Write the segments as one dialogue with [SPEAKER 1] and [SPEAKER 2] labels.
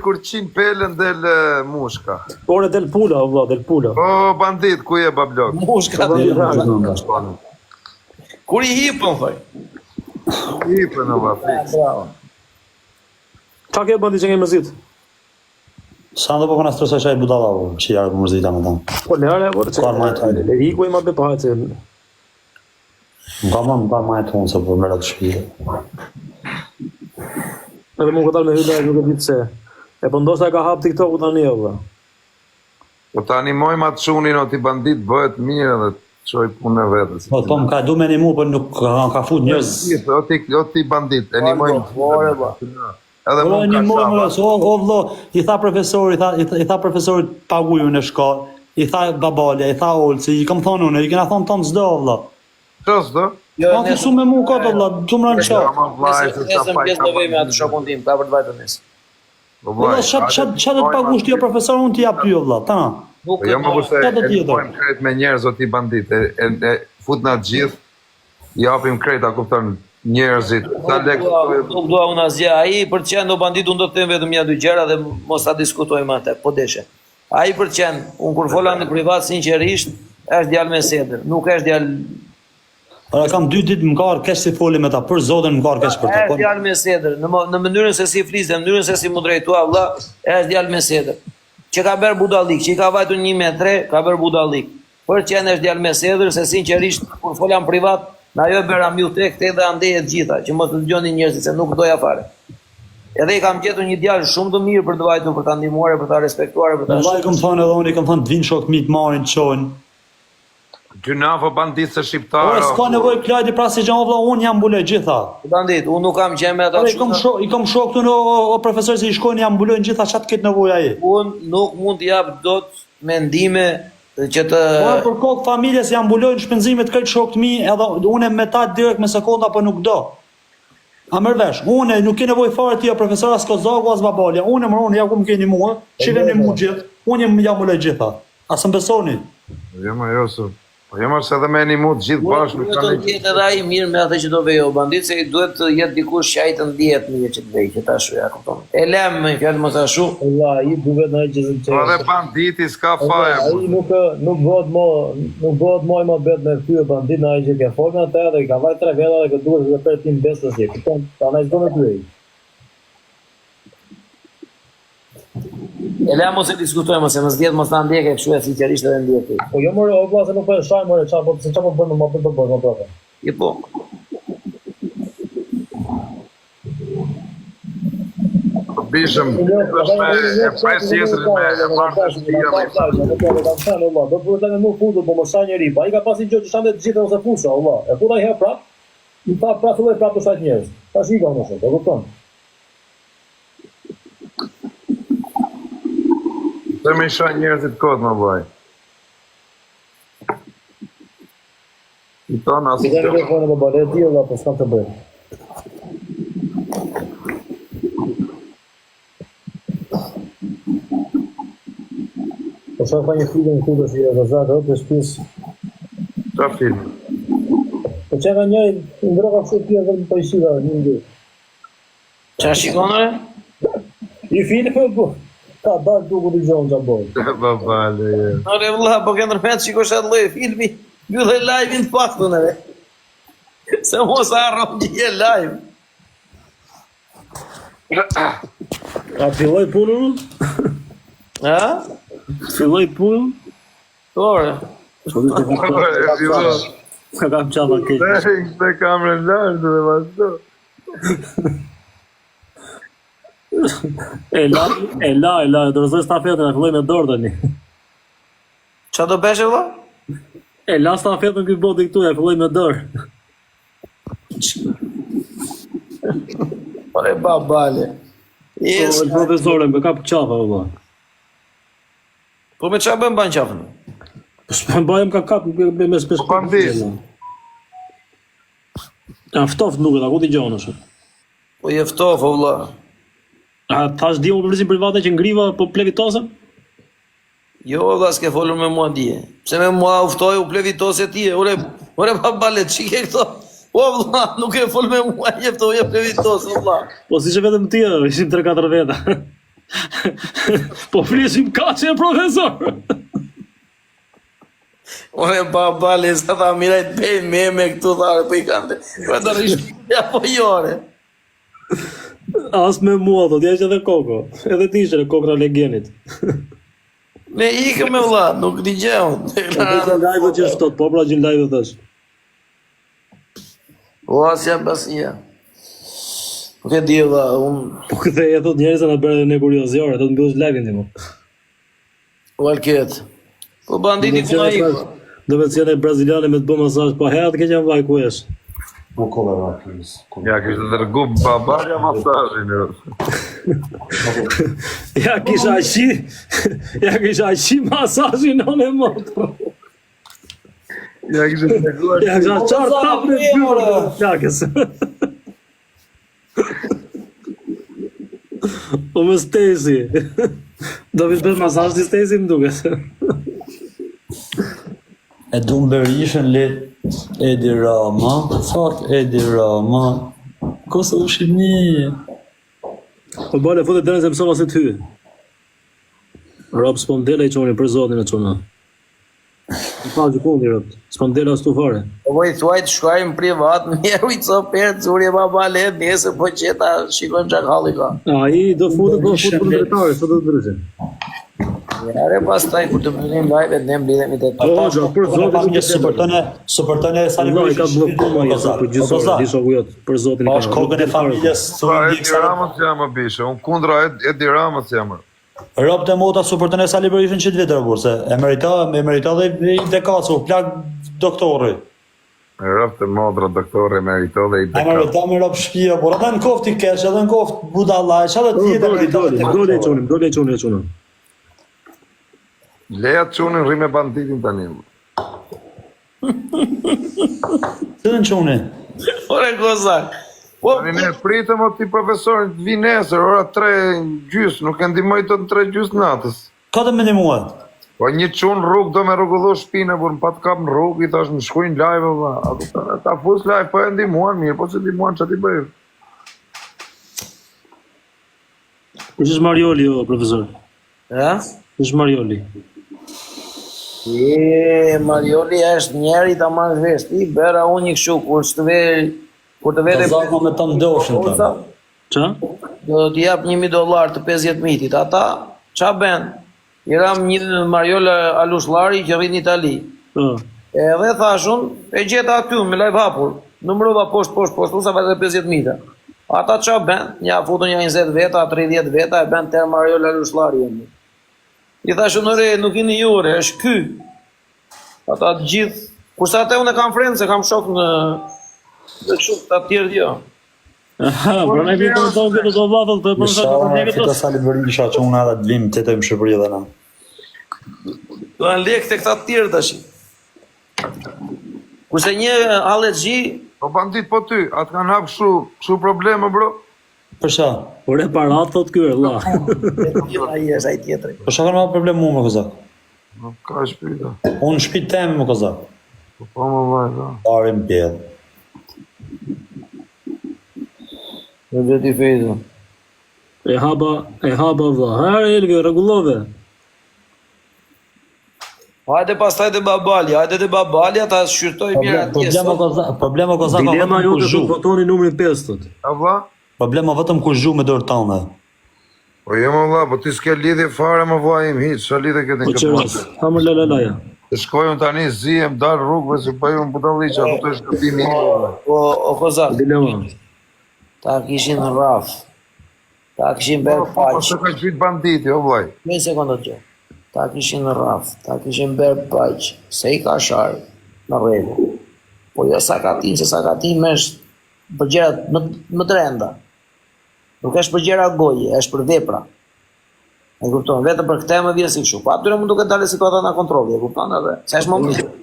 [SPEAKER 1] kur qim pelën del mushka.
[SPEAKER 2] Ore del pula, valla, del pula.
[SPEAKER 1] O, bandit, ku je bablok?
[SPEAKER 3] Mushka kur i hipën, thoj.
[SPEAKER 1] Hipën, o vafik.
[SPEAKER 2] Qa ke bandi që nge mëzit?
[SPEAKER 4] Sa ndo po këna stresoj shaj budala, që jarë për mërzita më tanë.
[SPEAKER 2] Po lere, le hiku i ma bepahet që...
[SPEAKER 4] Më ka ma e tonë, se për mërë të shpijë.
[SPEAKER 2] Edhe më këtal me hylle, nuk e ditë se... E po ndoshta e ka hap TikTok-u tani, valla.
[SPEAKER 1] Po ta animojmë atë shunin, o ti bandit bëhet mirë dhe të qoj punë e vetës.
[SPEAKER 4] Po, më ka du me animu, për nuk ka fut njërës.
[SPEAKER 1] O ti bandit, animojmë. Edhe
[SPEAKER 4] Po
[SPEAKER 1] mund ka
[SPEAKER 4] animojmë, o vlo, i tha profesorit paguju në shkollë, i tha babale, i tha olëci, i kam thonë unë, i kena thonë tonë zdo, vlo.
[SPEAKER 1] Qës do?
[SPEAKER 4] Ma kësu me mu këtë, vlo, të më rënë qo.
[SPEAKER 3] Nesëm pjesë do vej me atë shokun tim, ka për të vajtë nesë.
[SPEAKER 4] Vlo, që do të pagush tjo profesor, unë t'i japë tjo, vlo, ta.
[SPEAKER 1] Jo më përse, animojmë krejt me njerëz o ti bandit, fut nga gjithë, i apim krejt, a kupton, njerëzit, ta lekë...
[SPEAKER 3] Nuk dua unë asgjë, ai për të qenë do bandit, unë do të them vetëm ja dy gjëra dhe mos ta diskutojmë atë, po deshe. Ai për të qenë, unë kur fola në privat, sinqerisht, është djalë me sedër, nuk është djalë...
[SPEAKER 4] Ora kam 2 ditë më karë kesh si foli me ta, për zotin më karë kesh për ta.
[SPEAKER 3] Është djalë me sedër, në mënyrën se si flisë, në mënyrën se si mu drejtua, vlla, është djalë me sedër. Që ka bërë budallik, që i ka vajtur 1 me 3, ka bërë budallik. Për të qenë është djalë me sedër, se sinqerisht, kur fola në privat, na jo bëra mju tek te dhe andejet gjitha, që mos të dëgjoni njerëzit se nuk doja fare. Edhe i kam gjetur një djalë shumë të mirë për të vajtur, për ta ndihmuar, për ta respektuar, për ta.
[SPEAKER 4] Vallai kam thonë edhe unë, kam thonë të vinë shok mi të marrin të çojnë.
[SPEAKER 1] Gjynafo bandit se shqiptarë.
[SPEAKER 4] Ore s'ka nevojë Klajdi pra si gjama vëlla, unë jam mbuloj gjitha.
[SPEAKER 3] Bandit, unë nuk kam qenë me ata.
[SPEAKER 4] I kam shok këtu o profesor se i shkojnë jam mbulojnë gjitha çat ket nevojë ai.
[SPEAKER 3] Unë nuk mund të jap dot mendime që të...
[SPEAKER 4] Po për kokë familjes jam mbulojnë shpenzimet krejt shokët mi, edhe unë me ta direkt me sekonda po nuk do. A mërë vesh, unë nuk ke nevojë fare ti o profesor as Kozaku as babalja, unë ja ku më keni mua, shikeni mua gjithë, unë jam mbuloj gjitha. A së më besoni?
[SPEAKER 1] Po jam është edhe me një mu të gjithë bashkë.
[SPEAKER 3] Unë të tjetë edhe ai mirë me atë që do vejo bandit, se i duhet të jetë dikush që ai të ndihet mirë që të vej, që ta shu, ja kupton. E lem me fjalë mos ashu.
[SPEAKER 5] Allah, i duhet në që zënë
[SPEAKER 1] Po edhe banditi s'ka faje.
[SPEAKER 5] Ai nuk bëhet më bet me fyë bandit në ai që ke folën atë dhe i ka vaj 3 veta dhe këtë duhet të për tim besës si. Kupton, prandaj s'do me pyej.
[SPEAKER 3] E lem mos e diskutojmë, se mos dihet mos ta ndjekë kështu e sinqerisht edhe ndjekë.
[SPEAKER 5] Po jo more, o vllazë nuk po e shaj more, çfarë po bën më profe.
[SPEAKER 3] Je po.
[SPEAKER 1] Bishëm, është me pres jetër me marrë shtëpia me
[SPEAKER 5] do të të më futur, po mos sa njëri, pa i ka pasi gjë që shande të gjithë ose fusha, Allah. E futa i herë prap, i pa prap filloi prap të shajt njerëz. Tash i ka mos, do kupton.
[SPEAKER 1] Të me isha njerëzit kodë më bëj. I tonë asë
[SPEAKER 5] të të të të bële, di Allah, po s'kam të bëjë. Po shka ka një film në kudo që i e gëzatë, të shpis...
[SPEAKER 1] Qa film?
[SPEAKER 5] Po që ka njëri, ndroka kështë të tjë dhe më pajshira, një ndi.
[SPEAKER 3] Qa shikonëre?
[SPEAKER 5] I film e po. Ka dalë duku të gjonë që bojë.
[SPEAKER 1] Babale,
[SPEAKER 3] Nore vëlla, po këndër me të shikosh atë lojë filmi, gjyllë live-in të paktën edhe. Se mos arrom që je live.
[SPEAKER 5] A filloj punën?
[SPEAKER 3] Ha?
[SPEAKER 5] Filloj punën?
[SPEAKER 3] Ore.
[SPEAKER 5] Ka kam qava kejtë.
[SPEAKER 1] Dhe kamrën lartë dhe vazhdo.
[SPEAKER 5] E la, dorëzoj stafetën, e filloj me dorë tani.
[SPEAKER 3] Qa do peshe vëlla?
[SPEAKER 5] E la stafetën këtë boti këtu, e filloj me dorë.
[SPEAKER 3] Ore babale. Yes.
[SPEAKER 5] Po profesore, me kap qafa, vëlla.
[SPEAKER 3] Po me qa bëm ban qafën?
[SPEAKER 5] Po s'pëm bajem ka kap me spes.
[SPEAKER 1] Po bandis.
[SPEAKER 5] Ka ftoft nuk e ta, ku t'i gjonë është.
[SPEAKER 3] Po je ftof, o vëlla.
[SPEAKER 5] A thash di unë përveçin private që ngriva po plevitosën?
[SPEAKER 3] Jo, vëlla, s'ke folur me mua dje. Pse me mua uftoj u plevitose ti, ore babale, qike këto? O, vëlla, nuk e fol me mua, je plevitose, vëlla.
[SPEAKER 5] Po si që vetëm ti, ishim 3-4 veta.
[SPEAKER 2] Po flisim kaçe profesor.
[SPEAKER 3] Ore babale, sa ta mirajt bejnë me këtu thare, po i kanë të... Po të rishpja, po jore.
[SPEAKER 2] As me mua, thot, ja që edhe koko. Edhe ti ishe në kokra legjenit.
[SPEAKER 3] Ne ikë me vlla, nuk t'i gjehun.
[SPEAKER 2] Po gjën live që shtot, po pra gjën live thash.
[SPEAKER 3] O, asja basia. Nuk e di vlla, unë...
[SPEAKER 2] Po këthe e thot njerëz na bërë edhe ne kuriozore, do të mbyllësh live-in ti mo.
[SPEAKER 3] Valket. Po banditi ku na ikë.
[SPEAKER 2] Do të thënë braziliane me të bë masazh, po herë të keqen vaj ku jesh.
[SPEAKER 1] Ja, kishte dërgu babaja masazhin.
[SPEAKER 2] Ja kisha aqi masazhin në motor.
[SPEAKER 1] Ja, kishte dërguar.
[SPEAKER 2] Ja kisha çart tapën e byrë. Plakës. O më stesi. Do vi bëj masazh ti stesi më duket.
[SPEAKER 4] E du më berishën let Edi Rama, fakt Edi Rama, kosa u shqipni.
[SPEAKER 2] Po bale, fote dërën se mësova se ty. Rob, s'pon dela i qoni për zotin e qona. Në pa gjikundi, Rob, s'pon dela s'tu fare.
[SPEAKER 3] Po i thuaj të shkojmë privat, mjeru i copet, zuri babale, nesër po qeta, shikon çak halli ka.
[SPEAKER 2] A, i do futet për drejtare, sot do të drejtën.
[SPEAKER 3] Are pastaj kur të bëjmë live ne mblidhemi te
[SPEAKER 2] O, gjo, për zotin
[SPEAKER 4] Një supërtone e Sali
[SPEAKER 2] Allah i ka blokuar ma jesa për gjithësore, disha ku jotë, për zotin i
[SPEAKER 4] Bash kokën e familjes,
[SPEAKER 1] Edi Ramës jam më bishe, unë kundra Edi Ramës jam.
[SPEAKER 4] Rob të mota supërtone e Sali Berishën që të vetër, burse. E merita dhe i dekacu, plak doktori.
[SPEAKER 1] Rob të modra, doktore, merito dhe i
[SPEAKER 4] E
[SPEAKER 1] deka.
[SPEAKER 4] merita me rob shpia, por edhe në koft i kesh, edhe në koft budalla, e qatë të tjetë
[SPEAKER 2] Dole e qonim.
[SPEAKER 1] Leja të qunin rri me banditin tani.
[SPEAKER 4] Të në quni?
[SPEAKER 3] Ore kozak. Po
[SPEAKER 1] Tani ne pritëm o ti profesorin të vi nesër, ora 3:30, nuk e ndimoj të në 3:30 natës.
[SPEAKER 4] Ka të me një muaj?
[SPEAKER 1] Po një qunë rrugë do me rrugullu shpine, por në pat kap në rrugë, i thash më shkujnë live, valla. Ta fus live, po e ndimuan mirë, po se ndimuan që ti bëjë.
[SPEAKER 2] Kush është Marioli, o, profesor?
[SPEAKER 3] ha?
[SPEAKER 2] Kush është Marioli?
[SPEAKER 3] Marioli është njeri ta marrë vesh ti, bëra unë një kështu, kur të vete...
[SPEAKER 4] Zako me të ndoshin të.
[SPEAKER 2] Qa?
[SPEAKER 3] Do t'i jap $1.000 të 50.000-it. Ata, qa ben? I ram një Mariol Alushlari që rrit në Itali. Edhe thashun, e gjeta aty me live hapur. Numrova poshtë, usa vetë 50.000. Ata qa ben? Nja futën një 20 veta, 30 veta, e ben të Mariol Alushlari jemi. I thashun, nëre, nuk ini jure, është ky. Ata të gjithë, kurse ate unë e kam frenë, se kam shok në kështu të tjerë jo.
[SPEAKER 2] Aha, pra ne vitë në tonë këtë do vatëll të
[SPEAKER 4] Isha fita Sali Berisha që unë edhe të vim të jetojmë Shqipëri dhe na.
[SPEAKER 3] Do në lek të këta të tjerë të shi. Kurse një hallet gji,
[SPEAKER 1] Po bandit po ty, atë kanë hapë kështu probleme, bro.
[SPEAKER 4] Për shka?
[SPEAKER 2] Por e parat thot kërë, la.
[SPEAKER 3] ai është ai tjetëri.
[SPEAKER 4] Për shka kanë ma problem mu me kozak?
[SPEAKER 1] Nuk ka shpita.
[SPEAKER 4] Unë shpit temë me kozak.
[SPEAKER 1] Po më vaj, da.
[SPEAKER 4] Parim bjellë.
[SPEAKER 3] Në dhe t'i fejtë.
[SPEAKER 2] E haba vla. Herë Elvi, regullove.
[SPEAKER 3] Hajde pastaj te babali, ata shqyrtoj mirë atje.
[SPEAKER 4] Problema kozak
[SPEAKER 2] Dilema
[SPEAKER 4] vetëm
[SPEAKER 2] jote
[SPEAKER 4] ku
[SPEAKER 2] të
[SPEAKER 4] zhu.
[SPEAKER 2] votoni numrin 5 thot.
[SPEAKER 1] A vla?
[SPEAKER 4] Problema vetëm ku zhu me dorë tane.
[SPEAKER 1] Po jema vla, po ti s'ke lidhje fare më vla im hiç, sa lidhje këtë
[SPEAKER 2] Po
[SPEAKER 1] në këtë
[SPEAKER 2] qëras,
[SPEAKER 1] punë.
[SPEAKER 2] hamër lalaja.
[SPEAKER 1] Të shkojmë tani, zihem, dalë rrugëve, si po ju më budalliqa, po të shkëtimi.
[SPEAKER 3] O kozak,
[SPEAKER 2] Dilema.
[SPEAKER 3] ta kishin rraf. Ta kishin bërë
[SPEAKER 1] Po
[SPEAKER 3] paq.
[SPEAKER 1] se ka qyt banditi, o vlaj.
[SPEAKER 3] Një sekundë të gjë. Ta kishin rraf, ta kishin bërë paq. Se i ka sharë në rregull. Po jo sakatin, se sakatin është për gjërat më të renda. Nuk është për gjëra goje, është për vepra. E kupton, vetëm për këtë më vjen si kështu. Po atyre mund duket dalë situata në kontroll, e kupton edhe. Sa është moment.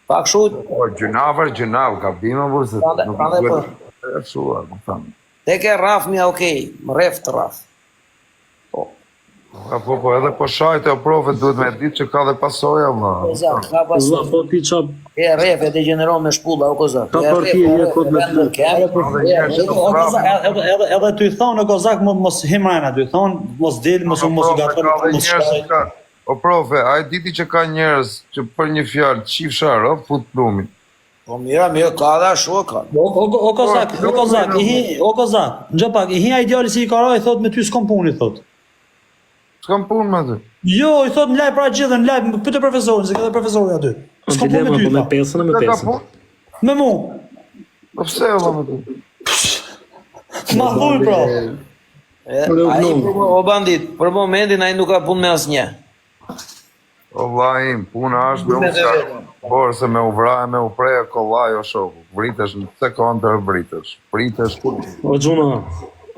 [SPEAKER 3] Pa kështu,
[SPEAKER 1] Po gjënav, ka bima burse.
[SPEAKER 3] Prandaj po.
[SPEAKER 1] E shua, më thamë.
[SPEAKER 3] Tek e rraf mi okay, më rref të rraf.
[SPEAKER 1] Po, edhe po shajte o profet duhet me ditë që ka dhe pasoja, ma.
[SPEAKER 3] Kozak, ka pas
[SPEAKER 2] Vlla, po ti qa
[SPEAKER 3] E rref e degeneron me shpulla o kozak.
[SPEAKER 2] Ta partia e kod me ty.
[SPEAKER 4] Edhe ty thonë o kozak mos himrena, ty thonë mos del, mos gatron, mos shkoj.
[SPEAKER 1] O profe, a e diti që ka njerëz që për një fjalë qifshar, fut plumin.
[SPEAKER 3] Po mira, ka dhe ashtu ka.
[SPEAKER 4] O kozak, në pak, i hi ideali si i karaj, thot me ty s'kom puni, thot.
[SPEAKER 1] S'kam punë me ty.
[SPEAKER 4] Jo, i thot në lajë pra gjithë, në lajë, pyte profesorin, se ka dhe profesori aty. S'kom puni me ty,
[SPEAKER 2] me
[SPEAKER 4] tha.
[SPEAKER 2] pesën e me
[SPEAKER 1] Ka
[SPEAKER 2] pesën.
[SPEAKER 1] punë?
[SPEAKER 4] Me mu.
[SPEAKER 1] Po pse valla me ty?
[SPEAKER 4] Ma thuj, pra.
[SPEAKER 3] O bandit, për momentin ai nuk ka punë me asnjë.
[SPEAKER 1] O vllajim, puna është me uska. Por se me u vraje, me u preja kollaj o shoku. Vritesh në sekondër vritesh. Vritesh kur.
[SPEAKER 2] O gjuna,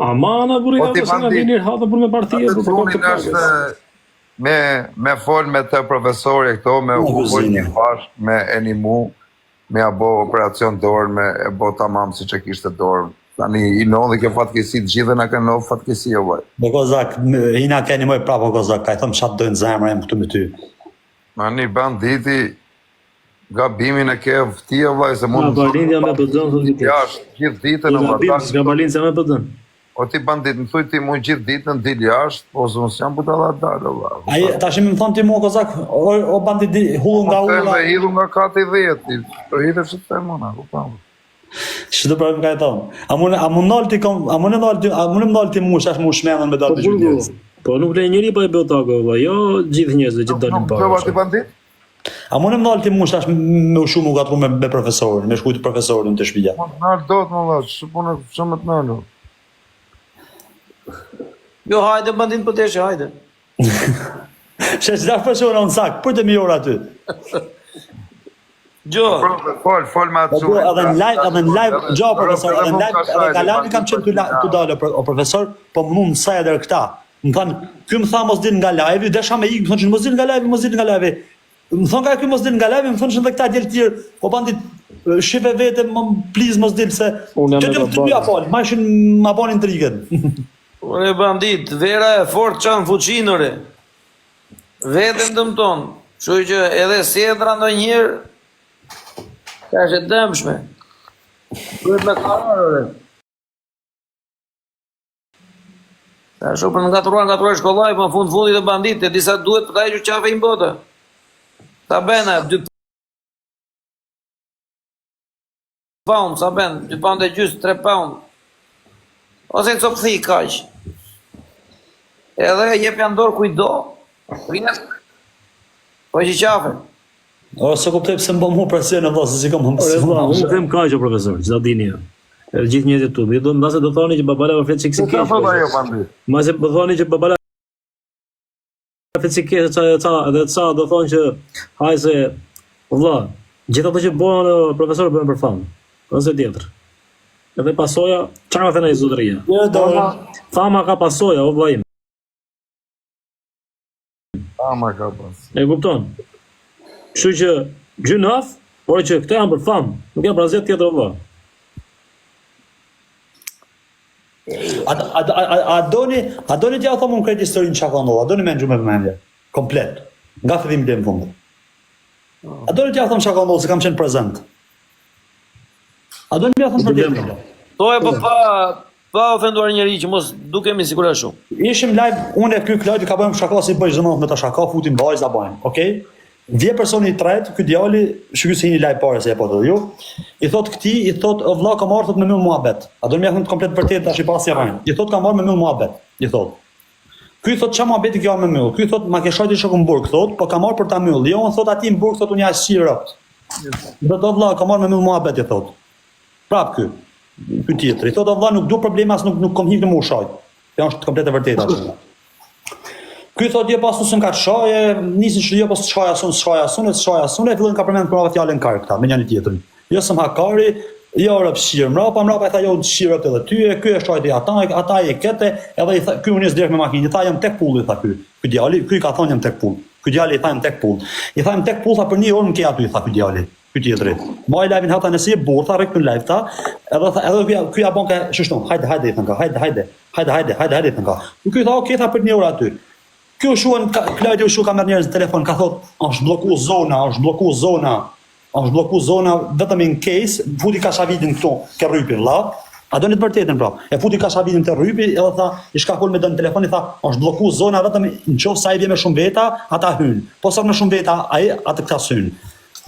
[SPEAKER 2] amana burika
[SPEAKER 1] O ti
[SPEAKER 2] përse nga
[SPEAKER 1] bandit.
[SPEAKER 2] vinir hatë për me partije, për
[SPEAKER 1] Punin
[SPEAKER 2] të
[SPEAKER 1] është me fol me të profesori këto, me u boj një bashk, me animu, me abo operacion dorë, me e bo tamam si që kishte dorë. Tani i nodhi kjo fatkesi, të gjithë na kanë nodhë fatkesi o vaj.
[SPEAKER 4] Be kozak, hina keni moj prapo kozak, ka i thëmë qatë dojnë zemra jem këtu me ty.
[SPEAKER 1] Mani banditi, gabimin e ke vti o vaj, se
[SPEAKER 2] Nga
[SPEAKER 1] mund
[SPEAKER 2] balindja me pëdën, thot vite.
[SPEAKER 1] jashtë, gjithë ditën o
[SPEAKER 2] Nga
[SPEAKER 1] vaj.
[SPEAKER 2] balindja me pëdën.
[SPEAKER 1] O ti bandit, më thuj ti mund gjithë ditën dil jashtë, po së mësë jam buta dha dalë o vaj.
[SPEAKER 4] Aje, ta shimi më thonë ti mu kozak, o bandit hullu nga
[SPEAKER 1] Të
[SPEAKER 4] ulla.
[SPEAKER 1] me hidhu nga kati 10, të hidhe që të temona, ku pa.
[SPEAKER 4] Që të problem ka e thonë. A mune ndalë ti mu, shash mu shmenën me
[SPEAKER 2] Po
[SPEAKER 4] dalë të gjithë njerëz.
[SPEAKER 2] Po nuk le njëri pa e bëtako, valla, jo gjithë njerëzve që dalin
[SPEAKER 1] Nuk të ti
[SPEAKER 2] parë.
[SPEAKER 1] bandit?
[SPEAKER 4] A mune ndalë ti mu, shash me ushu mu gatru me profesorin, me shkujtë profesorin të shpija.
[SPEAKER 1] Nërë do të më dhe, që punë që më të nërë.
[SPEAKER 3] Jo, hajde bandit për teshe, hajde.
[SPEAKER 4] Shesh dash persona unë sak, për të mi orë aty.
[SPEAKER 3] Gjo,
[SPEAKER 1] Fol me atë
[SPEAKER 4] Po edhe në live, gjo profesor, edhe në live, edhe kalani kam qenë të dalë o profesor, po më në sa edhe këta. Më thanë, ky më tha mos din nga live, desha me ikë, më thonë që mos din nga live, mos din nga live. Më thonë ka ky mos din nga live, më thonë që edhe këta djelë tjerë, po bandit, shive vete, më pliz mos din se...
[SPEAKER 2] Unë jam
[SPEAKER 4] Që
[SPEAKER 2] me
[SPEAKER 4] të mja falë, ma ishin ma ban intrigën.
[SPEAKER 3] ore bandit, vera e fort qanë fuqinore. Vetën të më tonë. Që që edhe sedra ndo njërë, ka është e dëmshme. Duhet me kararëre. Ta shumë për nga truar shkollaj, për në fundit e bandit, e disa duhet për taj që qafe i mbota. Ta bena, 2 pound, sa ben, 2 pound e gjysë, 3 pound. Ose të copë thi, kaq. Edhe jep janë dorë kujdo, rinet, po që qafe.
[SPEAKER 4] O, se kuptoj pëse më bo mu presion e vlasë, si kam më
[SPEAKER 2] Ore vlla, unë
[SPEAKER 4] mësë.
[SPEAKER 2] them kaq o profesor, që ta dini ja. Edhe gjithë njerëzit tu. Mi do mbase do thoni që babala vë flet çiksi
[SPEAKER 1] Që ka
[SPEAKER 2] keq.
[SPEAKER 1] thot ajo bandit?
[SPEAKER 2] Mbase do thoni që babala flet çiksi keq, edhe ça do thonë që hajse vlla, gjithë ato që bën profesor bën për famë. Ose tjetër. Edhe pasoja, çfarë thënë ai zotëria?
[SPEAKER 4] Jo, do,
[SPEAKER 2] Fama ka pasoja, o vllai.
[SPEAKER 1] Ama ka pas.
[SPEAKER 2] E kupton? Kështu që gjynaf, por që këto janë për famë, nuk janë për asgjë tjetër valla.
[SPEAKER 4] A doni t'ja thomë unë krejt historinë që ka ndodhur, a doni me në gjume përmendje, komplet, nga fillim deri në fund. A doni t'ja thomë që ka ndodhur, se kam qenë prezent. A doni t'ja thomë për tjetër.
[SPEAKER 3] To e po pa ofenduar njëri që mos dukemi sigura shumë.
[SPEAKER 4] Ishim live, unë e ky Klajdi ka bëjmë shaka si bëj zëmot me ta shaka, futim vajzë ta bëjmë, okay? Vje personi i tretë, ky djali, shikoj se jeni live pare se e po të ju. I thot këtij, i thot o vlla ka marrë thot me myll muhabet. A do më thon komplet vërtet tash i pasi rajn. I thot ka marrë me myll muhabet, i thot. Ky thot ç'a muhabeti kjo me myll. Ky thot ma ke shajti shoku në burg, thot, po ka marrë për ta myll. Jo, unë thot aty në burg thot unë ja shirot. Do vlla ka marrë me myll muhabet, i thot. Prap ky. Ky tjetri, i thot o vlla nuk du probleme as nuk kom hik në më ushaj. Kjo është komplet e vërtetë atë. Ky thot je pas nusun ka shaje, nisin që jo pas shaja sun, e fillojnë ka përmend prova fjalën kar këta me njëri tjetrin. Jo s'm hakari, jo rrapshir, mrapa i tha jo shirot edhe ty, ky është shajti ata e kete, edhe i tha ky unis drejt me makinë, i tha jam tek pulli tha ky. Ky djali, ky ka thonë jam tek pull. Ky djali i tha jam tek pull. I tha jam tek pull tha për një orë më ke aty tha ky djali. Ky tjetri. Moj live-in hata nëse e burr tha rrek në live ta, edhe ky ja bën ka shështon, hajde i thënë ka, hajde i thënë ka. Ky tha okay tha për një orë aty. Kjo shuan Klajdi u shu ka merr njerëz në telefon ka thot, është blloku zona, është blloku zona vetëm in case, futi kashavitin këtu, ke rrypin, vëlla. A do një të vërtetën pra. E futi kashavitin te rrypi edhe tha, i shkakon me dën telefon i tha, është blloku zona vetëm nëse ai vjen me shumë veta, ata hyn. Po sa më shumë veta, ai atë këta hyn.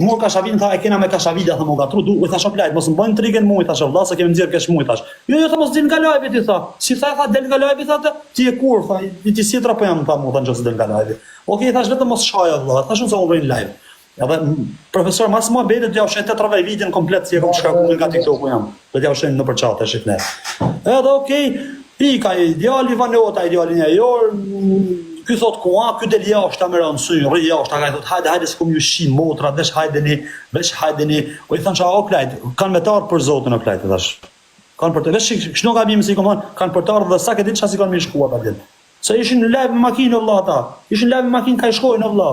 [SPEAKER 4] Mua kashavitin tha, e kena me kashavida, tha, më gatru, u thash plajt, mos më bëjnë trigën mua, i thash, vëlla, se kemi nxjerr kesh mua, i thash. Jo, tha, mos din nga live ti tha. Si tha, del nga live tha, ti e kur, tha, ti si tra po jam tha, mua tha nëse del nga live. Okej, thash vetëm mos shaj vëlla, thash unë se u vjen live. Edhe profesor mas më bëhet t'ja ushen 8 videon komplet si e kam shkakuar nga TikToku jam. Do t'ja ushen nëpër chat tash këtu. Edhe okej, pika ideali vanota ideali një jor. Ky thot kua, ky del jashtë më ran sy, rri jashtë, ai thot hajde s'kum ju shi motra, veç hajdeni. O i thanë o klajt, kanë me tar për Zotin o klajt tash. Kanë për të veç ç'no gabim si komon, kanë për tar dhe sa ke ditë çasi kanë më shkuar atje. Se ishin në live me makinë vëlla ata. Ishin live me makinë ka shkojnë vëlla.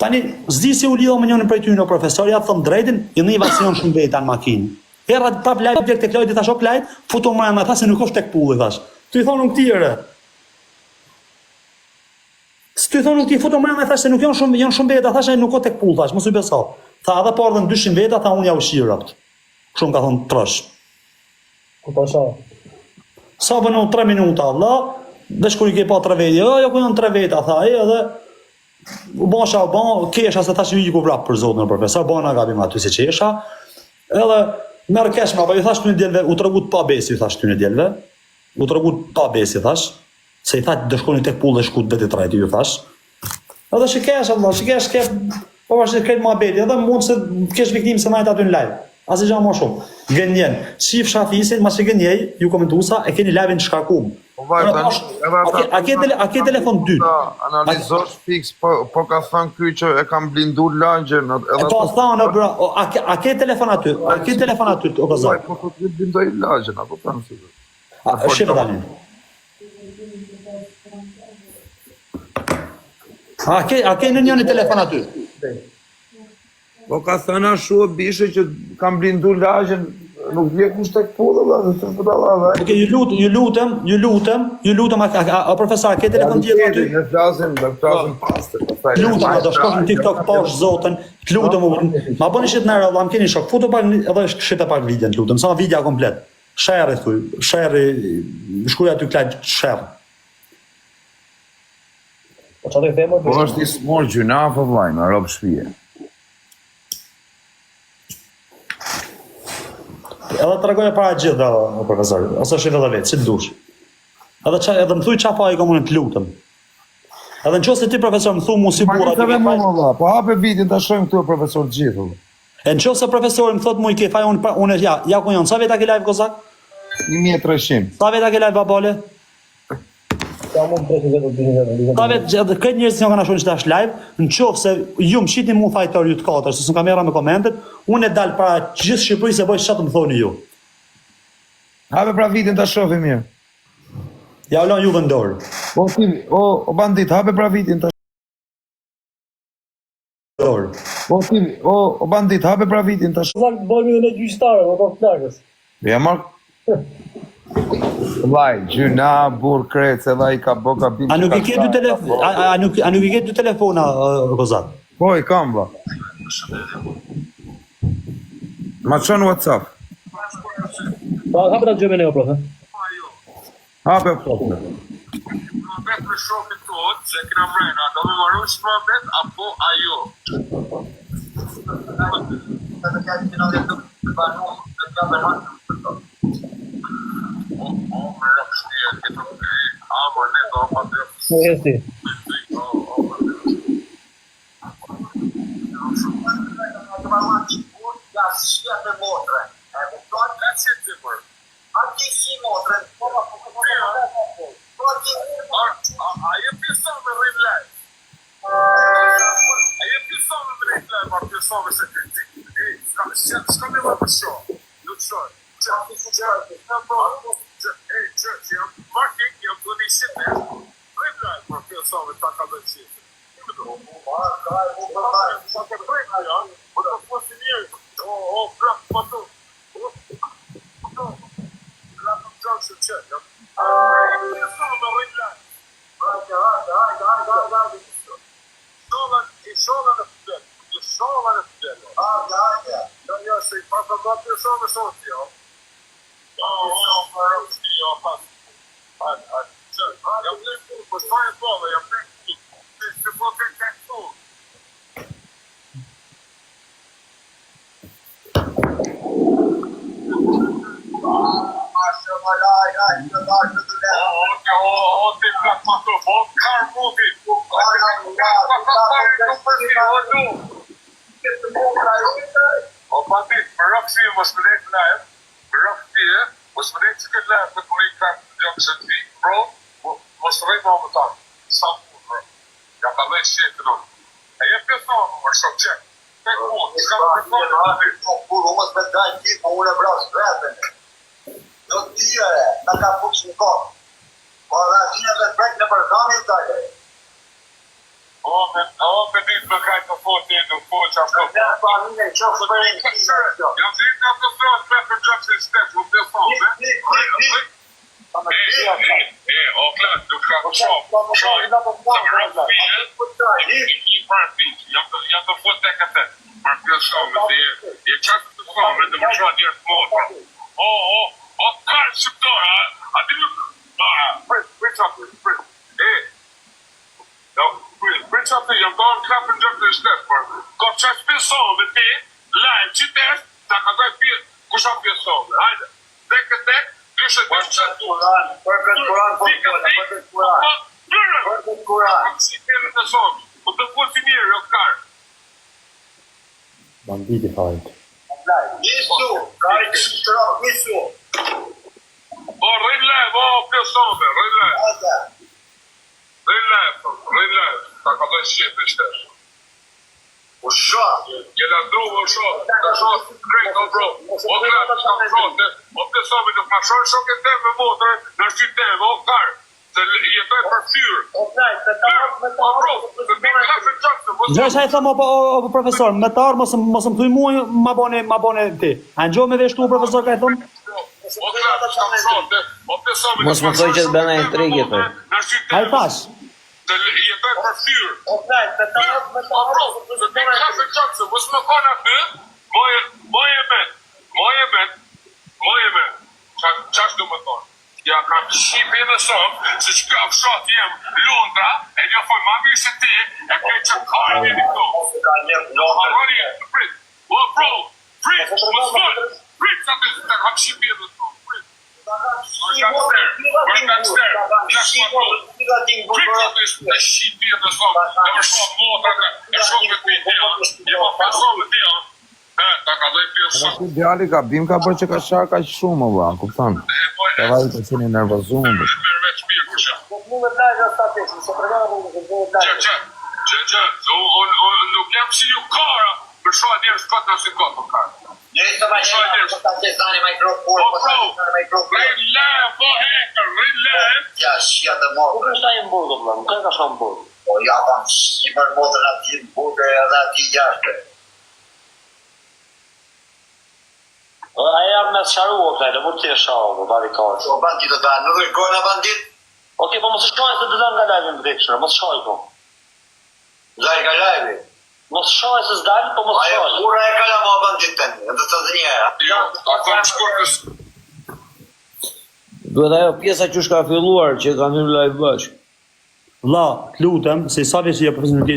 [SPEAKER 4] Tani, zdi si u lidho me njënin prej ty në profesor, ja thëm drejtin, i në invasion shumë veta në makinë. Herra të tap lajt objekt të klojt, i thash o klajt, futo mërë me tha se nuk është tek pulli, thash. Ty i thonë në këtire. Së ty i thonë në këti, futo mërë me thash se nuk janë shumë veta, thash e nuk është tek pull, thash, mos u beso. Tha edhe po ardhen 200 veta, tha unë ja u shirapt. Shumë ka thonë trësh.
[SPEAKER 5] Ku pasha?
[SPEAKER 4] Sa bënë 3 minuta, Allah, dhe shkur i ke pa 3 veta, jo ku janë 3 veta, tha e edhe, u basha, kesha se thash i ku vrap për Zotin profesor, bana gabim aty si qesha, edhe merë kesh ma, pa i thash të një djelve, u të rëgut pa besi, i thash të një djelve, u të rëgut pa besi, thash, se i thash dëshkoni tek pull dhe shkut veti trajti, ju thash, edhe shikesh, Allah, shikesh, po vashtë kretë ma beti, edhe mund se kesh viktim se najt aty në live, asë i gja ma shumë, gënjen, shif shafisin, mas që gënjej, ju komentusa, e keni live-in shkarkum. A ke telefon dytë?
[SPEAKER 1] Analizosh fix, po ka thënë ky që e kam blindur lagjen.
[SPEAKER 4] E ka thënë, bra, a ke telefon aty? A ke telefon aty, o këzaj?
[SPEAKER 1] Po të blindoj lagjen, apo të në sigur.
[SPEAKER 4] Shqipë tani. A ke në njëni telefon aty?
[SPEAKER 1] Po ka thënë ashtu e bishe që kam blindur lagjen, nuk vje kush tek pullë, dhe të pëtala.
[SPEAKER 4] Oke, ju lutem, a profesor, a ke telefon tjetër aty?
[SPEAKER 1] Ne flasim pastë.
[SPEAKER 4] Lutem, a do shkosh në TikTok pash Zotin, të lutem, ma bëni shqit nërë, Allah, më keni shok, futo pak edhe shqit e pak videon, të lutem, sa video komplet. Share, thuj, share, shkuja ty klajt, share.
[SPEAKER 5] Po çfarë themo?
[SPEAKER 1] Po është i smor gjunafë, vllai, me rob shpije.
[SPEAKER 4] Edhe të regoja para gjithë, profesor, ose shive dhe vetë, si të dush. Edhe më thuj qa pa i komunin të lutëm. Edhe në qëse ti, profesor, më thu mu si bura...
[SPEAKER 1] Po hape vitin të shojmë këtu e profesor të gjithë.
[SPEAKER 4] E në qëse profesor më thot mu i ke faj, unë ja ku janë, sa veta ke live, kozak?
[SPEAKER 1] 1300.
[SPEAKER 4] Sa veta ke live, babale?
[SPEAKER 5] Ja mund të vetë.
[SPEAKER 4] Ta vetë, këtë njërës që nga në shonë që tash live, në qofë se ju më shqiti mu fajtor ju të katër, se së në kamera me komentet, unë e dalë para gjithë Shqipëri se boj shatë më thoni ju.
[SPEAKER 1] Hape pra vitin të shofi mirë.
[SPEAKER 4] Ja ulon ju vendorë.
[SPEAKER 1] O bandit, hape pra vitin të shofi. O bandit, hape pra vitin të shofi.
[SPEAKER 5] Zak bëjmë edhe në gjyqtare, po flakës.
[SPEAKER 1] Ja marë. Vaj, gjyna, burë, krec, edhe i ka boka bimë.
[SPEAKER 4] A nuk i ke dy telefona, Kozat?
[SPEAKER 1] Po, i kam, ba. Ma qënë WhatsApp.
[SPEAKER 5] Pa, hape ta gjëme neo, profe.
[SPEAKER 1] Hape.
[SPEAKER 6] Bet për shokët tot, që këna mrejna, do me marru shma bet, apo ajo?
[SPEAKER 5] Po esti.
[SPEAKER 6] Inshallah, pa pjesë me sot, jo. Jo, pas. Jam të punë, po shpajnë bolle, jam të punë. Se po të të punë.
[SPEAKER 4] Banditi fajt. Gjësha e thëmë, o profesor, me të arë mos më thuj mua, ma bone ti. A në gjohë me veshtu, profesor, ka e thëmë?
[SPEAKER 3] Mos më thoj që të bëna intrigje, për.
[SPEAKER 4] A i thash?
[SPEAKER 6] Jetoj për fyrë. Mos më kona të, moje me. Qash du më thonë? Ja kam shqipi në somë, se që ka fshat jem Londra, e një foj ma mirë se ti, e kej që kajnë e një këto. Harari, prit, prit, sa të kam shqipi në somë, prit.
[SPEAKER 1] Djali ka bim ka bërë që ka shar ka shumë valla, kupton? Ka vaj të qeni nervozum.
[SPEAKER 6] Nuk jam si ju kara, për shoha njerës këtë në si këtë kara.
[SPEAKER 7] Ja kam si për motën ati në burgë edhe ati jashtë.
[SPEAKER 5] A jam me sharu o plejnë, mund t'je sharu, barikar.
[SPEAKER 7] O bandit të nuk është gojnë a bandit?
[SPEAKER 5] Ok, po mos shkaj se të dënë nga lajve më dhekshërë, mos shkaj po.
[SPEAKER 7] Zaj ka lajvi?
[SPEAKER 5] Mos shkaj se s'dalë, po mos shkaj.
[SPEAKER 7] Ajo pura e kala ma bandit të një, edhe të njëra.
[SPEAKER 6] Jo, ata më shkortës.
[SPEAKER 3] Duhet ajo pjesa që shka filluar, që ka një live bashkë.
[SPEAKER 4] La, të lutem, se sa vjeç ja profesor nuk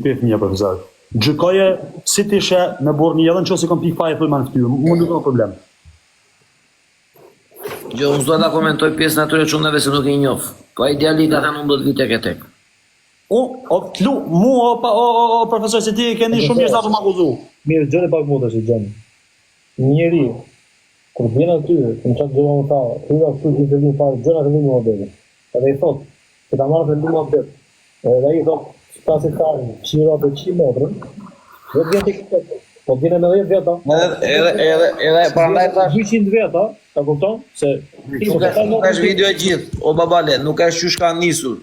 [SPEAKER 4] e fëmija profesor. Gjykoje si ti she me borë një edhe në qësi kom pikë fajë për më në ftyrë, më nuk ka problem.
[SPEAKER 3] Gjo, unë s'do ta komentoj pjesën atyre çunave se nuk e njoh. Po ai djali ka thënë unë do të vi tek e tek.
[SPEAKER 4] O profesor, se ti e keni shumë mirë sa të më akuzu.
[SPEAKER 5] Mirë, gjënë pak më të që gjënë. Njeri, kur vjen aty, në qatë gjëra më ta, hyra këtu që të vinë farë, gjëna të vinë më bebe. Edhe i thot, që ta marrë të vinë më bebe. Edhe i thot, ta se karën, qira për 100 metrën, dhe të vjen të këtë. Po vjen me 10 veta.
[SPEAKER 3] Edhe prandaj thash
[SPEAKER 5] 200 veta, ta kupton? Se
[SPEAKER 3] nuk është video e gjithë, o babale, nuk është çu ka nisur.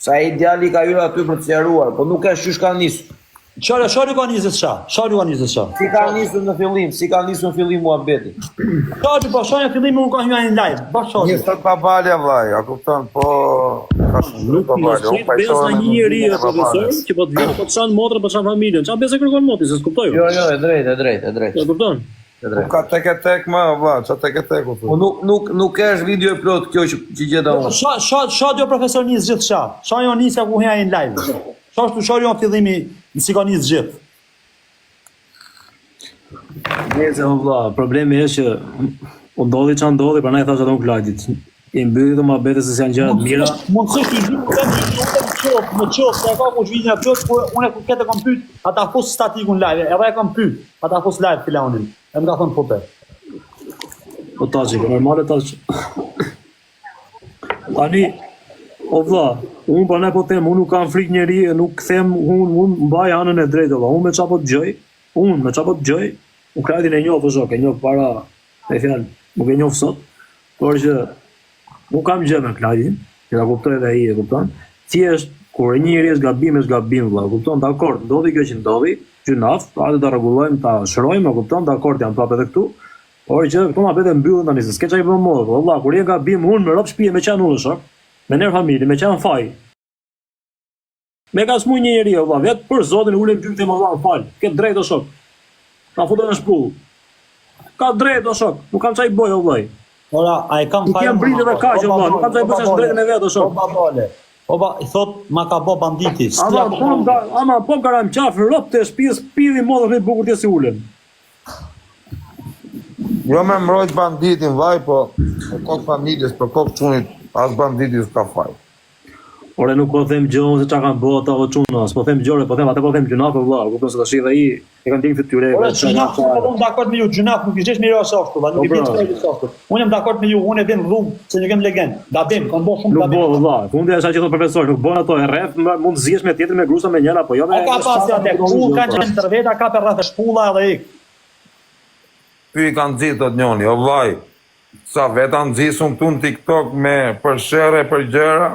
[SPEAKER 3] Sa ai djali ka hyrë aty për të sqaruar, po nuk është çu ka nisur.
[SPEAKER 4] Çfarë ka nisur ç'a? Çfarë ka nisur ç'a?
[SPEAKER 3] Si ka nisur në fillim, si ka nisur në fillim muhabeti.
[SPEAKER 4] Çfarë po shojë fillimi unë ka hyrë në live, bashkë.
[SPEAKER 1] Një sot babalja vllai, a kupton? Po ka shumë babalja, unë pa
[SPEAKER 2] Besë në një njeri profesor që po të vjen po të çan motra, po çan familjen. Çfarë besë kërkon moti, se s'kuptoj.
[SPEAKER 3] Jo, e drejtë.
[SPEAKER 2] E kupton?
[SPEAKER 1] Ka tek e tek më, vlla, qa tek e tek u
[SPEAKER 3] Po nuk është video e plot kjo që gjeta unë.
[SPEAKER 4] Sha jo profesor nis gjithë sha. Sha jo nisja ku hija në live. Sha jo fillimi si ka nis gjithë.
[SPEAKER 2] Nëse valla, problemi është që u ndodhi çan ndodhi, prandaj thashë atë klajtit. I mbylli të mohabete se janë gjëra të mira.
[SPEAKER 4] Mund të thotë i më qof, se ka kush vidin plot, po unë kur këtë kam pyet, ata fus statikun live, edhe e kam pyet, ata fus live filanin. E më ka thënë po pe.
[SPEAKER 2] Po tash, normale tash. Tani, o vlla, unë po po them, unë nuk kam frikë njeri, nuk them, unë mbaj anën e drejtë, valla. Unë me çapo dëgjoj, unë krajtin e njoh po shok, e njoh para, me fjalë, nuk e njoh sot, por që nuk kam gjë me Klajtin, që ta kuptoj edhe ai e kupton. Thjesht kur njëri është gabim, valla, kupton, dakor, ndodhi kjo që ndodhi, gjunaf, atë ta rregullojmë, ta shërojmë, kupton, dakor, jam prapë edhe këtu. Por që këto mabete mbyllen tani, s'ke çaj bën më, valla, kur je gabim unë me rob shtëpi me çan unë shok, me ner familje, me çan faj. Me ka smuj një njeri, valla, vetë për zotin ulem gjym te valla, fal, ke drejt o shok. Ta futën në shpull. Ka drejt o shok, nuk kam çaj boj vllai.
[SPEAKER 4] Ora, ai kam
[SPEAKER 2] Nuk jam britë dhe kaq valla, nuk kam çaj bësh drejtën e vet o shok.
[SPEAKER 4] Po babale. Oba, i thot, ma ka bo banditi.
[SPEAKER 2] Ama po garam qafë, rop të shtëpisë, pidhi modë të bukur të si ulem.
[SPEAKER 1] Jo me mbrojt banditin, vaj, po për kokë familjes, për kokë çunit, as banditi s'ka faj.
[SPEAKER 2] Ore nuk po them gjë se çka kanë bëu ata o çuna, s'po them gjore, po them atë po them gjunaf valla, kupton se tash edhe ai e kanë dhënë fytyrë.
[SPEAKER 4] Ore gjunaf, unë dakord me ju, gjunaf nuk i jesh mirë as ashtu, nuk i bën çfarë ashtu. Unë jam dakord me ju, unë e vjen rrugë se nuk jam legend. Gabim, kanë bërë shumë
[SPEAKER 2] gabim. Nuk bën valla, fundi është ajo thot profesor, nuk bën ato e rreth, mund të zihesh me tjetër me grusa me njëra, po jo me.
[SPEAKER 4] Ka pasi atë, ku kanë qenë tërveta, ka për rreth shpulla edhe ik.
[SPEAKER 1] Py i kanë nxit tot njoni, o vaj. Sa vetë nxisum këtu në TikTok me për shere, për gjëra.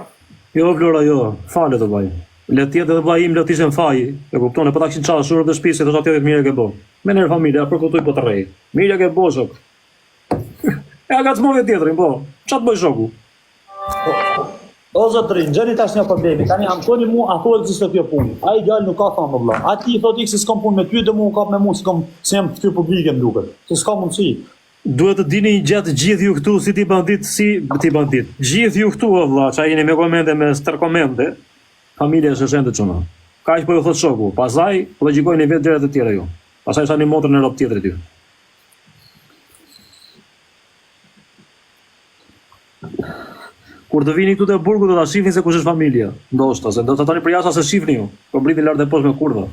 [SPEAKER 2] Jo Vlora, jo, falet o vaj. Le tjetë edhe vaj im le t'ishen faji, e kupton, e pa ta kishin qashur dhe shpisë, e të shatë mirë e ke bo. Me nërë familje, a përkutuj po të rej. Mirë e ke bo, shok. E a gacmove tjetërin, po. Qa të bëj shoku?
[SPEAKER 4] O zotrin, gjeni tash një problemi, tani Antoni mu, a thua ekzistë kjo punë. A i gjallë nuk ka thamë më vla. A ti i thot ik se s'kom punë me ty dhe mu kap me mu, se jam këtyr publike më duket. Se s'ka mundësi.
[SPEAKER 2] Duhet të dini gjatë gjithë ju këtu si ti bandit. Gjithë ju këtu, vlla, qa jeni me komente, me stër komente, familje është shënde qëna. Ka që po ju thot shoku, pasaj logjikojnë i vetë gjërat e tjera ju. Pasaj sa një motrë në ropë tjetër e ty. Kur të vini këtu te burgu do ta shihni se kush është familja. Ndoshta, se do të tani për jashtë se shihni ju. Po mbriti lart e poshtë me kurva.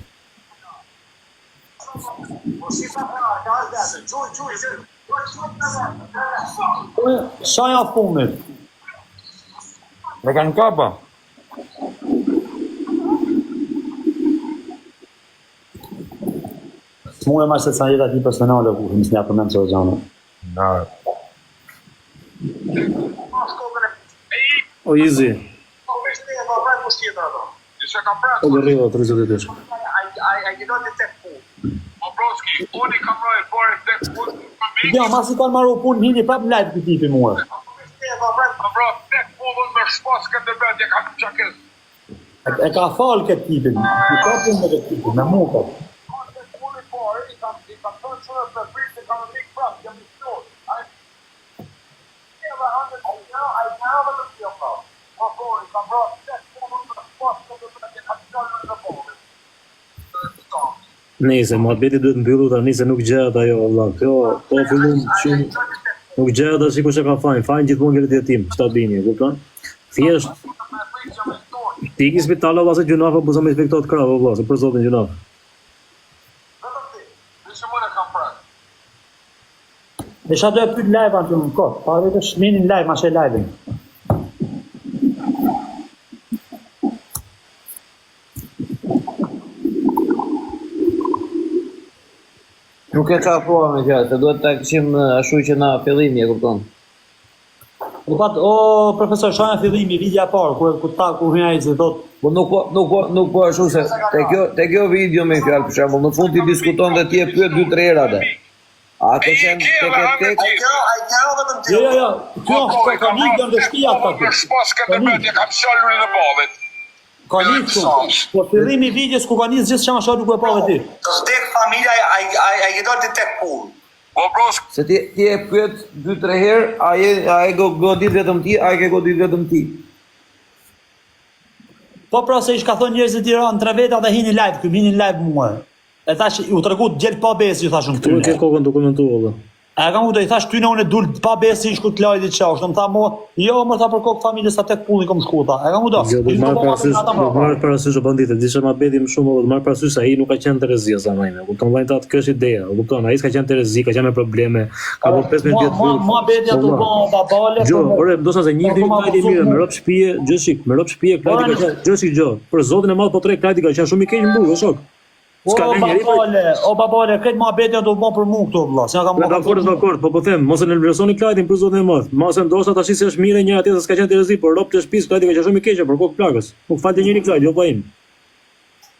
[SPEAKER 4] Sa ja punët?
[SPEAKER 1] Me kanë kapa?
[SPEAKER 4] Mu e marrë se sa jetë ati personale, ku më s'nja përmenë që o gjane.
[SPEAKER 2] O Izi. O gërriva, 32.
[SPEAKER 6] Obrovski, unë i kam rojë bërë tek punë për mi.
[SPEAKER 4] Ja, mas i kanë marru punë, hini prap në lajtë këtë tipi mua.
[SPEAKER 6] Obro, tek punën me shpas këtë vetë, e kam qakës.
[SPEAKER 4] E ka falë këtë tipin, i ka punë me këtë tipin, me mu ka.
[SPEAKER 6] Punë i bërë, i kam thënë shumë për fritë, i kam rikë prapë, jam i shtorë. I kam rojë tek punën me shpas këtë vetë, e kam qakës në bërë.
[SPEAKER 2] Nëse muhabeti duhet mbyllur tani se nuk gjehet ajo valla. Kjo po fillon shumë nuk gjehet as sikur se ka fajin. Fajin gjithmonë ngel jetim, çta bini, e kupton? Thjesht ti ke spital valla se gjunaf apo sa më infektohet krah valla, se për zotin gjunaf.
[SPEAKER 4] Dhe do e pyet live aty në kohë, pa vetë shminin live, ma shë live-in.
[SPEAKER 3] Nuk e qa prova me gjatë, se duhet të këshim ashtu që na fillimi, e kupton.
[SPEAKER 4] Nuk atë, o profesor, shana fillimi, vidja parë, ku hynja i se thot.
[SPEAKER 3] Po nuk po ashtu se, te kjo video me fjallë, për shembull, në fund ti diskuton dhe ti e pyet 2-3 herë atë. A të shenë tek.
[SPEAKER 4] Jo, kjo është ka ligën dhe shpia të
[SPEAKER 6] Për shpas këtë vetë, e kam shalur në balit.
[SPEAKER 4] Ka ligën, po fillimi i videos ku ka njës gjithë që ma shadu ku e pave ti.
[SPEAKER 7] Tek familja, a i do të tek punë.
[SPEAKER 6] Po bros,
[SPEAKER 3] Se ti e pyet 2-3 herë, a e godit vetëm ti, a e ke godit vetëm ti.
[SPEAKER 4] Po pra se ish ka thonë njerëzit e Tiranë 3 veta dhe hini live, ky hini live mua. E thash u tregu gjel pa besë, ju thashun
[SPEAKER 2] Tu e ke
[SPEAKER 4] këtyne.
[SPEAKER 2] kokën dokumentu, valla.
[SPEAKER 4] A kam u do i thash tyne unë dul pa besë ish ku të lajë diçka, është më tha mua, jo më tha për kokë familjes atë tek pulli kom shku tha. E kam u do.
[SPEAKER 2] Jo, do të marr parasysh banditë, disha ma beti më shumë, do të marr parasysh se ai nuk ka qenë Terezia sa më. Kupton vllai tat kjo është ideja, kupton, ai s'ka qenë Terezi, ka qenë me probleme, ka bërë 15 vjet burg.
[SPEAKER 4] Mua beti ato bon babale.
[SPEAKER 2] Jo, ore, do sa se një ditë Klajdi mirë, me rob shtëpie, gjëshik, me rob shtëpie Klajdi ka qenë, gjëshik gjë. Për zotin e madh po tre Klajdi ka qenë shumë i keq në burg, o shok.
[SPEAKER 4] O babale, këtë mua beti ato bon për mua këtu vëlla. Se kam
[SPEAKER 2] Dakord, po them, mos e nervosoni Klajdin për zotin e madh. Mos e ndoshta tash se është mirë njëra tjetër s'ka qenë Terezi, por rob të shtëpisë Klajdi ka qenë shumë i keq për kokë plagës. Nuk falte njëri Klajdi, jo po im.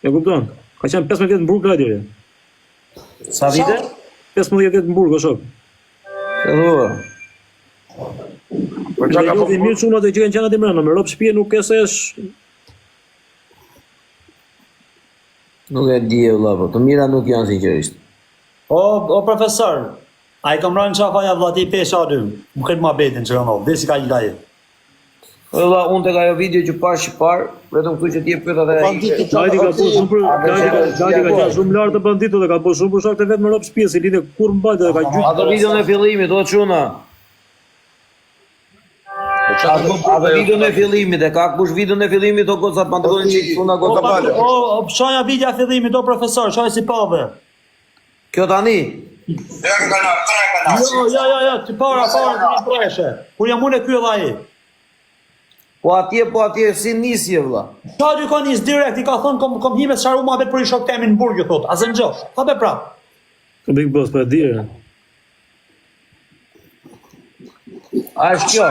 [SPEAKER 2] E kupton? Ka qenë 15 vjet në burg Klajdi.
[SPEAKER 3] Sa vite?
[SPEAKER 2] 15 vjet në burg, o shok.
[SPEAKER 1] Për çka ka
[SPEAKER 2] Po ti mirë çunat që kanë qenë aty brenda, me rob shtëpie nuk e se është.
[SPEAKER 3] Nuk e di vëlla, po të mira nuk janë sinqerisht.
[SPEAKER 4] O profesor, ai kam rënë çafa ja vllati pesha aty. Më këtë mua betin çrano, desi ka një lajë.
[SPEAKER 3] Vëlla, unë tek ajo video që pash parë, vetëm këtu që ti e pyet atë.
[SPEAKER 2] Klajdi ka bërë shumë Klajdi ka qenë shumë lart të banditë dhe ka bërë shumë për shkak të vetë me rob shtëpie, si lidhe kur mbajtë dhe ka gjyq.
[SPEAKER 3] Ato videon e fillimit, o çuna. Ato videon e fillimit, e ka kush videon e fillimit o gocat pantalonin çik çuna gocat.
[SPEAKER 4] O shoja video fillimit o profesor, shoja si pave.
[SPEAKER 3] Kjo tani,
[SPEAKER 7] Ja kanë 3 kanale.
[SPEAKER 4] Jo, ti para ti preshe. Kur jam unë ky vllai.
[SPEAKER 3] po atje si nisje vëlla.
[SPEAKER 4] Sa dy ka nis direkt, i ka thon kom hime çfarë u mohabet për i shok temin në burg, ju thot. Asë ngjosh. Ha be prap.
[SPEAKER 2] Big Boss po e di.
[SPEAKER 3] A është kjo?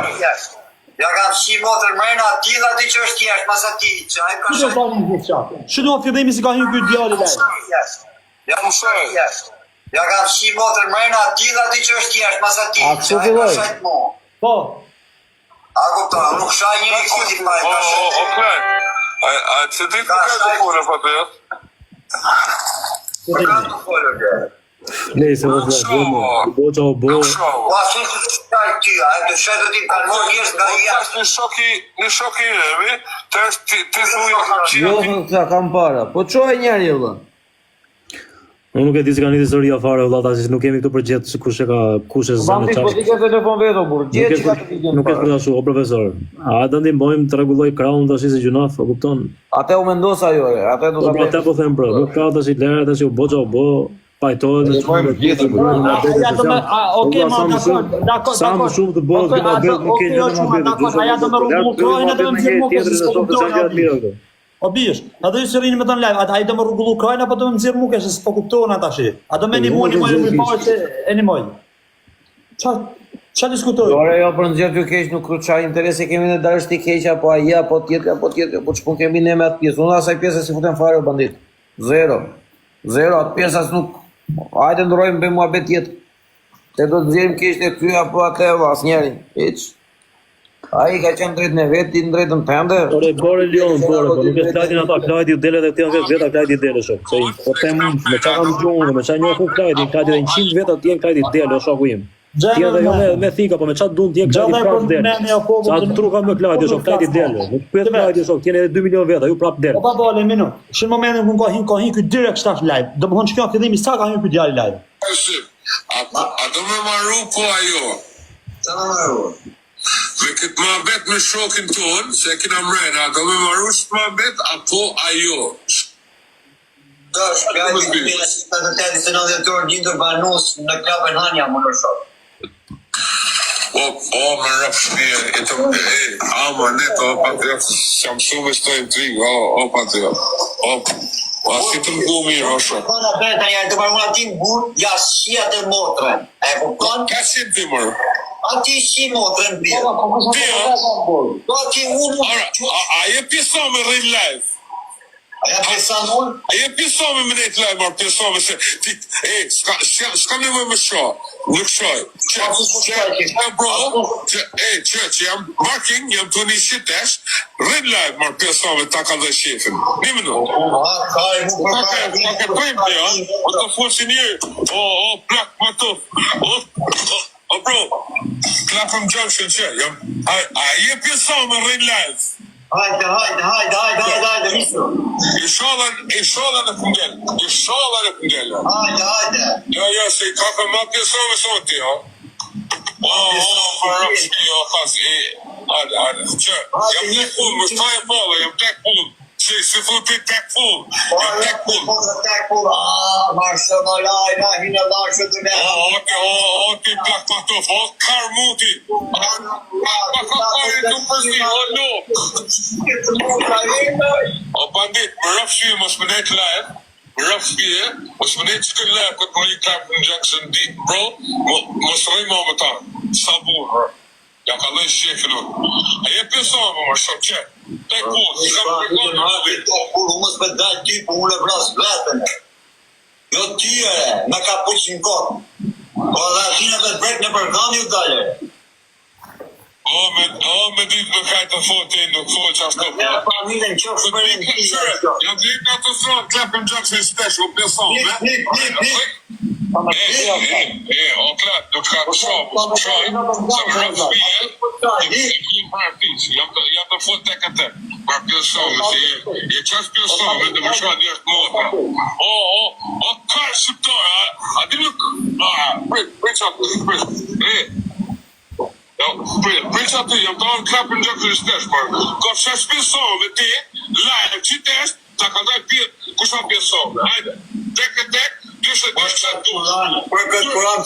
[SPEAKER 7] Ja kanë si motër mrena tilla ti që është jashtë mas atij, që ai ka
[SPEAKER 4] Ku do tani diçka? Shino fillimi si ka hyrë ky djalë live.
[SPEAKER 7] Ja më shoj. Ja kanë si motër mrena tilla ti që është jashtë mas atij.
[SPEAKER 3] A kështu filloi?
[SPEAKER 4] Po.
[SPEAKER 7] A kupton, nuk shaj njëri kuti pa e ka shëtë.
[SPEAKER 6] okej. A që ti të ka të punë pa të jetë?
[SPEAKER 7] Për kanë të folër dhe.
[SPEAKER 2] Nëse vëlla, boça o bo.
[SPEAKER 7] Po asë në të shtaj ty, a e të shetë ti kanë morë njërës nga jashtë.
[SPEAKER 6] Në shoki nemi, të thuj
[SPEAKER 3] Jo, ta kam para. Po çoj njëri vëlla.
[SPEAKER 2] Unë nuk e di se kanë historia fare vëlla, tash nuk kemi këtu për gjetë se kush e zënë
[SPEAKER 3] Bandi po ti ke telefon vetë burr. Gjet çka të video.
[SPEAKER 2] Nuk e di ashtu, o profesor. A do ndihmojmë të rregulloj krahun tash si gjunaf, e kupton?
[SPEAKER 3] Atë u mendos ajo, atë do ta
[SPEAKER 2] Po ata po them bro, nuk ka tash i lera tash u boça u bo, pajtohet.
[SPEAKER 4] Okej, ma dakord.
[SPEAKER 2] Sa më shumë të bëhet këto bëhet më keq vetëm më bëhet.
[SPEAKER 4] Aja do më rrugullu krajin edhe më nxjerr mua
[SPEAKER 2] tjetër në softë sa gjatë mirë këto.
[SPEAKER 4] O bish, a do të rini me ton live, ai do më rrugullu krajin apo do më nxjerr mua se s'po kupton ata tash. A do më animoj më parë se animoj. Çfarë diskutoj?
[SPEAKER 3] Ore jo për nxjerr ty keq nuk ka interesi kemi ne dalësh ti keq apo ai apo tjetër, po ç'po kemi ne me atë pjesë. Unë asaj pjesë si futem fare bandit. Zero atë pjesë as nuk. Hajde ndrojmë bëjmë muhabet tjetër. Te do të nxjerrim keq te ty apo atë asnjërin. Hiç. Ai ka qenë drejt në vetë, ti në drejtën tënde.
[SPEAKER 2] Ore bore Leon, bore, po nuk e Klajdi ata, Klajdi u dele dhe këtij vetë vetë Klajdi dele shok. Se po them unë, me çka kam gjuhën, me çka njoh Klajdi, Klajdi 100 vjet atje Klajdi dele, o shoku im. Ti edhe jo me thika, po me çka duan ti Klajdi prap dele. Sa tru kam me Klajdi, shok Klajdi dele. Nuk pyet Klajdi shok, tieni edhe 2 milion vjet, ai prap dele.
[SPEAKER 4] Po pa bale minut. Në momentin kur ka hin ky direkt shtash live. Domethënë çka fillimi sa ka hyrë ky djalë live.
[SPEAKER 6] A do me marru po ajo?
[SPEAKER 7] Të në marru.
[SPEAKER 6] Me këtë muhabet me shokin ton, se kina mrena, a do me marru shë muhabet apo ajo?
[SPEAKER 7] Do shpjajti të të teti se 90 orë gjindër banus në klapën hanja më në shok.
[SPEAKER 6] O, me rap shpije, ama neto, o patriot, jam shumë e shto intrigë, o patriot, o si të mgu mirë, o shumë.
[SPEAKER 7] Po në beta një, të marru atin burë, ja shia të motrën. E kupton?
[SPEAKER 6] Ka si të mërë?
[SPEAKER 7] Ati shi motrën bjerë. Do ati unë...
[SPEAKER 6] A je pjeso me rrin live?
[SPEAKER 7] A ja pesan unë?
[SPEAKER 6] A je pjeso me më nejtë live, marë pjeso me se, s'ka nevoj me sho, nuk shoj. Që jam working, jam 26, Rrin live, marr pjesave ta ka dhe shefin. Një minutë. O të fosin njërë. O, plak, matuf. O, bro. Clapham Junction që. A je pjesave me rrin live.
[SPEAKER 7] Hajde, misro.
[SPEAKER 6] Inshallah në këngel.
[SPEAKER 7] Hajde.
[SPEAKER 6] Jo, se i ka për ma pjesave soti, ha. Jam tek full, më shtaj e falla, jam tek full. Si thot ti tek full. Jam tek full. Ti plak patof, kar muti. O bandit, më rafshi mos më nejt live. Rafshie, mos më nejt s'kën live këtë më i Clapham Junction dit, bro. Mos rejma më ta. Sa burë. Ja ka lej shefin unë. A je pjesove më shumë që. Tek full,
[SPEAKER 7] Mos me daj ty, po unë e vras vetën. Jo ty me ka puqin kot. Po dhe atina me brek në përgam ju dale.
[SPEAKER 6] me ditë më kajtë të fotë nuk fojë që ashtë të
[SPEAKER 7] Familjen qofë për në
[SPEAKER 6] jam dhejt nga të thronë Clapham Junction special pjeson, o Clap, nuk ka të shumë, shojnë, se më rëmë shpije, jam të fotë tek e tek, për pjeson, je qas pjeson, dhe më shojnë një është motra. O, karë shqiptar, a di nuk, prit aty, jam të anë Clapham Junction stesh, për ka që shpjeson me ti, live, që test, ta ka daj pjetë, kusha pjeson, hajde, tek e tek, dyshe të tu.
[SPEAKER 7] Për këtë kuran,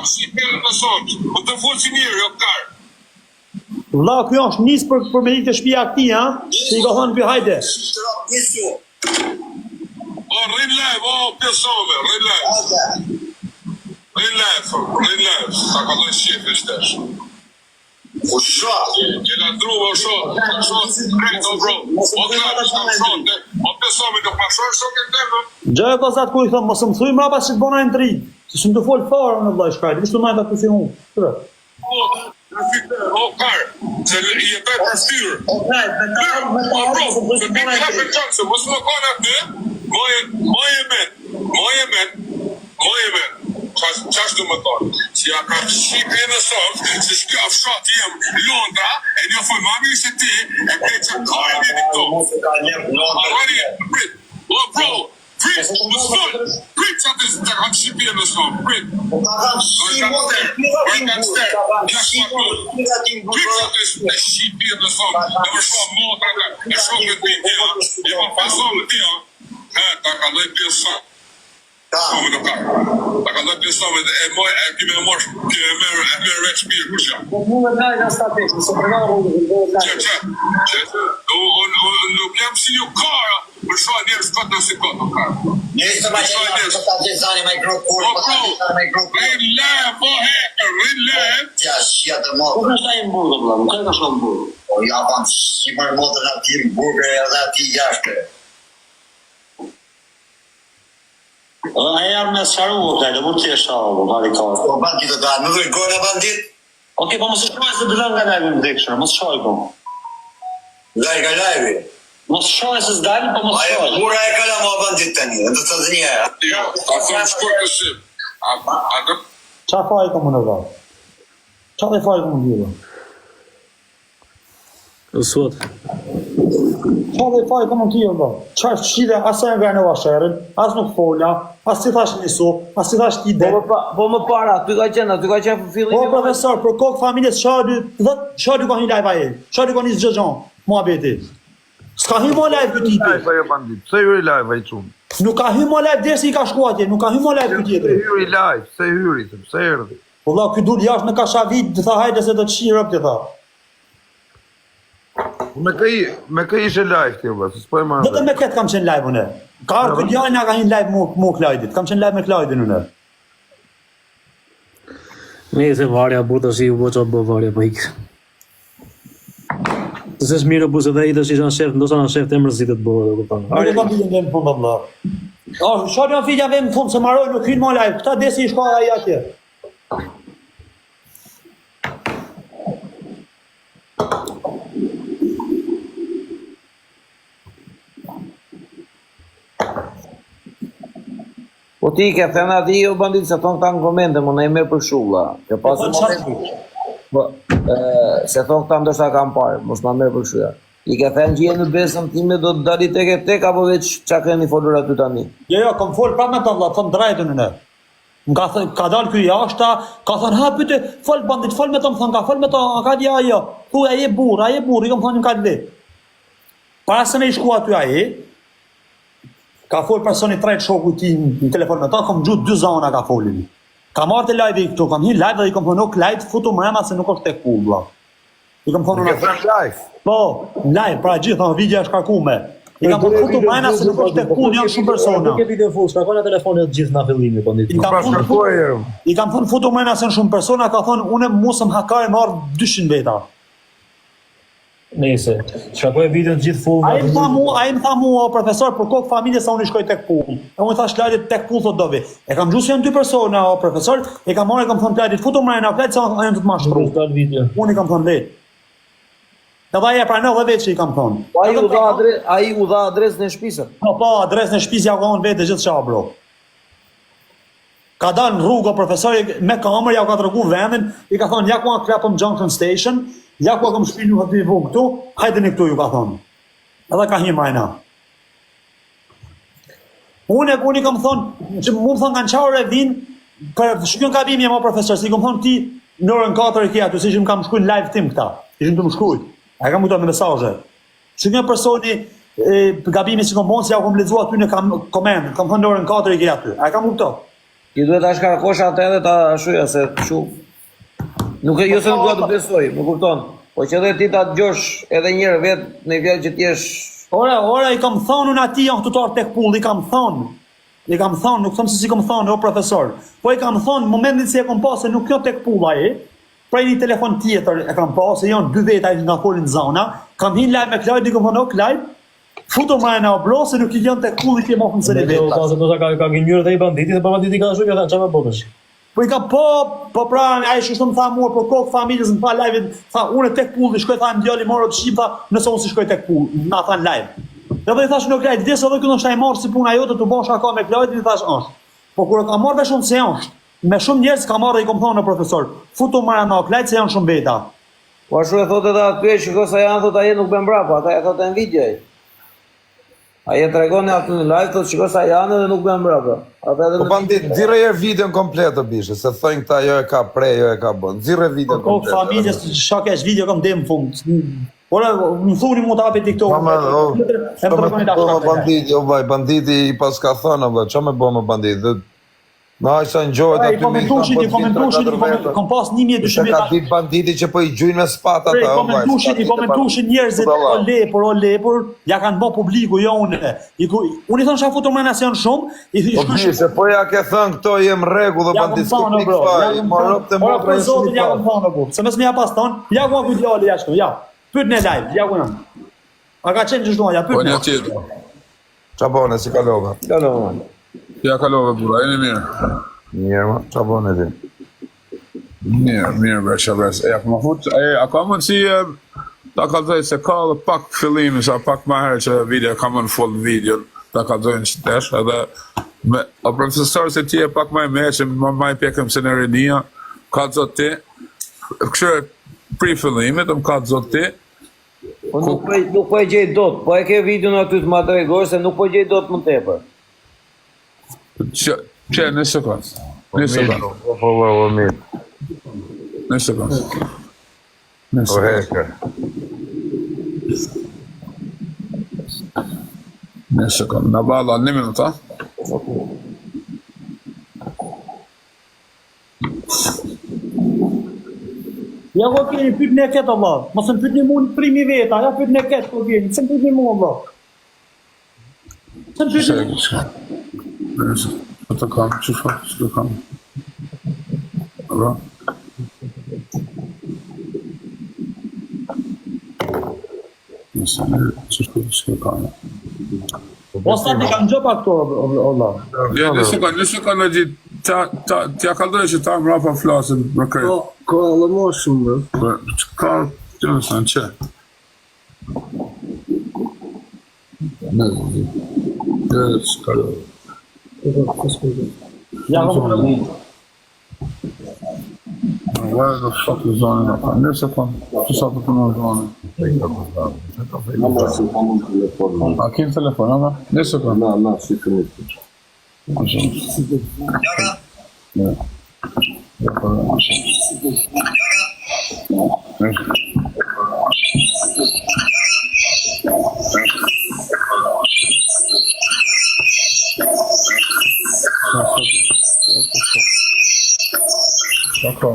[SPEAKER 6] Si pjerë në sotë, më të folë si njërë, jo karë.
[SPEAKER 4] Vlla, kjo është nis për me një të shtëpia këtij, ha? Se i ka thënë pi hajde.
[SPEAKER 6] O, rrin live, pjesove, rrin live. Rrin live, ta ka dojë shqefi shtesh.
[SPEAKER 7] U shot.
[SPEAKER 6] Kena druve, o shot, rrin, o bro, o klap, s'ka shot, o pjesove, nuk ma shot, shok e temë.
[SPEAKER 4] Gjë e kozat ku i thëmë, mos më thuj mrapa që të bona në të rritë. Se shumë të folë farë në vllaj shkajt, vishtu majta të si unë.
[SPEAKER 6] O karë, se i e taj për styrë. O bro, se ti Clapham Junction, mos më kona aty, moje men, qash du më thonë, që ja ka shqipi në sofë, që shkja fshat jem Londra, e një foj mami se ti, e krej që kajnë e një këto. Prit, o bro, prit, më sëllë, prit që atë të kam shqipi në sofë, prit. Prit që atë të shqipi në sofë, e më shumë motra, e shumë të ti, e më pason në ti, ta ka dojë pjesën. Ta ka dojë pjesove dhe e kime e mosh, kime e merë veç mirë kusha. Nuk jam si ju kara, për shoa njerë s'kot në si kot në kara.
[SPEAKER 7] Njështë të ma qenë të ta gjezani me grupur,
[SPEAKER 6] Rin live, hacker, rin live.
[SPEAKER 7] Qa shqia të motë.
[SPEAKER 5] Nuk është ai në burgë, vëlla, nuk ka shumë në burgë.
[SPEAKER 7] O ja pan shqipër motën ati në burgër edhe ati jashtë.
[SPEAKER 5] A janë me sharu, okej, mund të jesh sharu, marikar.
[SPEAKER 7] O bandit të ka, nuk është gojnë e bandit?
[SPEAKER 5] Okej, po mos e shkruaj se dëllon nga live në dekshër, mos shkruaj po.
[SPEAKER 7] Lajga lajvi.
[SPEAKER 5] Mos shkruaj se s'dalë, po mos
[SPEAKER 7] Ajo
[SPEAKER 5] shkruaj.
[SPEAKER 7] bura e kala mua bandit të një, në të të një.
[SPEAKER 6] Jo, ka thëmë shkoj në shqip.
[SPEAKER 4] Qa faj ka më në vallë? Qa dhe faj ka më dhjë?
[SPEAKER 2] Sot.
[SPEAKER 4] Qa dhe faj ka më dhjë, vallë? Qa është shqide, asë e nga në vasherën, asë nuk fola, asë si thash një sopë, asë si thash t'i dhe.
[SPEAKER 3] Po më para, ty ka qenë fillim.
[SPEAKER 4] Po, profesor, për kokë familjes, shadu ka një live aje, shadu ka një zgjëgjon, mua beti. S'ka hy mo live këtë tipi.
[SPEAKER 1] Pse ju i live ai çun?
[SPEAKER 4] Nuk ka hy mo live dersi i ka shku atje, nuk ka hy mo live këtë tjetër.
[SPEAKER 1] Pse hyri, pse erdhi?
[SPEAKER 4] Po la, ky dul jashtë në kashavit, të tha hajde se do të shirë të tha.
[SPEAKER 1] Me kë ishe live ti valla, s'po e marr.
[SPEAKER 4] Vetëm me këtë kam qenë live unë. Ka ardhur këtë janë nga ka një live mu Klajdit, kam qenë live me Klajdin unë.
[SPEAKER 2] Nëse varja buta si u boqa bë varja po ik. Se s'mirë bu se dhe i dësh isha shef, ndosa në shef të emërzitet bëhe dhe kuptan.
[SPEAKER 4] Arje kam bidin dhe në fund valla. Shari janë fitja ve në fund se maroj nuk hynë ma live, këta desi i shka aja atje.
[SPEAKER 3] Po ti ke thënë ati o bandit se thonë këta në komente, më në e merë për shulla. Ke pasur moment. Po, se thonë këta ndoshta kam parë, mos ma merë për shulla. I ke thënë që jenë në besëm time do të dali tek apo veç qa keni folur aty tani?
[SPEAKER 4] Jo, kom fol prapë me ta vlla, thon drejtën në. Ka dalë ky jashta, ka thënë ha pyete, fol bandit, fol me ta, më thon ka fol me ta, ka di ajo. Thuaj ai burr, i kam thonë ka le. Para se me i shku aty ai, ka fol personi tret shoku i tij në telefon me ta, kam gjut 2 zona ka folin. Ka marrë te live këtu, kam hyrë live dhe i kam thonë ok live futu mrema se nuk është tek pull vlla. I kam thonë
[SPEAKER 1] live.
[SPEAKER 4] Po, live, pra gjithë video është karkume. I kam thonë futu mrema se nuk është tek pull, janë shumë persona.
[SPEAKER 5] Nuk e video full, shkarkon në telefonin gjithë na fillimi bandit.
[SPEAKER 4] I kam thonë futu mrema se shumë persona, ka thonë unë mosëm hakare marr 200 veta.
[SPEAKER 5] Nëse, shkarkoj video gjithë full.
[SPEAKER 4] Ai më tha mua o profesor për kokë familje sa unë shkoj tek pull. E unë thash lajit tek pull thot dovi. E kam gjusë janë 2 persona o profesor, e kam marrë kam thonë lajit futu mrena plot sa janë të mashtru. Unë i kam thonë le. Da vaj e pranoj edhe vetë që i kam thonë.
[SPEAKER 3] Po ai u dha adresën e shtëpisë.
[SPEAKER 4] Po, adresën e shtëpisë ja ka dhënë vetë gjithçka bro. Ka dalë në rrugë profesori me kamerë ja ka treguar vendin, i ka thonë ja ku Clapham Junction Station, ja ku kam shpinë aty vog këtu, hajdeni këtu ju ka thonë. Edhe ka hyrë majna. Unë kam thonë, që mu më thonë kanë qarë e vinë, për shkjon gabimi e ma profesor, si kam thonë ti në orën 4 e kja, si që më kam shkruj në live tim këta, ishim të më shkruj, a kam kujtoj me mesazhe. Shkjon personi, gabimi si kam bonë, si ja kam lexuar aty në komend, kam thonë në orën 4 e kja aty, a kam kujtoj.
[SPEAKER 3] Ti duhet ta shkarkosh atë edhe ta shuja se kështu. Nuk e jo se nuk dua të besoj, më kupton. Po që edhe ti ta dëgjosh edhe një herë vet në fjalë që ti je.
[SPEAKER 4] Ora i kam thonë unë atij janë tutor tek pull, i kam thonë. Nuk them se si kam thonë o profesor. Po i kam thonë në momentin se e kam pasë nuk jo tek pull ai. Pra një telefon tjetër e kam pasë, janë 2 veta nga folin zona. Kam hin live me Klajt, i kam thonë o Klajt. Futo më në obro se nuk i janë tek pull i ke mohën se vetë.
[SPEAKER 5] Do ta ka gënjur dhe i banditi, se banditi ka shkuar thënë çfarë bësh.
[SPEAKER 4] Po i ka po pra ai është më tha mua për kokë familjes në pa live, tha unë tek pull i shkoj tha djali morë të shim tha nëse unë si shkoj tek pull, na than live. Edhe i thash në Klajt, vdes edhe këtu është ai marr si puna jote të bosh aka me Klajt, i thash është. Po kur ka marrë shumë se është, me shumë njerëz ka marrë i kom thonë profesor, futu marrë në Klajt se janë shumë veta.
[SPEAKER 3] Po ashtu e thotë edhe aty, shikoj sa janë thotë ai nuk bën brapa, ata e thotë në video ai. Ai e tregon aty në live thotë shikoj sa janë dhe nuk bën brapa. Ata edhe
[SPEAKER 1] Po bandit, nxirre një videon komplet të bishe, se thonë këta jo e ka prej, jo e ka bën. Nxirre video komplet.
[SPEAKER 4] Po familjes shoqësh video kam dhe në fund. Ora më thuni mu ta hapi TikTok.
[SPEAKER 1] Banditi i pas ka thënë, ç'a më bën me bandit? Na sa ngjohet aty me
[SPEAKER 4] komentushin, kom pas 1200
[SPEAKER 1] ka ditë banditi që po i gjujnë me spatat ata.
[SPEAKER 4] Komentushin njerëzit o lepur, ja kanë bë publiku jo unë. Unë i thon çfarë futur mëna se janë shumë, i
[SPEAKER 1] thënë se po ja ke thënë këto jem rregull dhe bandit skupik fare, morop të
[SPEAKER 4] mora për zotin ja kam thonë po. Se mos më ja pas thon, ja ku apo djali jashtë, ja. Pyet në live, ja ku jam. A ka qenë çdo ja pyet.
[SPEAKER 8] Po një tjetër.
[SPEAKER 1] Ç'a bën si kalova?
[SPEAKER 3] Kalova.
[SPEAKER 8] Ja kalova bura, e mirë.
[SPEAKER 1] Mirë, ma, ç'a bën ti?
[SPEAKER 8] Mirë, bërë, ja më fut, a ka mund si, ta kalzoj se ka dhe pak fillimi, sa pak ma herë që video, ka mund full video, ta kalzojnë që tesh, edhe, o profesor se ti e pak ma e me, që ma i pjekëm se në rinia, kalzot ti, këshërë pri fillimit, kalzot ti,
[SPEAKER 3] Nuk po e gjej dot, po e ke video në aty të ma tregoj se nuk po gjej dot më tepër.
[SPEAKER 8] Që, në sekund. Në sekund.
[SPEAKER 1] O heker.
[SPEAKER 8] Në sekund. Në bala, 1 minuta.
[SPEAKER 4] Ja ko keni pyet në këtë Allah. Mos më pyetni mua primi veta, ja pyet në këtë po vjen. Ç'm pyetni mua Allah. Ç'm pyetni.
[SPEAKER 8] Të kam, që kam. Bra. Nëse në që kam.
[SPEAKER 4] Po sa ti kam gjë pa këto Allah.
[SPEAKER 8] Ja, nëse kanë në gjithë, t'ja kaldoj që ta më rapa flasën më krejtë.
[SPEAKER 9] Ka edhe më shumë, bro.
[SPEAKER 8] Ka, që nësën, që? Në, s'ka.
[SPEAKER 4] Ja kom
[SPEAKER 8] Where the fuck is on it? Një sekund, që sa të punon zonë? A kim telefon, ama? Një sekund.
[SPEAKER 9] Na, si finit.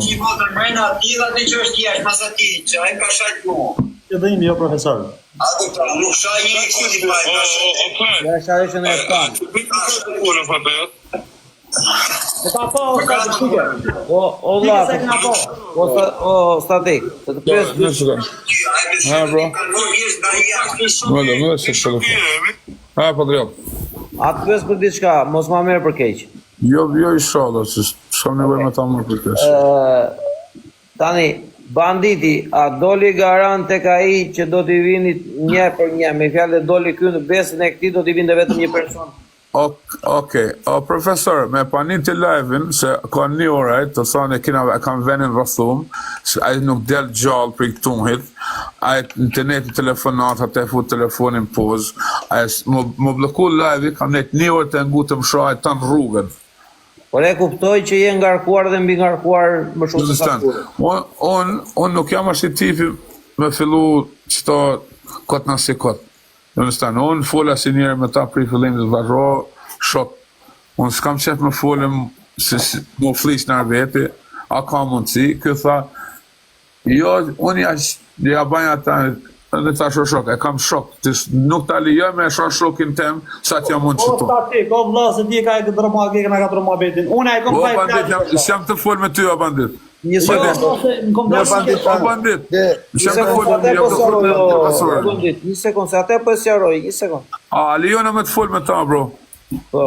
[SPEAKER 7] Ti votër mrena, ti dhe atë që është jashtë, mas ati, që ai ka shajt mu.
[SPEAKER 4] Që dhim, jo profesor.
[SPEAKER 7] A doktor, nuk shaj një kësi pa e ka shajt.
[SPEAKER 3] Ja shajshën e tan.
[SPEAKER 4] E ka po, o statik, shike.
[SPEAKER 3] O
[SPEAKER 4] Dike
[SPEAKER 3] la,
[SPEAKER 4] se këna po.
[SPEAKER 3] o statik. Të të pyes
[SPEAKER 8] Një sekund. Ha, bro. Mëllë, se telefon. Ha, patriot.
[SPEAKER 3] atë pyes për diçka, mos ma merr për keq.
[SPEAKER 8] Jo, inshallah, se s'kam nevojë me ta më për keq.
[SPEAKER 3] Tani, banditi, a doli garant tek ai që do t'i vini një për një, me fjalë doli ky në besin e këtij do t'i vinte vetëm një person.
[SPEAKER 8] Okej, profesor, me panin të live-in, se ka një oraj, të thane e kam venin rëthum, se a nuk del gjallë për i këtunhit, a interneti telefonat, a te fut telefonin poz, a më bloku live-i, kam net një orë të ngu të më shaj të në rrugën.
[SPEAKER 3] Por e kuptoj që je ngarkuar dhe mbi ngarkuar më shumë se sa kur.
[SPEAKER 8] Unë nuk jam ashtë i tipi me fillu qëto kotë nësi kotë. Unë fola si njerë me ta pri fillim të varro, shok. Unë s'kam qef me folim më flis në veti, a ka mundësi, kjo tha, jo, unë ja banja ta, dhe ta shok, e kam shok, nuk ta lijo me shokin tem, sa t'ja mund që
[SPEAKER 4] O
[SPEAKER 8] tu.
[SPEAKER 4] statik, o vla, se ti ka e këtë drama, ke këna ka drama betin. Unë e kom
[SPEAKER 8] O
[SPEAKER 4] pa i
[SPEAKER 8] bandit, s'jam të fol me ty, o bandit.
[SPEAKER 3] Një sekond.
[SPEAKER 8] O bandit, s'jam të fol me ty, jam të fol me ty.
[SPEAKER 3] Një sekond, se atë po sqaroj, një sekond.
[SPEAKER 8] A, lijona me të fol me ta, bro.
[SPEAKER 3] Po.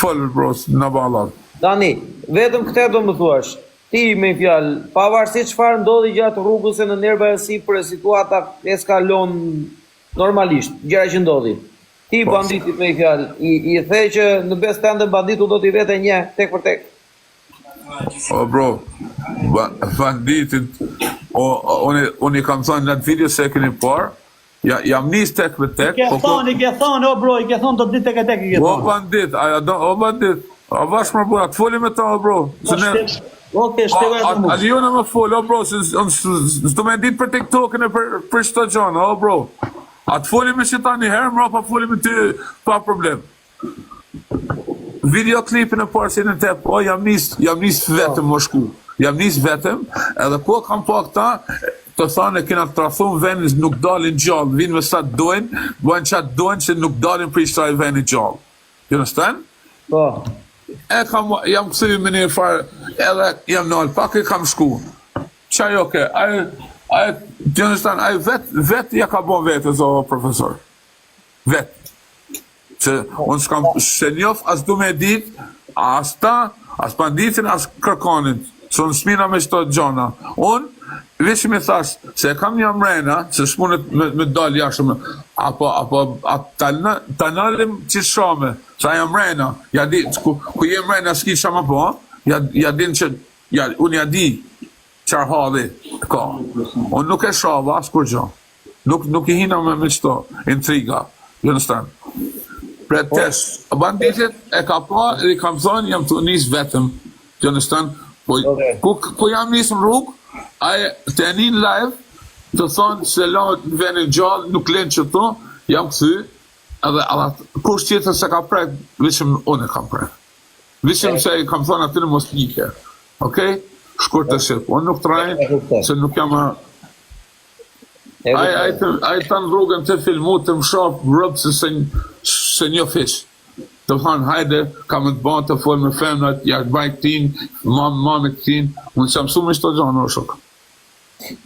[SPEAKER 8] Fol, bro, në balat.
[SPEAKER 3] Tani, vetëm këtë do më thuash. Ti me fjalë, pavarësisht çfarë ndodhi gjatë rrugës e në nerva e sipër, situata eskalon normalisht, gjëra që ndodhin. Ti banditit me fjalë, i the që në bes tënde banditu do t'i vete një tek për tek.
[SPEAKER 8] O, bro, banditit, unë i kam thonë në atë video se e keni parë, jam nis tek për tek.
[SPEAKER 4] I ke thonë, o bro, i ke thonë do të ditë tek e tek i ke
[SPEAKER 8] O,
[SPEAKER 4] thonë.
[SPEAKER 8] bandit, o, bandit, a vash më bura, të foli me ta, o, bro.
[SPEAKER 4] Oke, shteva e të mu.
[SPEAKER 8] A lijona me fol, o, bro, se s'do me dit për TikTok-in e për shto gjana, o, bro. A të foli me qita një herë, mra, pa foli me ty, pa problem. Videoklipin e parë që në tep, o, jam nis vetëm më shku. Jam nis vetëm, edhe po kam pa këta, të thane kena të trathun venin nuk dalin gjallë, vinë me sa të dojnë, bojnë qatë dojnë që nuk dalin për i shtraj venin gjallë. You understand?
[SPEAKER 3] Po.
[SPEAKER 8] Jam këtëvi me një farë, edhe jam nëllë, pak e kam shku. Qaj oke, you understand, vet ja ka bon vetë, o profesor. Vet. Se unë s'kam se njof, as du me dit, as ta, as banditin, as kërkonin. Se unë s'mina me qëto gjona. Unë, veç me thash, se kam një mrena, se s'punet me dal jashme, apo ta nëllim që shame, sa jam mrena, ku jem mrena s'ki shama po, ja din që, unë ja di qarë halli, ka. Unë nuk e shava, as kur gjo. Nuk i hina me qëto, intriga, you understand? Pretesh, banditit e ka pa, edhe i kam thonë, jam të nis vetëm, you understand? Ku jam nis në rrugë, aje të enin live, të thonë se la në venin gjallë, nuk len që to, jam këthy, edhe kush tjetër se ka prek, vishëm unë e kam prek. Vishëm se i kam thonë aty në mos njike. Okej? Shkur të shqip. Unë nuk trajnë, se nuk jam a... Aje të në rrugën të filmu, të më shopë rëbë se një fish. Të thonë, hajde, kam të banë të folë me femnat, ja të baj këtin, mame këtin, unë që mësu me shto gjanë, o shok.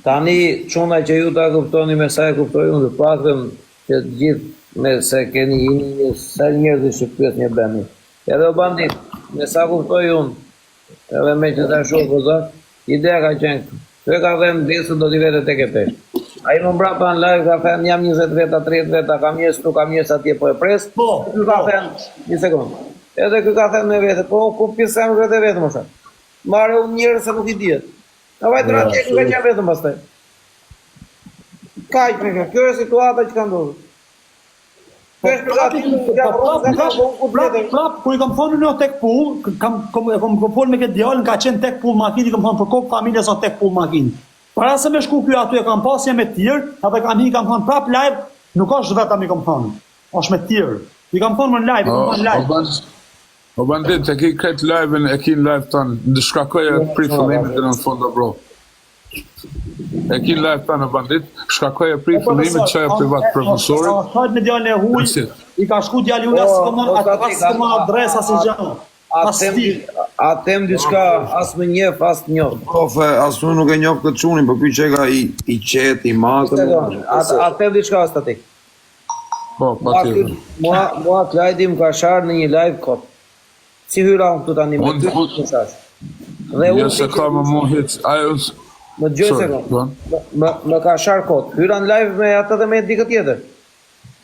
[SPEAKER 3] Tani, quna që ju ta kuptoni me sa e kuptoj unë, dhe paktën që të gjithë me se keni një sa njerëzit që pyet një beni. Edhe o bandit, me sa kuptoj unë, edhe me që ta shumë pëzat, ideja ka qenë, të e ka dhe në disë do t'i vete tek e pesh. Ai më mbrapa në live ka thënë jam 20 veta, 30 veta, kam njerëz atje po e pres. Ky ka thënë, një sekond. Edhe ky ka thënë me vete, po ku pjesë jam vetë vetëm më thënë. Marrë unë njerëz se nuk i dihet. Na vajtë atje ku ka qenë vetëm pastaj. Kaq me kjo është situata që ka ndodhur.
[SPEAKER 4] Prap, kur i kam thonë në tek pull, kam folë me këtë djalën, ka qenë tek pull makinë, i kam thonë për kokë familja sa tek pull makinë. Para se me shku kjo aty e kam pasje me tjerë, edhe kam thonë prap live, nuk është vetëm i kam thonë, është me tjerë. I kam thonë më në live, i kam thonë live.
[SPEAKER 8] O bandit, e ki kretë live-in, e ki në live tanë, shkakoj e pri fillimit dhe në fondo bro. E ki live tanë o bandit, shkakoj e pri fillimit që e privat profesorit.
[SPEAKER 4] Thajt me djallën e huj, i ka shku djallë huj, asë këmën adres, asë gjanë.
[SPEAKER 3] A them diçka as më njeh, as njeh.
[SPEAKER 10] Profe, as unë nuk e njoh këtë çunin, po pyet çeka i qet, i matë.
[SPEAKER 3] A them diçka as tatik.
[SPEAKER 8] Po, patjetër.
[SPEAKER 3] Mua Klajdi më ka sharë në një live kot. Si hyra unë këtu tani me ty mesazh. Dhe unë
[SPEAKER 8] se ka më mohit, ajo
[SPEAKER 3] më dëgjoj sekond. Më ka sharë kot. Hyra në live me atë dhe me dikë tjetër.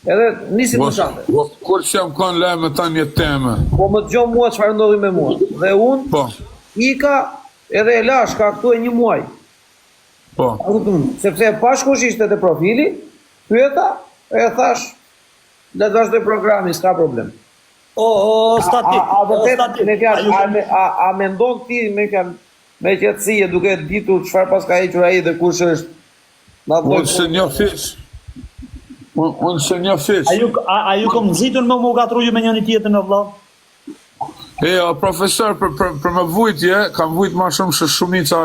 [SPEAKER 3] Edhe nisi të shante.
[SPEAKER 8] Kur që jam kanë live me ta një teme.
[SPEAKER 3] Po më dëgjoj mua çfarë ndodhi me mua. Dhe unë
[SPEAKER 8] po
[SPEAKER 3] ika edhe e lash ka këtu e një muaj.
[SPEAKER 8] Po.
[SPEAKER 3] Sepse pash kush ishte te profili, pyeta e thash le të vazhdoj programi, s'ka problem.
[SPEAKER 4] Statik.
[SPEAKER 3] A mendon ti me qetësi e duke ditur çfarë pas ka hequr ai dhe kush është?
[SPEAKER 8] Unë se një fish. Unë se një fish.
[SPEAKER 4] A ju kom nxitur më gatruju me njëri tjetrin në vëlla?
[SPEAKER 8] O profesor, për më vujtje, kam vujt ma shumë se shumica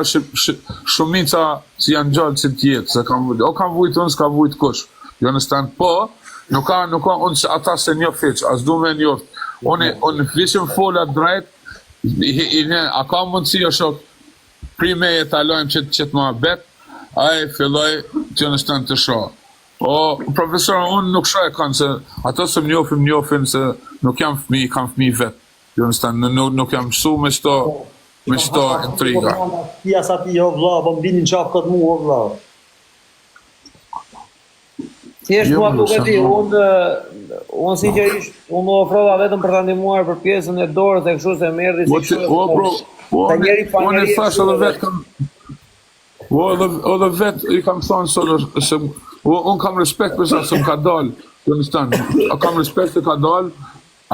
[SPEAKER 8] që janë gjallë që tjetë, se kam vujt. O kam vujt unë, s'ka vujt kush. Jo në stand, po, nuk ka unë që ata se një fiq, as du me njoft. Unë flishim fola drejt, a ka mundësi o shok, prime e talojmë që të më bet, a e filloj që në stand të shoh. O, profesor, unë nuk shoh e kanë, se ato se më njofin, se nuk jam fëmi, kam fëmi vetë. Nuk jam mësu me qëto intriga.
[SPEAKER 4] Tia sa ti jo vla, po mbinin qafë këtë mu o vla.
[SPEAKER 3] Thjesht mua duke ti, unë sinqerisht, unë më ofrova vetëm për të ndihmuar për pjesën e dorës e kështu se merri si kështu.
[SPEAKER 8] Unë e thash edhe vetë kam... Edhe vetë i kam thonë se unë kam respekt për sa se më ka dalë. Kam respekt se ka dalë, e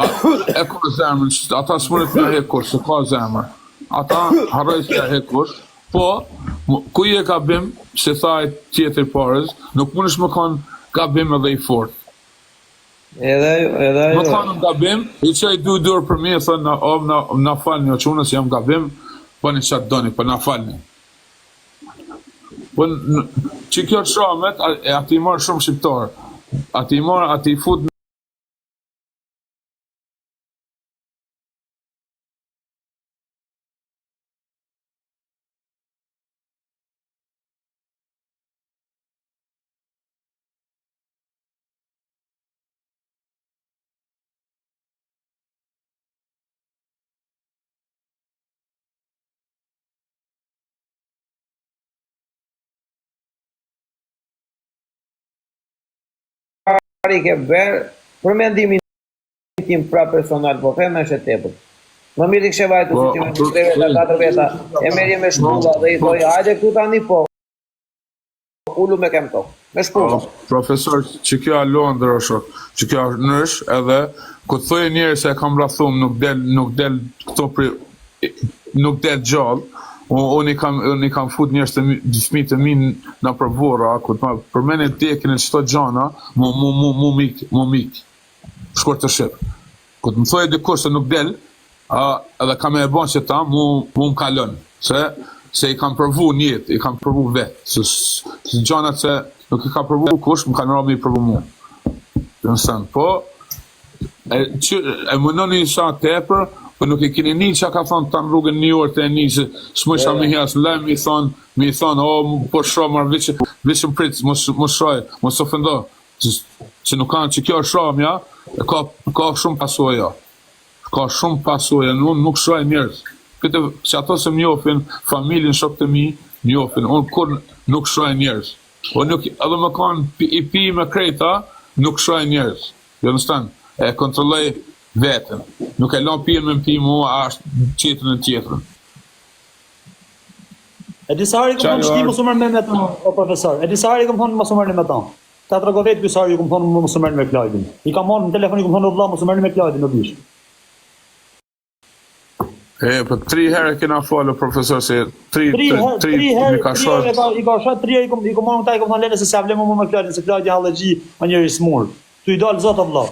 [SPEAKER 8] ka zemër, ata s'mërit me hekur, se ka zemër. Ata harroj se e hekur, po, ku je gabim, se thaj tjetër parës, nuk mund është më kanë gabim edhe i fort.
[SPEAKER 3] Edhe
[SPEAKER 8] më kanë gabim, i që i du dur për mi, e thënë, na falni, o qunës, jam gabim, po një qatë doni, po na falni. Po, që kjo të shamet, ati i marë shumë shqiptarë, ati i fut
[SPEAKER 3] ke verë për mendimin tim pra personal, po them është e tepër. Më mirë të kishe vajtu si që me 3 veta, 4 veta, e merje me shpulla dhe i thoi, hajde këtu tani po, ullu me kem tokë, me shpulla.
[SPEAKER 8] Profesor, që kjo a Londër o shok, që kjo a nësh edhe, ku të thoi njerë se e kam rathum, nuk del këto nuk del gjallë, unë i kam fut njerës të fëmijë të minë në përvora, për mene tekin e qëto gjana, mu mik, shkort të shqip. Këtë më thoi dikush se nuk del, edhe kam e bon që ta, mu më kalon, se i kam përvu njetë, i kam përvu vetë, se gjanat se nuk i ka përvu kush, më kanë robi i përvu mu. Po, e mënoni sa tepër, po nuk e kini një që ka thonë të në rrugën një orë të e një që s'mësha me hjas në lejmë, mi thonë, po shro, marë vishëm pritë, mos shroj, mos ofendo, që nuk kanë që kjo shromja, ka shumë pasoja, nuk shroj njërës, që ato se më njofin, familjen, shok të mi, njofin, unë kur nuk shroj njërës, Unë nuk, edhe më kanë i pi me kreta, nuk shoj njerëz. You understand? E kontrolloj veten. Nuk e lën pijen me pi mua, ashtë qetrën e tjetrën.
[SPEAKER 4] E disa herë kam thonë shti mos u merr me ta, o profesor. E disa herë kam thonë mos u merrni me ta. Ta trego vetë ky sa ju kam thonë mos u merrni me Klaudin. I kam marrë në telefon i kam thonë vëlla mos u merrni me Klaudin në bish.
[SPEAKER 8] Po 3 herë kena folur profesor se 3
[SPEAKER 4] herë
[SPEAKER 8] mi ka shot.
[SPEAKER 4] I ka shot 3 herë i kam marrë ta i kam thonë lene se sa vlen më me Klaudin, se Klaudi hallëxhi, më njëri smur. Tu i dal zot vëlla.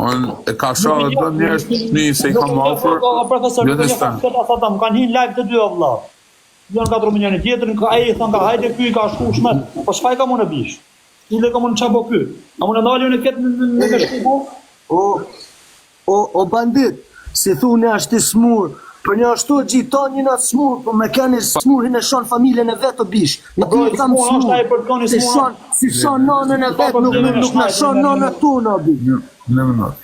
[SPEAKER 8] On e ka shot do njerëz një se i kam ofër.
[SPEAKER 4] Profesor, më kanë hin live të dy vëlla. Janë 4 milionë tjetër, ai thon ka hajde ky ka shkushme, po çfarë kam unë bish? Ile kam unë çabo ky. A unë ndalë unë këtë në shkupo?
[SPEAKER 9] O bandit, si thunë është i smur, për një ashtu gjiton një natë smur, po me keni smurin e shon familjen e vetë o bish. Në ty kam smur, si shon nanën e vetë, nuk në shon nanën tonë o bish.
[SPEAKER 8] Në minut.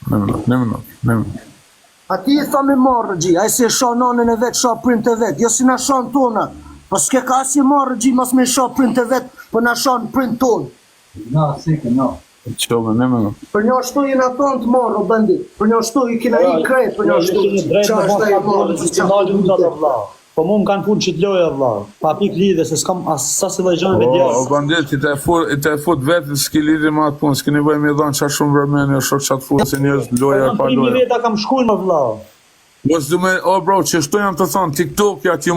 [SPEAKER 9] A ti i tha me marrë gji, a i se shon nanën e vetë, shon print e vetë, jo si në shon tonë. Po s'ke ka si marrë gji, mas me shon print e vetë, po në shon print tonë.
[SPEAKER 8] Qove, në minut.
[SPEAKER 9] Për një ashtu i në tonë të marrë o bandit, për një ashtu i kina i krejt, për një ashtu qa është e marrë.
[SPEAKER 4] Po mu më kanë punë që t'loja vla, pa pik lidhe se s'kam sa si lejgjën me djerë.
[SPEAKER 8] O bandit, i te fut vetë, s'ki lidhi ma të punë, s'ki nevoj me dhanë qa shumë vërmeni, o shok qatë futë, se njërës loja e pa loja.
[SPEAKER 4] Primi veta kam shkujnë më vla.
[SPEAKER 8] O bro, që shtu jam të thonë, TikTok, aty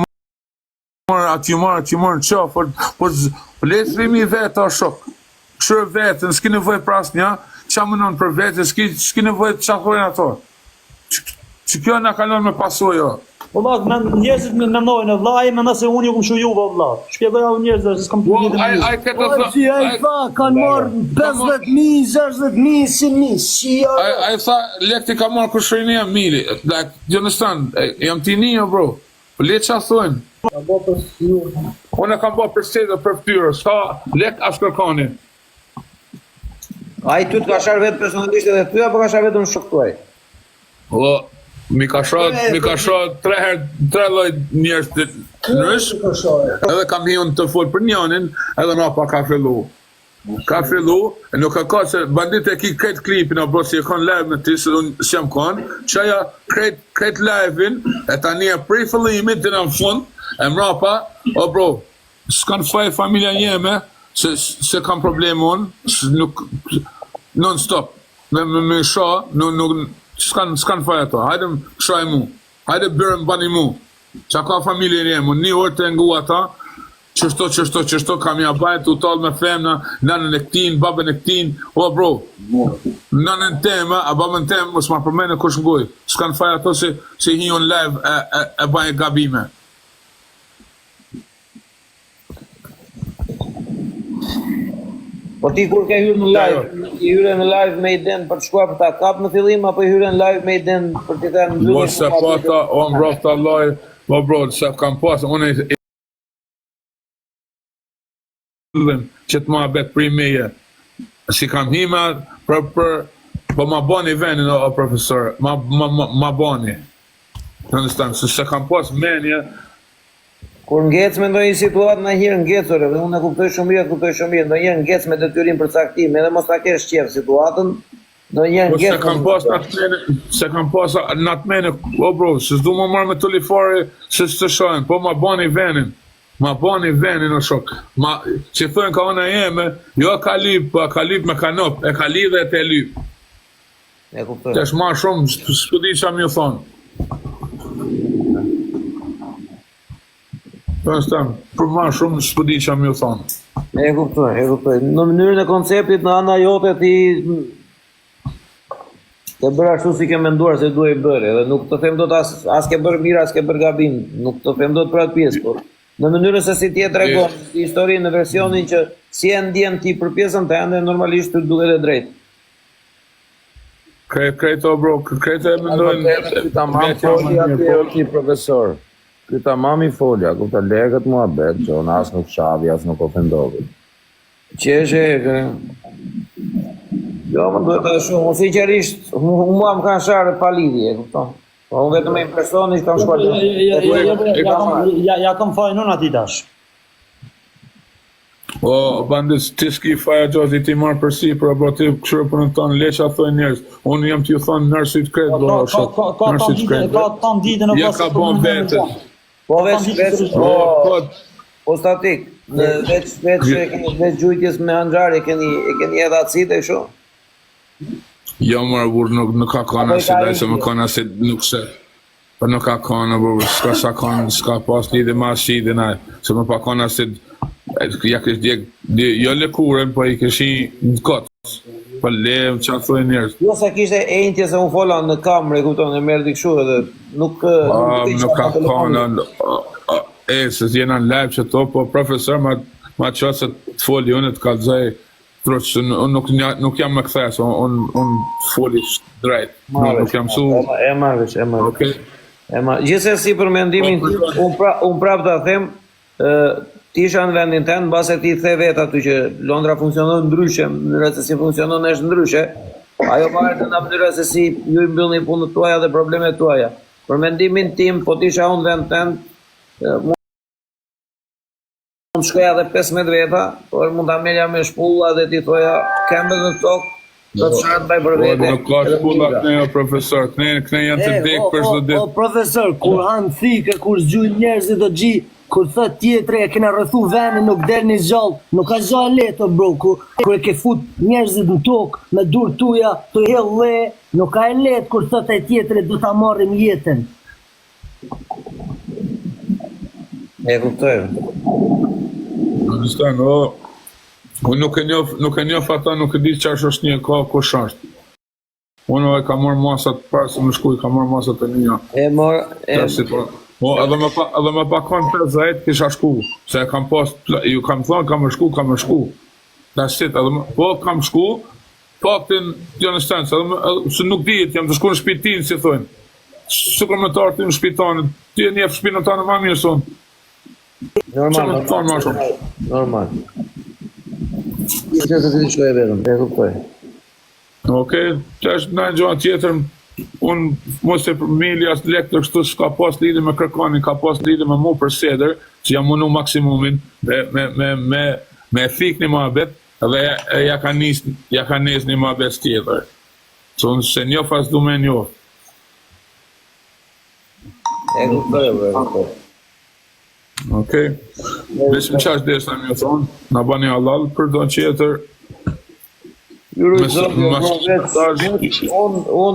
[SPEAKER 8] marë në qafë, por letë primi veta o shok. Këshërë vetën, s'ki nevoj pras një, qa mënon për vetë, s'ki nevoj të qafojnë ato. Që kjo nga kalon me pasojo.
[SPEAKER 4] Vëllat, njerëzit me mendojnë, vëlla, ai mendon se unë ju kum shu juve, vëllat. Shpjegoja unë njerëzve se s'kam të lidhje me ju.
[SPEAKER 8] Ai këtë
[SPEAKER 9] O që ai tha, kanë marrë 50.000, 60.000, 100.000,
[SPEAKER 8] ai tha, lekti ka marrë kushrinia mili. Like, you understand? Jam ti një, bro. Le qa thujnë. Unë e kam bo për sejtë për ftyrë, sa lek as kërkoni.
[SPEAKER 3] Ai ty të ka sharë vetë personalisht edhe ty, apo ka sharë vetë në shoktuaj?
[SPEAKER 8] O, mi ka shot 3 lloj njerëz të nërësh, edhe kam hiun të fol për njanin, edhe rapa ka fillu. E nuk ka se bandit e ki kretë klipin, o bro, si e kon live me ti, se unë s'jam kon, që aja kretë live-in, e tani e prej fillimit, dhe në fund, e mrapa, o bro, s'kan faj familja njeme, se kam probleme unë, non-stop, me sha, s'kan faj ato, hajde më shaj mu, hajde bërë më bani mu, që ka familje njeme, një orë të ngu ata, qështo, kam ja bajt, u talë me femna, nanën e këtin, babën e këtin, o bro, nanën tema, a babën tema, mos ma përmene kush ngoj, s'kan faj ato se hi on live e bajt gabime.
[SPEAKER 3] Po ti kur ke hyrë në live, i hyre në live me iden për të shkuar për ta kap në fillim, apo i hyre në live me iden për të thënë në
[SPEAKER 8] Mos se pata, o mbrofta Allah, o bro, se kam pas, unë që të ma bet primeje, si kam hima po ma bani venin, o profesor, ma bani, se kam pas menje.
[SPEAKER 3] Kur ngec me ndonjë situatë në herë ngecur, edhe unë e kuptoj shumë mirë, ndonjëherë ngec me detyrim për caktim, edhe mos ta kesh qef situatën, ndonjëherë ngec.
[SPEAKER 8] Se kam pas natmene, o bro, se s'du më marrë me tulifari se s'të shojnë, po ma bani venin o shok. Që thënë ka ona jeme, jo ka lyp, po ka lyp me kanop, e ka lidhe e te lyp.
[SPEAKER 3] E kuptoj.
[SPEAKER 8] Tesh ma shumë, s'pudi qa mi u thonë. Për ma shumë s'pudi qa mi u thonë.
[SPEAKER 3] E kuptoj. Në mënyrën e konceptit në ana jote ti ke bërë ashtu si ke menduar se duhet bërë, edhe nuk të them dot as ke bërë mirë, as ke bërë gabim, nuk të them dot për atë pjesë, por në mënyrën se si ti e tregon historinë në versionin që si e ndjen ti për pjesën tënde, normalisht ty duket e drejtë.
[SPEAKER 8] Krejto bro, krejto e mendojnë.
[SPEAKER 10] Tamam folja ti profesor. Këta mami folja, ku të legët mua bet, që unë asë nuk shavi, asë nuk ofendovi.
[SPEAKER 3] Që është jo, më duhet të shumë, sinqerisht, mua më kanë sharë pa lidhje, kupton. Po unë vetëm e personi që kam shkuar.
[SPEAKER 4] Ja kam fajnë unë ati tash.
[SPEAKER 8] O, bandit, ti s'ki faja gjatë ti marrë përsi, për apo ti këshurë për në tonë, leqa thoi njerës. Unë jam t'ju thonë nërësit kretë, do rëshot. Nërësit kretë.
[SPEAKER 4] Ka ditë në
[SPEAKER 8] Ja ka bon vetët.
[SPEAKER 3] Po po statik, veç gjujtjes me anxhar e keni edhe acide kështu?
[SPEAKER 8] Jo marrë burë, nuk ka kona se daj, se më kona se nuk se. Për nuk ka kona, burë, s'ka sa kona, s'ka pas lidhe ma acidin, se më pa kona se ja kështë jo lëkurën, po i këshi në kotë, po lem, që atë thoi njerës.
[SPEAKER 3] Jo se kishte ejntje se unë fola në kamre, kupton, e merë t'i këshu edhe nuk
[SPEAKER 8] ka kona, se jena në live që to, po profesor ma qëtë se të foli unë të kalzaj, unë nuk jam më këthes, unë foli drejt, nuk jam su.
[SPEAKER 3] E marrësh. Gjithsesi për mendimin, unë prap të them, ti isha në vendin tënë, base ti the vetë aty që Londra funksionon ndryshe, mënyra se si funksionon është ndryshe, ajo varet në mënyra se si ju i mbyllni punët tuaja dhe problemet tuaja. Për mendimin tim, po ti isha unë në vend tënë, mund shkoja dhe 15 veta, por mund ta merja me shpulla dhe ti thoja kembë në tokë, do të shatë baj për vete.
[SPEAKER 8] Nuk ka shpulla këne, o profesor, këne janë të dekë për së ditë.
[SPEAKER 9] O profesor, kur hanë thike, kur zgjujnë njerëzit do gji, kur thët tjetre e kena rrethu venin, nuk der një gjallë, nuk ka gjallë leto bro, kur e ke fut njerëzit në tokë, me dur tuja, të hell le, nuk ka e letë kur thët e tjetre do ta marrim jetën.
[SPEAKER 3] E kuptoj.
[SPEAKER 8] Understand, unë nuk e njof ata, nuk e di qash është një ka kush është. Unë e ka marrë masat parë se më shkuj, ka marrë masat e një. Edhe me pakon 50 kisha shku, se e kam pas, ju kam thonë, kam më shku. That's it, po kam shku, faktin, you understand, se nuk dijet, jam të shku në shpitin, si thonë. Së kom në të arti në shpitanë, ti e njef shpinë të në ma mirë sonë.
[SPEAKER 3] Normal. Që se ti shkoj e vetëm, e kuptoj.
[SPEAKER 8] Okej, që është në gjohën tjetër, unë mos e përmili as lektor kështu s'ka pas lidhje me kërkanin, ka pas lidhje me mu për seder, që jam munu maksimumin, me thik një muhabet, dhe ja ka nis një muhabet tjetër. So unë se njof as du me njof.
[SPEAKER 3] E kuptoj.
[SPEAKER 8] Okej. Besim qash desë në mjë thonë, në bani halal, për do në qeter.
[SPEAKER 3] Unë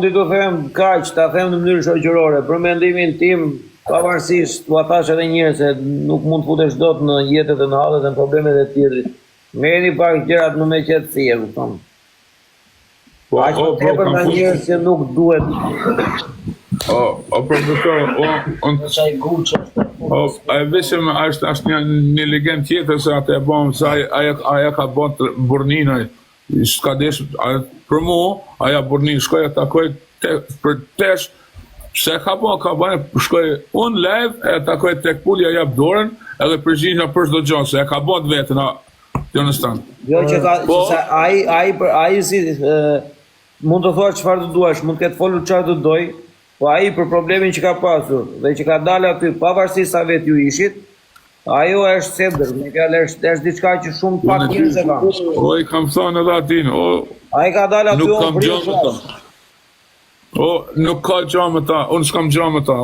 [SPEAKER 3] di të them kaq, ta them në mënyrë shoqërore, për mendimin tim, pavarësisht, tu thash edhe një herë se nuk mund të futesh dot në jetët e në hallet e në problemet e tjetrit. Merrni pak gjërat më me qetësi, e kupton. Aq të tepër nga njerëz që nuk duhet.
[SPEAKER 8] O profesor, a e veshëm është një legend tjetër se atë e bom, se aja ka bon të burninaj, s'ka desh, për mu, aja burnin, shkoj e takoj për tesh, se ka bon, shkoj unë live, e takoj tek pulja jap dorën, edhe përgjinja për shdo gjonë, se e ka bon të vetën, të understand.
[SPEAKER 3] Jo që ka, ai si, mund të thua çfarë të duash, mund të ketë folur çfarë të doj, po ai për problemin që ka pasur dhe që ka dalë aty pavarësisht sa vet ju ishit, ajo është sedër, me fjalë është diçka që shumë pak njerëz e kanë.
[SPEAKER 8] O i kam thënë edhe atin,
[SPEAKER 3] ai ka dalë aty
[SPEAKER 8] nuk kam gjë me ta. Nuk ka gjë me ta, unë s'kam gjë me ta,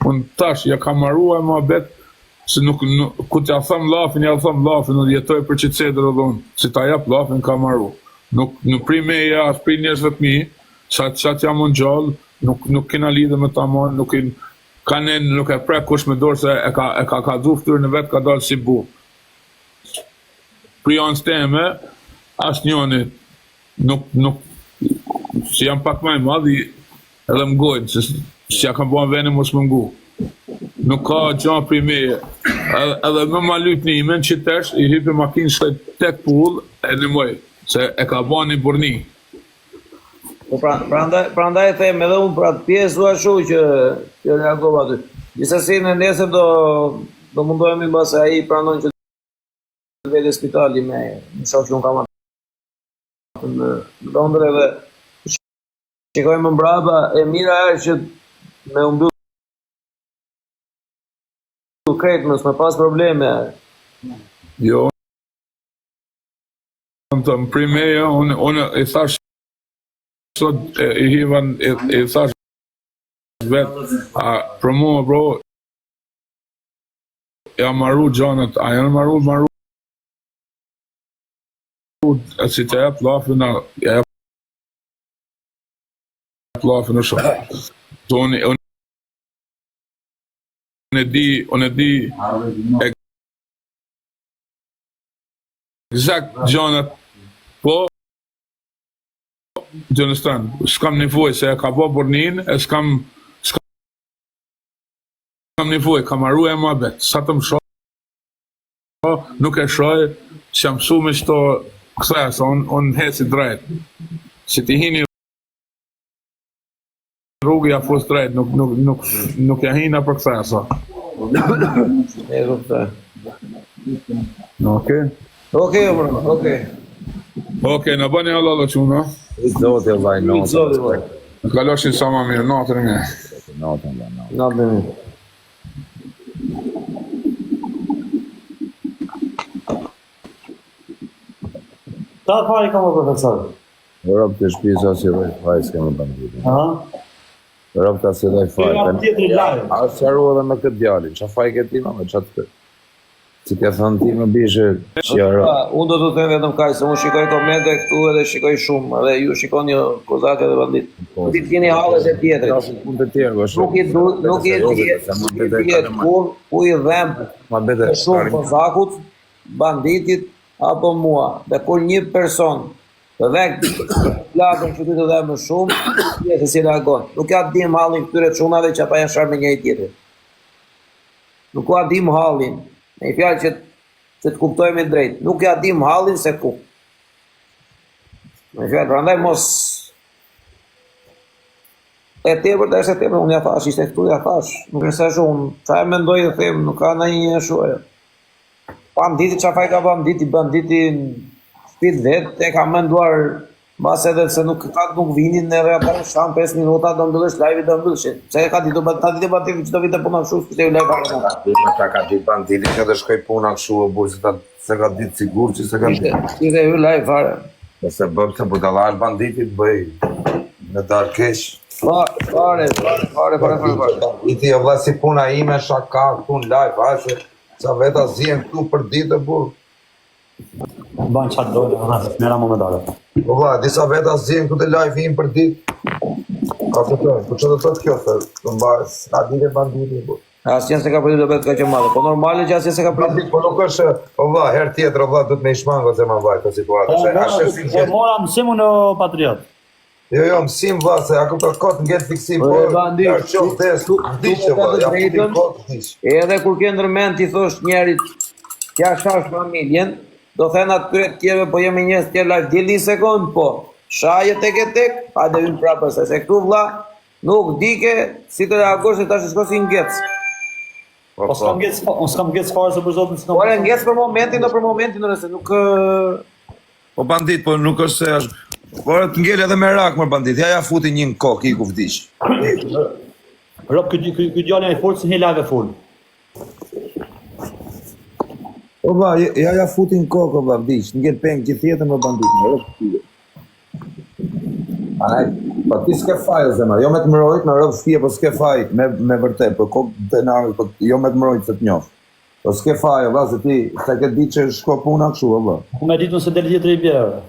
[SPEAKER 8] unë tash ja kam marrua muhabet, se nuk ku t'ja them llafin, unë jetoj për çit sedër edhe unë, si ta jap llafin ka marru. Nuk pri me ja, pri njerëzve të mi, çat jam unë gjallë, nuk kena lidhe me ta mon, nuk e prek kush me dorë se e ka dhu ftyrën e vetë ka dalë si bu. Pri anës teme, as njoni, si jam pak maj madhi, edhe më gojnë, se ja kam bën veni mos më ngu. Nuk ka gjanë pri me, edhe me ma lyt një imen që tesh, i hypi makinë shkoj tek pull, e në moj, se e ka bën një burni.
[SPEAKER 3] Prandaj them edhe unë për atë pjesë dua shu që reagova aty. Gjithsesi në nesër do mundohemi mbase ai pranon që të vete spitali me shoh që unë kam atë në Londër dhe shikojmë mbrapa, e mira është që me umbyll krejt mos me pas probleme.
[SPEAKER 8] Jo, të më primeja, unë i thash sot i hivan, i thash vetë, a për mua bro, ja marru gjanët, a janë marru, e si të jep lafën, ja jep lafën në shumë. Unë e di exact gjanët, po, do understand, s'kam nevoj se e ka bo burnin, e s'kam nevoj, ka marru e ma bet, sa të më shoh, nuk e shoj, që jam su me shto këthes, unë heci drejt, që ti hini rrugë ja fus drejt, nuk ja hina për këthes,
[SPEAKER 3] E kuptoj.
[SPEAKER 8] Okej,
[SPEAKER 3] Bro, okej.
[SPEAKER 8] Okej, në bëni Allah që unë,
[SPEAKER 10] Zoti vllai
[SPEAKER 3] Zoti, vllai.
[SPEAKER 8] në kaloshin sa ma mirë, natën e mirë.
[SPEAKER 3] Natën e mirë.
[SPEAKER 4] Ta fari ka më profesor.
[SPEAKER 10] Rob të shpisa si dhe faj s'kemë banditin. Rob të si dhe faj.
[SPEAKER 4] Kërë tjetëri live.
[SPEAKER 10] A sharu edhe me këtë djalin, qa faj këti me qatë këtë. Si ke thënë ti me bishe që jaro.
[SPEAKER 3] Unë do të them vetëm kaq se unë shikoj komente këtu edhe shikoj shumë, edhe ju shikoni kozake dhe bandit. Ti keni hallet e tjetrit.
[SPEAKER 10] Punë të tjerë, bashkë.
[SPEAKER 3] Nuk i dihet ku i dhem shumë kozakut, banditit apo mua. Dhe kur një person vek plakën që ty të dhe më shumë, se si reagon. Nuk ja dim hallin këtyre çunave që ata janë sharë me njëri tjetrin. Nuk ja dim hallin. Me i fjallë që të kuptojme drejt. Nuk ja dim hallin se ku. Me i fjallë, prandaj mos e tepër të është e tepër, unë ja thash, ishte këtu ja thash. Nuk e se shumë, qa e mendoj dhe them, nuk ka në një shuaj. Banditi qa faj ka banditi shpit vetë, e ka menduar bas edhe se nuk vinin në ata në shtanë 5 minuta, do mbëllësh live-i do mbëllësh. Se ka ditë banditi që do vite puna këshu, s'kështë e u live arë.
[SPEAKER 10] Ta ka ditë banditi që të shkoj puna këshu e burë, se ka ditë sigur që se ka ditë.
[SPEAKER 3] Ishte e u live arë.
[SPEAKER 10] Nëse bëmë se budalar banditit bëj në darkesh.
[SPEAKER 3] Fare.
[SPEAKER 1] Iti e vla si puna ime shaka këtu në live, hajse sa veta zjen këtu për ditë e burë.
[SPEAKER 4] Ban qatë dojnë, mera më me dare.
[SPEAKER 1] Po vla, disa veta zjen këtu të live im për ditë. A kuptoj, po që të thotë kjo, të mbarë, s'ka ditë e banditi, burë.
[SPEAKER 3] Asjen se ka përdi do betë ka që madhe, po normale që asjen se ka përdi.
[SPEAKER 1] Po nuk është, po vla, her tjetër, vla, du të me ishmango se ma vaj të situatë.
[SPEAKER 4] Po mora mësimu në patriot.
[SPEAKER 1] Jo, mësim vla, se ako për kotë ngetë fiksim,
[SPEAKER 3] Po e bandit, edhe kur ke ndërmend t'i thosh njerit t'ja shash familjen, do thënë atyre tjeve, po jemi njës tjerë live, dili një sekund, po, shaje tek, hajde vynë prapër, se këtu vla, nuk dike si të reagosh e ta shko si ngec.
[SPEAKER 4] Po s'kam gec fare se për zotin s'kam.
[SPEAKER 3] Po e ngec për momentin, nëse nuk...
[SPEAKER 1] Po bandit, po nuk është se është... Po të ngele edhe me rak, mërë bandit, ja futi një në kokë, i ku vdish.
[SPEAKER 4] Rob, këtë djallin e fort, si një live e full.
[SPEAKER 1] Po ba, ja futi në kokë, ba, vdish, ngele pengë gjithë jetën me bandit, me Rob të Anaj, po ti s'ke faj, zemër, jo me të mërojt, në Rob shtije, po s'ke faj, me vërtet, po kokë të nërë, po jo me të mërojt se të njofë. Po s'ke faj, ba, se ti, se ke ditë që shko puna këshu, ba.
[SPEAKER 4] Ku me ditë nëse deli tjetër i bjerë.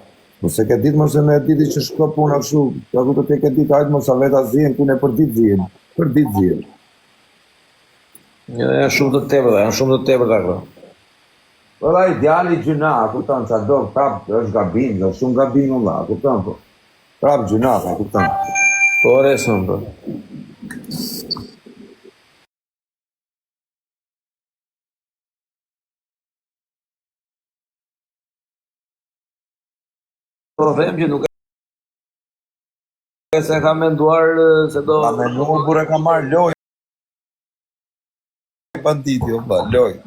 [SPEAKER 1] Po se ke ditë mëse me ditë që shko puna këshu, ka ku të te ke ditë, hajtë mësa veta zhjen, ku ne për ditë zhjen.
[SPEAKER 3] Janë shumë të tepër, dakro.
[SPEAKER 1] Po da ideali gjuna, kupton, që do prap është gabim, dhe shumë gabim ulla, kupton, po. Prap gjuna, kupton.
[SPEAKER 3] Po resën, po. Po them që nuk e se ka menduar se do...
[SPEAKER 1] A menduar kur e ka marrë loj. Banditi, oba, loj.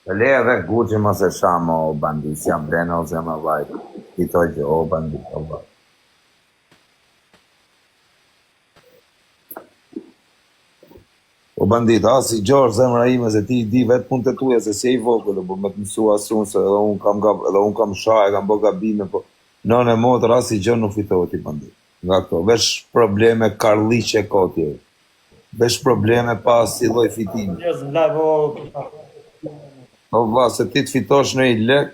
[SPEAKER 10] Le edhe Gucci mos e shamo o bandit, si jam blen o zemë vajt. Fitoj që o bandit o vajt. O bandit, si Gjorë zemra ime se ti i di vetë punë të tuja se si e i vogël, po me të mësu asun se edhe unë kam shaj, kam bë gabime, po nën e motër si gjë nuk fitohet i bandit. Nga këto, vesh probleme karliqe kotje. Vesh probleme pa si lloj fitimi. Po vlla, se ti të fitosh në i lek,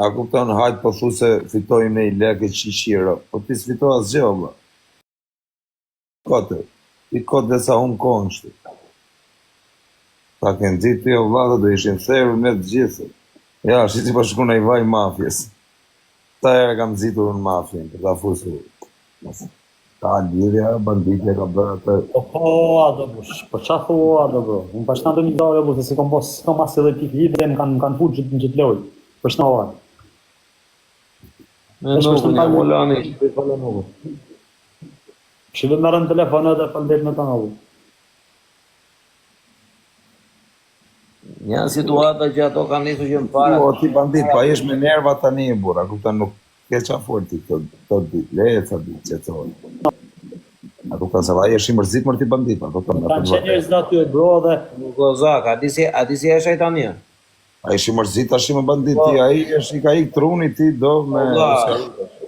[SPEAKER 10] a kupton hajt po thu se fitojmë në i lek e qishiro. Po ti s'fitoj asgjë, vlla. Kote, ti kote dhe sa unë kohën shtu. Ta kënë ditë të jo vlla do ishin therë me të gjithë. Ja, shqiti po shku në i vaj mafjes. Ta ere kam zitur në mafjen, për ta fusur. Ta lidhja, banditja ka bërë atë.
[SPEAKER 4] Po, ado, po qa thua, ado, bro? Unë pa shna do një dore, bro, se si kom pos, kom asë edhe pik lidhe, më kanë fu gjithë lojë. Po shna ora.
[SPEAKER 3] Me nukë një molani, që të falë nukë.
[SPEAKER 4] Që dhe merën telefonet e faldet me të nukë.
[SPEAKER 3] Një situata që ato kanë nisu që më para.
[SPEAKER 10] Po, ti bandit, pa jesh me nerva tani e bura, kupton nuk ke qa fort ti këto ditë, leje ca ditë, qetësoj. A kupton se va jesh i mërzit mërë ti bandit, a kupton.
[SPEAKER 4] Kanë që njerëz dhe aty e bro dhe...
[SPEAKER 3] Gozak, a di si e shajtania?
[SPEAKER 10] A ishi mërzit tash me bandit, ti a i është i ka ik truni ti do me...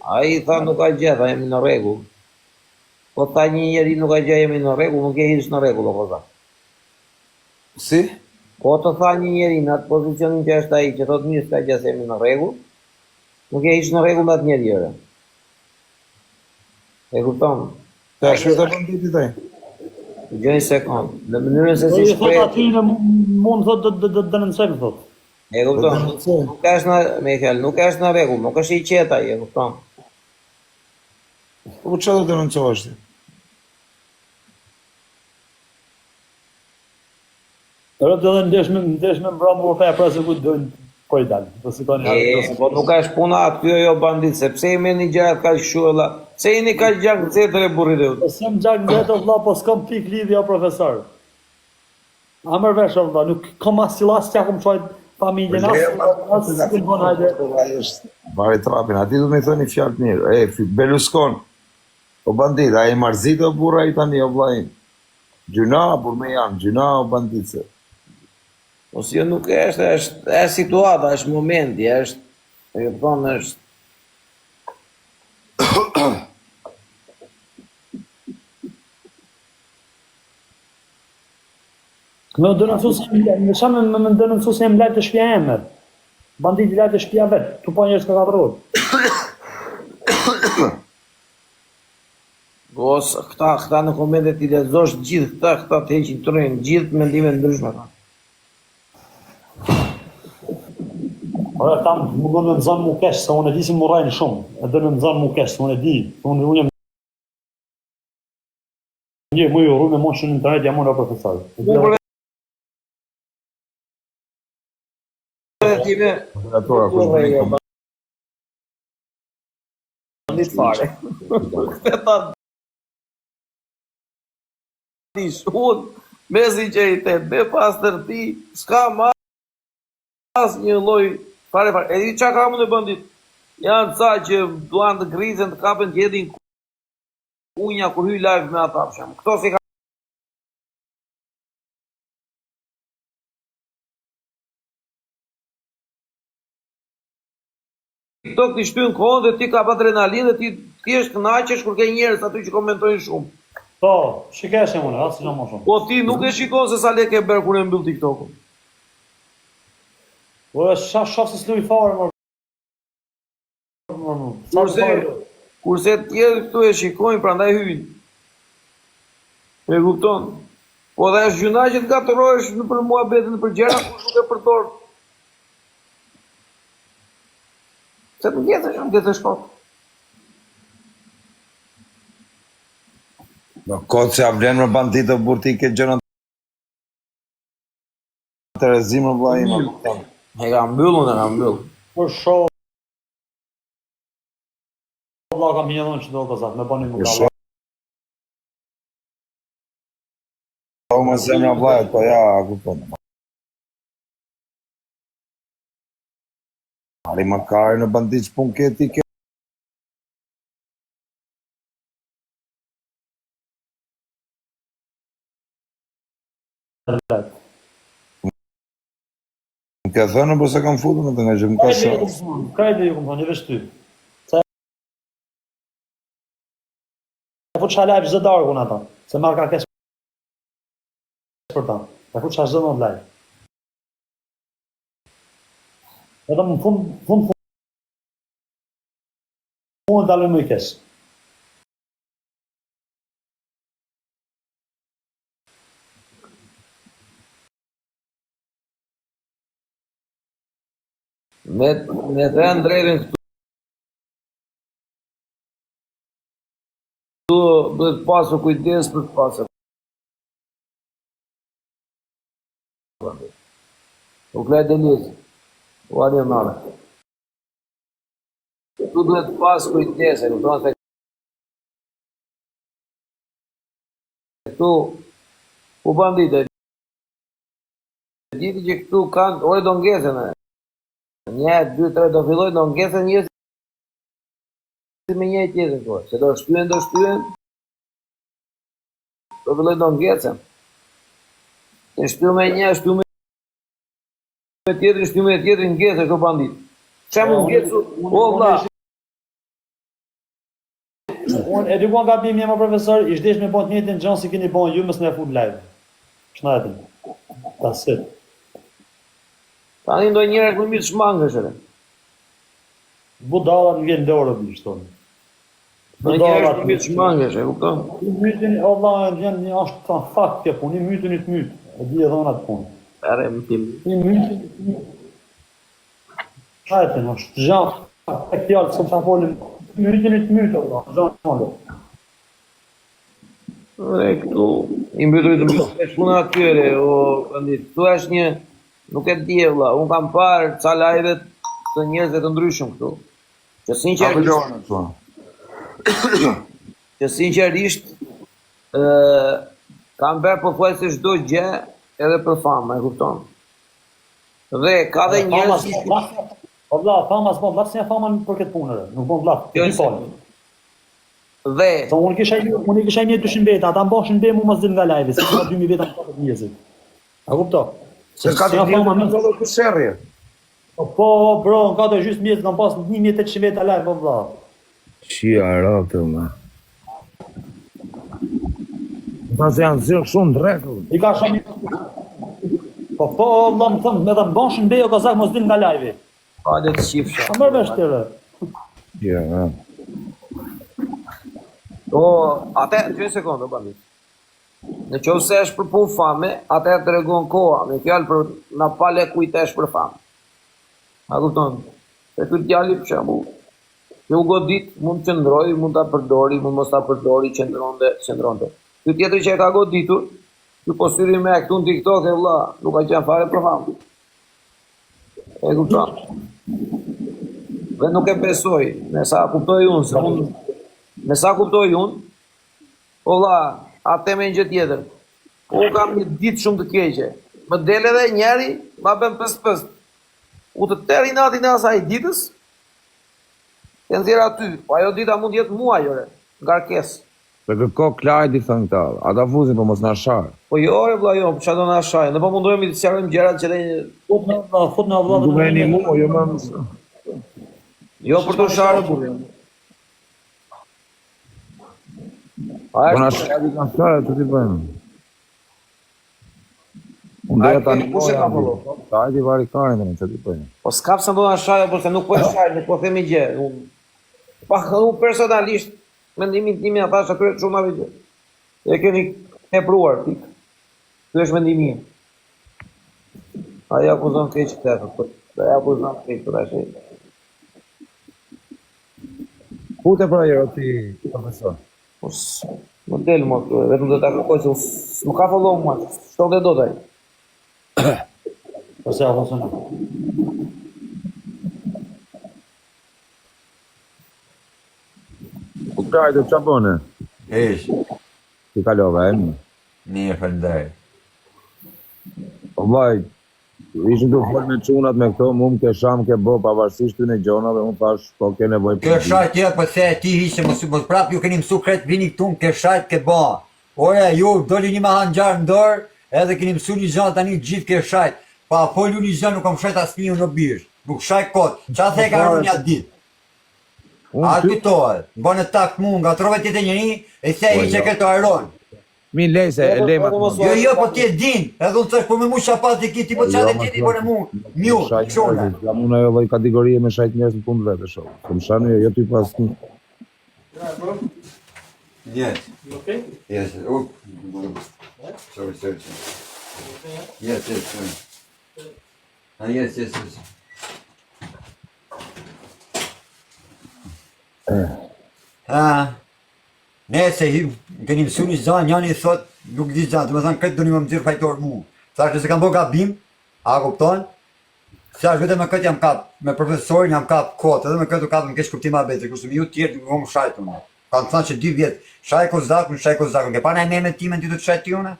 [SPEAKER 3] A i tha nuk ka gjë, tha jemi në rregull. Po tha një njeri nuk ka gjë, jemi në rregull, nuk e hish në rregull, o Gozak.
[SPEAKER 10] Si?
[SPEAKER 3] Po të tha një njeri në atë pozicionin që është ai, që thot mirë s'ka gjë se jemi në rregull, nuk e hish në rregull me atë njerëzore. E kupton?
[SPEAKER 10] Ta është të banditi taj?
[SPEAKER 3] Gjë një sekund. Në mënyrën se si
[SPEAKER 4] Thot
[SPEAKER 3] shpreh.
[SPEAKER 4] aty në mund thot të denoncojmë, thot.
[SPEAKER 3] E kupton? Nuk është në, Michael, nuk është në rregull, nuk është i qetë ai, e kupton?
[SPEAKER 10] Po që do të denoncohesh ti?
[SPEAKER 4] Edhe të dhe ndesh me mbra më orfeja pra se ku dojnë po i dalë.
[SPEAKER 3] Po nuk është puna aty jo bandit, sepse i meni gjërat ka shuella. Se jeni ka gjak zetër e burrit e
[SPEAKER 4] Po s'jam gjak zetër vlla, po s'kam pik lidhja o profesor. A mërë vesh o vlla, nuk kam as cilas që akum qojt familjen as s'kin bon hajde.
[SPEAKER 10] Bari trapin, ati du me thënë i fjallë mirë. Berlusconi, o bandit, a i marzit o burra i tani o vlajin. Gjuna, por me janë, gjuna o banditse.
[SPEAKER 3] Po si jo nuk është situata, është momenti, është, e thonë, është...
[SPEAKER 4] Me dënëncu se më lajtë të shpja emë. Bandit i lajtë të shpja vetë, tu po njërës ka katëror.
[SPEAKER 3] Gos, këta në komendet i lezosh gjithë këta të heqin të rejnë, gjithë mendime ndryshme.
[SPEAKER 4] Ora tam më do në nëzën mu kesh, se unë e di si më rajnë shumë. E do në nëzën mu kesh, se unë e di. Unë jam një më ju rrë me monë shumë në internet, jam unë o profesor.
[SPEAKER 3] Një të fare. Këtë ta di shumë, me sinceritet, me pas tërti, s'ka mas një loj fare. E di qa ka më në bandit? Janë ca që duan të grizën, të kapen të jedin unja kur hyj live me ata përshem. Këto si ka... Këto t'i shtynë kohën dhe ti ka adrenalin dhe ti është kënaqesh kur ke njerëz aty që komentojnë shumë.
[SPEAKER 4] Po, shikesh e unë, asë që më shumë.
[SPEAKER 3] Po ti nuk e shikon se sa lek e bërë kur e mbyll TikTok-un.
[SPEAKER 4] Po e shof se s'luj fare,
[SPEAKER 3] Kurse tjerë këtu e shikojnë, prandaj hyjnë. E kupton? Po dhe është gjuna që të gatërohesh në për muhabetin për gjëra kur nuk e përdor. Se të gjetë shkot.
[SPEAKER 10] Do kodë se a vlenë më banditë o burti ke gjënë të rezimë më vlajim.
[SPEAKER 3] E ka mbyllë.
[SPEAKER 4] Por shoh valla kam një dhënë që do të zatë, me bani më gala.
[SPEAKER 10] Po më zemë në vlajët, po ja, kupon. Ari makari në bandit që pun këti ke. Më ke thënë përse kam futur me të nga që më ka shumë.
[SPEAKER 4] Kajde ju këmë thënë, i vesh ty. E fut qa live zë darë kënë ata, se marrë ka kesh për ta. E fut qa zë në live. Edhe më fund dalë më i kesh.
[SPEAKER 3] Me të ndrejrin këtu duhet pasur kujdes për të pasur. U klej Deniz, u arje nare. Tu duhet pas kujdes, e kupton se këtu u bandite. Gjithi që këtu kanë, ore do ngesën e. 1, 2, 3 do filloj, do ngesën njës me një tjetër këtu. Se do shtyhen, do filloj do ngesën. Se shtu me një, shtu me tjetër, ngesën këtu bandit. Që më ngesë, o vla.
[SPEAKER 4] Unë e dikon ka bim jema profesor, i shdesh me bon të njëtin gjënë si keni bon ju, mësë me fut live. Shnajtën. Tasit.
[SPEAKER 3] Tani ndoj njëre këmë mirë shmangësh edhe.
[SPEAKER 4] Budallat në vjen dorë bëjë shtonë.
[SPEAKER 3] Ndoj njëre këmë mirë shmangësh, e kupton?
[SPEAKER 4] I mytin, Allah e vjen një ashtë të fakt kje punë, i mytin i të mytë. E di edhe ona të punë.
[SPEAKER 3] Ere më tim.
[SPEAKER 4] I mytin i të mytë. Shajtën, është gjanë, e këtjallë, së më të folim, i mytin i të mytë, Allah, gjanë në
[SPEAKER 3] Dhe këtu, i mbyturit të mbyturit, shkuna atyre, o bandit. Këtu është një, nuk e di e vla, unë kam parë ca live-et të njerëzve të ndryshëm këtu. Që sinqerisht, kam bërë përflaj se çdo gjë edhe për famë, e kupton. Dhe ka dhe njerëz
[SPEAKER 4] O vla, fama s'bon vla, se një fama për këtë punëre, nuk bon vla, të dy falë.
[SPEAKER 3] Dhe
[SPEAKER 4] sa unë kisha një 200 veta, ata mbashin be mu mos din nga live, se ka 2000 veta në kapët njëzit. A kupto?
[SPEAKER 10] Se ka të fama në zollo të sherje.
[SPEAKER 4] Po, bro, në ka të gjysë mjetë, kam pas 1800 veta live, po vla.
[SPEAKER 10] Shia rate, me. Ta se janë zirë shumë drekull.
[SPEAKER 4] I ka shumë Po, vla më thëmë, me dhe mbashin be, o kazak mos din nga live.
[SPEAKER 3] Hajde të shifsha.
[SPEAKER 4] A mërë vesh tëre.
[SPEAKER 10] Ja,
[SPEAKER 3] O, atë, 2 sekundë, bandit. Në qovë se është për punë fame, atë e të regon koha, me fjallë për në pale kujtë është për fame. A kupton, e këtë djali për shambu, që u godit, mund të qëndroj, mund të përdori, mund mos të përdori, qëndronte. Këtë tjetëri që e ka goditur, që po syri me këtu në TikTok e vla, nuk ka qenë fare për fame. E kupton. Dhe nuk e besoj, me sa kuptoj unë, se unë, me sa kuptoj unë, o vla, atë me një gjë tjetër. Unë kam një ditë shumë të keqe. Më dele dhe njeri, ma bëm pës. U të tërë i natin e asaj ditës, të nëzira aty. Po ajo dita mund jetë mua, jore, ngarkes.
[SPEAKER 10] për kërko klajt i thënë këta, ata fuzin për mos në asharë.
[SPEAKER 3] Po jo, vla jo, për që do në ashaj. Në po mundojmë i të sjarëm gjerat që dhe një...
[SPEAKER 4] Fut në vla.
[SPEAKER 10] Dume një mu, jo më
[SPEAKER 3] Jo për të sharë, burë.
[SPEAKER 10] Po në asharë i kanë sharë, të t'i bëjmë. Unë dhe ta një mojë, ta e t'i vari karën, që t'i bëjmë.
[SPEAKER 3] Po s'kap se do në ashaj, por se nuk po e shaj, nuk po themi gjë. Unë personalisht, mendimin timi ata që atyre shumë ave gjë. E keni e pruar, tik. Kjo është mendimin. Aja akuzon të keqë të aja akuzon të keqë të ashe.
[SPEAKER 10] Pute pra jero ti, profesor.
[SPEAKER 3] Po më delë më të, vetëm dhe ta kërkoj, se më ka follow më, shto dhe do taj.
[SPEAKER 4] Po se a funksiona.
[SPEAKER 10] U krajtë, që bëne?
[SPEAKER 11] Esh,
[SPEAKER 10] Ti kalova, e më?
[SPEAKER 11] një falëndaj.
[SPEAKER 10] O vaj, Ishin të folë me çunat me këto, mu më ke sham ke bo pavarësisht ty në gjonave, unë thash, po ke nevojë
[SPEAKER 11] Kjo shajt tjetër, po se ti hiqe mos prap ju keni mësu kret vini këtu, ke shajt ke ba. Ora ju doli një mahanxhar në dorë, edhe keni mësu një gjë tani gjithë ke shajt. Pa folu një gjë nuk kam shajt asnjë në bish. Nuk shaj kot. Çfarë the ka rënë ja ditë? A fitohet. Bën tak mu ngatrove ti te njëri, e se hiqe këto aeron.
[SPEAKER 10] Mi lejse, e lejma.
[SPEAKER 11] Jo, po ti e din. Edhe unë thash po me mu shapat ti ti po çfarë ti po me mu. Miu, çona.
[SPEAKER 10] Jam unë ajo lloj kategorie me shajt njerëz në punë vetë shoh. Kom shani jo ty pas.
[SPEAKER 11] Yes.
[SPEAKER 5] Okay?
[SPEAKER 11] Yes. Oh. Sorry. Yes. Yes. Nëse keni mësu një zan, njani thot, nuk di zan, të më thënë këtë do një më mëzirë fajtor mu. Thash nëse kam bo gabim, a kupton? Thash vetëm me këtë jam kap, me profesorin jam kap kotë, edhe me këtë kap në kesh kuptim abete, kërse mi ju tjerë nuk më shajtu në. Kanë thënë që 2 vjetë, shaj kozakun, ke pa në e me timen ty të të shajt tjune?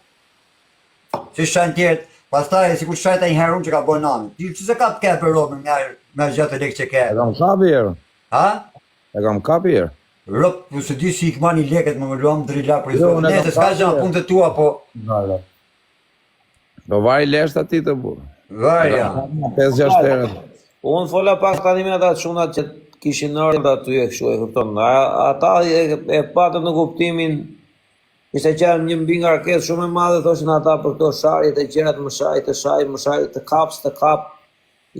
[SPEAKER 11] Që shajnë tjertë, pastaj si kur shajta një herun që ka bo nami. Ti që se kap ke për robën me gjatë e lekë që ke?
[SPEAKER 10] E kam kapi herë.
[SPEAKER 11] Ha?
[SPEAKER 10] E kam kapi herë.
[SPEAKER 11] Rop, po se di si i këmani leket më luam drila për i zonë. Nete, s'ka gjëna punë të tua, po...
[SPEAKER 10] Do vaj lesht ati të bu.
[SPEAKER 11] Varja.
[SPEAKER 10] 5-6 herë.
[SPEAKER 3] Unë fola pak tani me ata çunat që kishin ardhur aty e kështu e kupton. Ata e patën në kuptimin ishte qenë një mbi ngarkesë shumë e madhe thoshin ata për këto sharjet e gjërat më shaj të kap.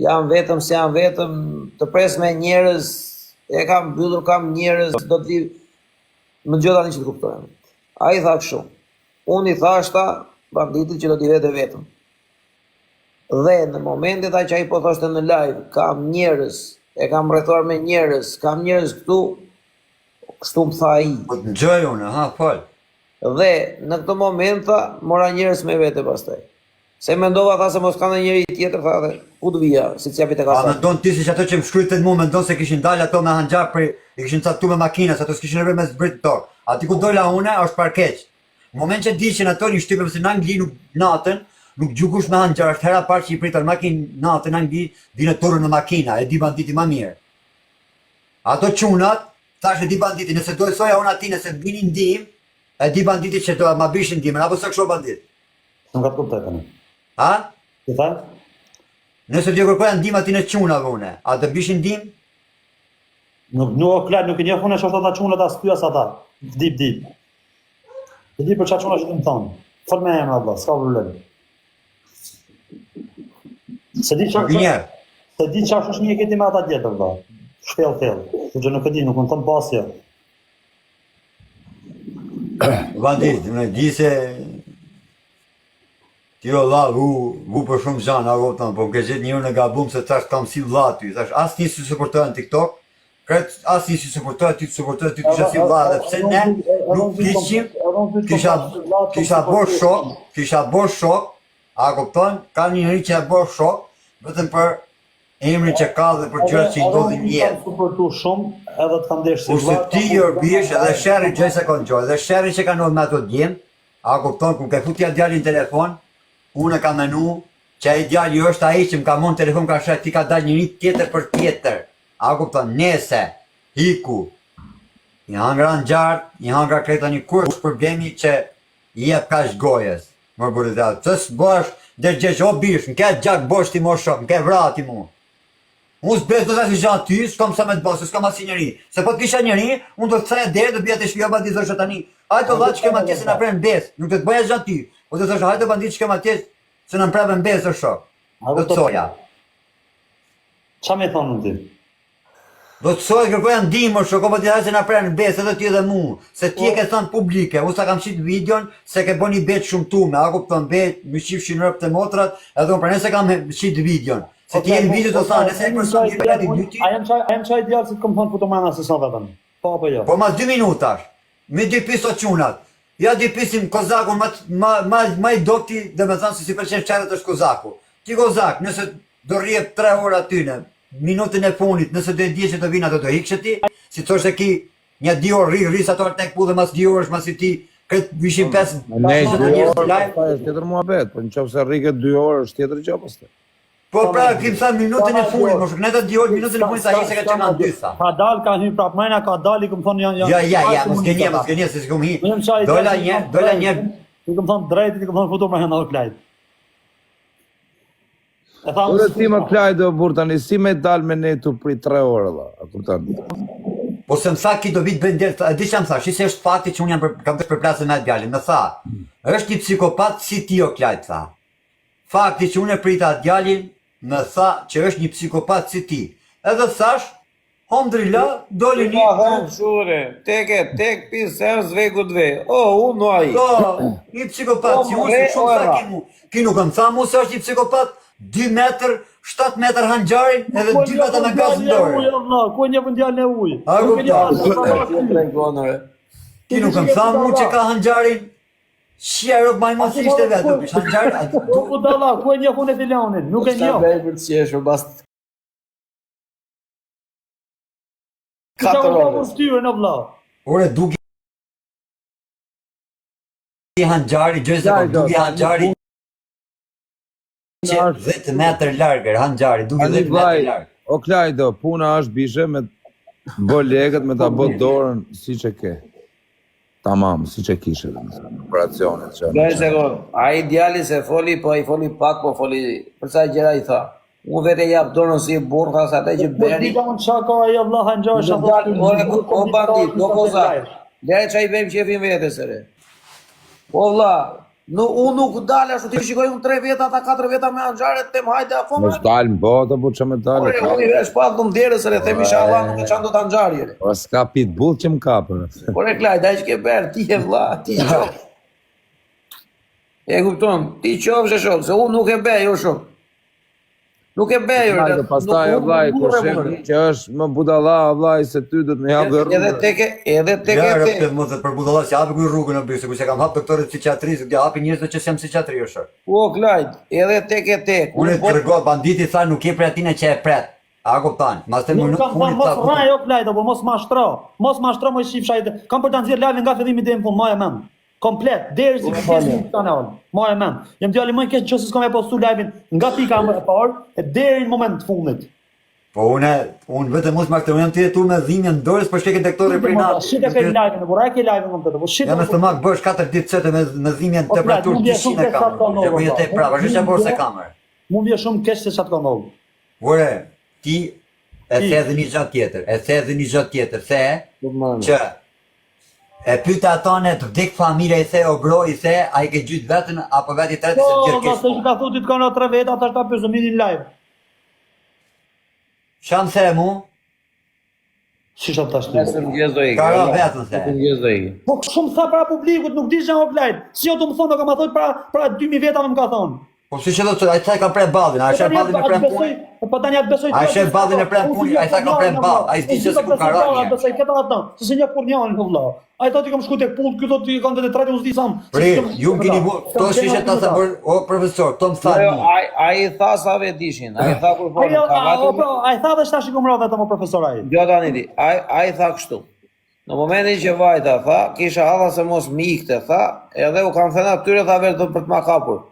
[SPEAKER 3] Janë vetëm se janë vetëm të pres me njerëz. E kam mbyllur, kam njerëz, do të më dëgjoj tani që të kuptojmë. Ai tha kështu. Unë i thashta banditit që do t'i vete vetëm. Dhe në momentet që ai po thoshte në live, kam njerëz, e kam rrethuar me njerëz, kam njerëz këtu, kështu më tha ai.
[SPEAKER 11] Po të dëgjoj unë, ha, fal.
[SPEAKER 3] Dhe në këtë moment tha, mora njerëz me vete pastaj. Se mendova tha se mos ka njëri tjetër tha dhe ku të vija, si të japit e
[SPEAKER 11] A
[SPEAKER 3] kasa.
[SPEAKER 11] mendon ti si që ato që më shkrytet mu, mendon se kishin dalë ato me hanxhar për i kishin caktuar me makina, se ato s'kishin rrë me zbrit tokë. Ati ku dola une është parkeq. Në moment që diqen ato një shtype se në Angli nuk natën, nuk gjukush me hanxhar, është hera parë që i pritën makinë natën në Angli, vinë turën me makina, e di banditi ma mirë. Ato çunat, thash e di banditi, nëse do e soja unë ati nëse vinin ndim, e di banditi që do ma bishin ndimën, apo se kështu bandit.
[SPEAKER 4] Nuk ka kuptoj tani.
[SPEAKER 11] Ha?
[SPEAKER 4] Ti tha?
[SPEAKER 11] Nëse t'ju kërkoja ndim ati në çunave une, a të bishin ndim?
[SPEAKER 4] Nuk nuk e njeh unë çfarë ata çunat as ty as ata. Dip. Ti di për çfarë çuna që të më thonë. Fol me emra valla, s'ka problem. Se di çfarë. Se di çfarë është një këtë me ata tjetër valla. Thell. Që nuk e di, nuk më thon pasja.
[SPEAKER 11] Bandit, më di se ti o la, vu për shumë gjanë, a votën, po më ke gjithë njërë në gabum se tash kam si vlla ty, tash as një si supportojnë në TikTok, as një si supportojnë, ty të supportojnë, ty të kisha si vlla, dhe pse ne nuk kishim, kisha bërë shok, a kupton, ka një njëri që e bërë shok, vetëm për emrin që ka dhe për gjërat që i ndodhin jetë.
[SPEAKER 4] Suportu shumë, edhe të kam desh si
[SPEAKER 11] vlla. Kurse ti jërbish edhe sherri gjoj se kanë gjoj, edhe sherri që ka ndodhur me ato djem, a kupton, ku ke futja djalin telefon, unë kam menu që ai djali është ai që më ka mon telefon ka shet ti ka dal njëri tjetër për tjetër. A kupton, nese, hiku, i hangra në gjartë, i hangra kreta një kur, është problemi që i jep kash gojës. Më bërë dhe atë, të s'bosh, dhe gjesh, o bish, në ke gjak bosh ti mo shok, në ke vrati mu. Unë s'bes do të si gjatë ty, s'kam sa me të basë, s'kam asi njëri. Se po t'kisha njëri, unë do të thënë dhe do bja të shpjo bandit dhe tani. Hajtë o dha që kem atje se në prejnë bes, nuk të bëja gjatë ty. Po të thëshë hajtë bandit që kem atje se në prejnë bes o shok. Do të soja.
[SPEAKER 4] Qa me thonë në ti?
[SPEAKER 11] Do të soja kërkoja ndimë o shok, po të hajtë se në prejnë bes edhe ty edhe mu. Se ti e ke thonë publike, unë sa kam qitë videon se ke bo një bet shumë tume. A kupton bet, më shifshin rëp të motrat, edhe unë për nëse kam qitë videon. Se ti e në video të thonë, nëse e person një për një ty.
[SPEAKER 4] A jam qaj djallë si të kom thonë fotomana se sa vetëm? Po apo jo?
[SPEAKER 11] Po mas 2 minutash, me 2 piso qunat. Ja 2 pisim kozakun ma i dokti dhe me thanë se si përqenë qajtet është kozaku. Ti kozak, nëse do rrjep 3 ora tyne, minutën e funit, nëse do e dje që të vina do hikshë ti, si të është e ki një 2 orë rri sa të arë tek pu dhe mas 2 orësh mas i ti këtë vishin 5
[SPEAKER 10] Ne 2 orë, është tjetër muhabet, po në qofë se rrike 2 orë është tjetër gjopës të.
[SPEAKER 11] Po pra, kim sa minutën e fundit, më shkënë të dihoj minutën e fundit sa ishte ka qenë në dysa.
[SPEAKER 4] Ka dal, ka hy prap mrena, ka dal, i këmë thonë janë...
[SPEAKER 11] Ja, mos gënje, se s'kom hi. Dola një...
[SPEAKER 4] I këmë thonë drejt, i këmë thonë futur me henda dhe plajt.
[SPEAKER 10] Ure ti më klaj do burë tani, si me dal me ne të pri 3 orë, la, a kuptan?
[SPEAKER 11] Po se më tha ki do vitë bëndelë, di që më tha, shise është fakti që unë kam të përplasën me djalin, më tha, është një psikopat si ti o klajt, tha. Fakti që unë e prita djalin, më tha që është një psikopat si ti. Edhe thash, alhamdulillah, doli një...
[SPEAKER 3] Shure, tek pisë, zvegu dve. Unë no aji.
[SPEAKER 11] Një psikopat, që unë shumë tha ki mu. Ki nuk më tha mu se është një psikopat, 2 metër, 7 metër hanxarin, edhe 2 metër me gazë në dorë.
[SPEAKER 4] Ku e një pëndjallë e ujë?
[SPEAKER 11] Ki nuk më tha mu që ka hanxarin, shia rëpë majmon si ishte vetë, hanxarin...
[SPEAKER 4] Ku dalla, ku e një kun e filonin, nuk e një.
[SPEAKER 3] Sta bej për të qeshur, bast...
[SPEAKER 4] 4 orë.
[SPEAKER 11] Ore, duki hanxari, duki hanxari, 10 metër largër, hanxari, duke 10 metër largë.
[SPEAKER 10] O Klajdo, puna është bishe me bo legët, me ta bo dorën si që ke. Tamam, si që kishe dhe operacionet që...
[SPEAKER 3] Dojë sekund, a i djali se foli, po i foli pak, po foli, përsa gjera i tha. Unë vete jap dorën si burë, tha sa te që beri...
[SPEAKER 4] Po unë qaka e Allah hanxari,
[SPEAKER 3] o bandit, do kozat. Lere që i bejmë qefin vete, sëre. Po vla, unë nuk dalë ashtu, ti shikoj unë 3 veta, ta 4 veta me hanxaret, tem hajde a fome.
[SPEAKER 10] Mos dalë në botë, po që me dalë.
[SPEAKER 3] Unë i vesh pak të mderë, sëre, tem isha Allah nuk e qanë do të hanxari.
[SPEAKER 10] Po s'ka pitbull që më kapër.
[SPEAKER 3] Por e klaj, da që ke berë, ti e vla, ti qofë. E kupton, ti qofë shë shokë, se unë nuk e bej, o shokë. Nuk e bejur.
[SPEAKER 10] Pastaj o vlaj, kur shekë që është më budala, o vlaj, se ty dhëtë me javë dhe rrugë.
[SPEAKER 3] Edhe teke
[SPEAKER 11] Ja, rëptet më dhe për budala që hapi kuj rrugën në bysë, ku që kam hapë doktorit psikiatrisë, ku hapi njështë që sem psikiatri, o shokë.
[SPEAKER 3] O, klajt, edhe teke.
[SPEAKER 11] Unë e të kërgo, banditi tha nuk e pre atine që e pret. A kuptan, mas të më nuk funit
[SPEAKER 4] mos raj o klajt, apo mos mashtro. Mos mashtro më shif shajtë. Kam për të nëzirë lavin nga fillimi dhe më punë, maja men. Komplet, deri si këtë kanal. Maja men. Jem djali më keq që s'kam e postu lavin nga pika më e parë e deri në moment të fundit.
[SPEAKER 11] Po unë vetëm mos maktë, unë jam të jetu me dhimjen dorës për shkeke doktorit për natë.
[SPEAKER 4] Shite ke lavin, por ai ke lavin më të. Po shite.
[SPEAKER 11] Ja me stomak bësh 4 ditë çete me dhimjen temperaturë 200 e kam. Ja po jetë prapë, është çfarë se kamer.
[SPEAKER 4] Mu vjen shumë keq se çat ka ndodhur.
[SPEAKER 11] Ore, ti e the një gjatë tjetër, që e pyta atone të vdik familja i the, o bro i the, a i ke gjytë vetën, apo veti tretë se gjërë kishë.
[SPEAKER 4] Po, ka thutit ka në 3 veta, ta shta pëzëminin live.
[SPEAKER 11] Shanë the mu?
[SPEAKER 4] Si shanë ta shtu?
[SPEAKER 11] Kara vetën the.
[SPEAKER 4] Po, shumë tha pra publikut, nuk di që nga oklajt. Si jo të më thonë, do ka ma thot pra 2000 veta më më ka thonë.
[SPEAKER 11] Po si që do të, a i thaj ka pre badin, a i shë badin e pre puni?
[SPEAKER 4] Po tani atë besoj...
[SPEAKER 11] A i shë badin e pre puni, a i thaj ka pre badin, a i s'di që se ku ka ranje.
[SPEAKER 4] Besoj këta atë, se se një kur njën, në vla. A i thot i kam shku tek pull, kjo thot i kam dhe trajtë unë s'di sam.
[SPEAKER 11] Pri, ju më kini bu, to shishe ta se bërë, o profesor, to më tha një.
[SPEAKER 3] A i tha sa vetishin, a i tha kur formë,
[SPEAKER 4] a i tha dhe shtash i kumra vetëm o profesor a i.
[SPEAKER 3] Jo Daniti, a i tha kështu. Në momentin që vajta tha, kisha hadha se mos mi ikte, tha, edhe u kam thënë atyre tha vetëm për të ma kapur.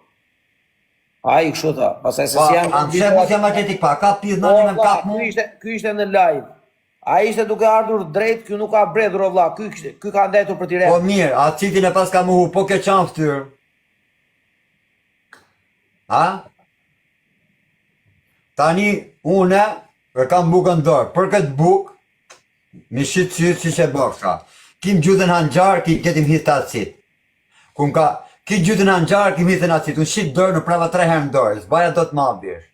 [SPEAKER 3] A i kështu tha, pasaj se si jam...
[SPEAKER 11] Anë që mos jam atletik pa, ka pizë në një me kap mu?
[SPEAKER 3] Ky ishte në live. A ishte duke ardhur drejt, ky nuk ka bredhur o vlla, ky ka ndetur për t'i rejtë.
[SPEAKER 11] Po mirë, a citin e pas ka muhu, po ke qanë ftyrë. A? Tani, une, e kam bukën dorë, për këtë bukë, mi shqitë sytë si që bëksha. Kim gjutën hanxar, ki ketim hita citë. Kun ka... Ki gjytën hanxar, ki mitën acit, unë shqit dorë në prava 3 herë në dorë, s'baja do të ma bjesh.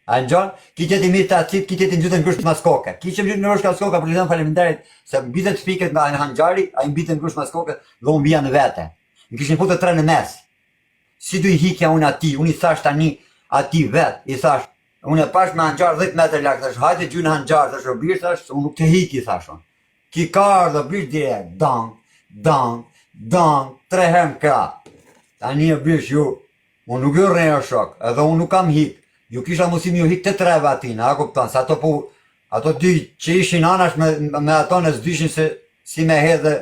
[SPEAKER 11] A në gjonë, ki qëti mitë acit, ki qëti në gjytën grusht maskoke. Ki që më gjytën në rëshka maskoke, për gjithëm faleminderit, se më bitët shpiket nga në hanxari, a i më bitën grusht maskoke, dhe unë bia në vete. Më kishin putë 3 në mes. Si du i hikja unë ati, unë i thash tani ati vetë, i thash, unë e pash me hanxar 10 meter lakë, thash, hajte gjynë hanxar, thash, o bish, thash, unë nuk të hiki, thash, ki karë dhe bish direkt, dang, 3 herë më kra. Tani e bish ju, unë nuk ju rejë shok, edhe unë nuk kam hik, ju kisha musim ju hik të 3 vatin, a kuptan, se ato dy që ishin anash me ato në zdyshin se si me hedhe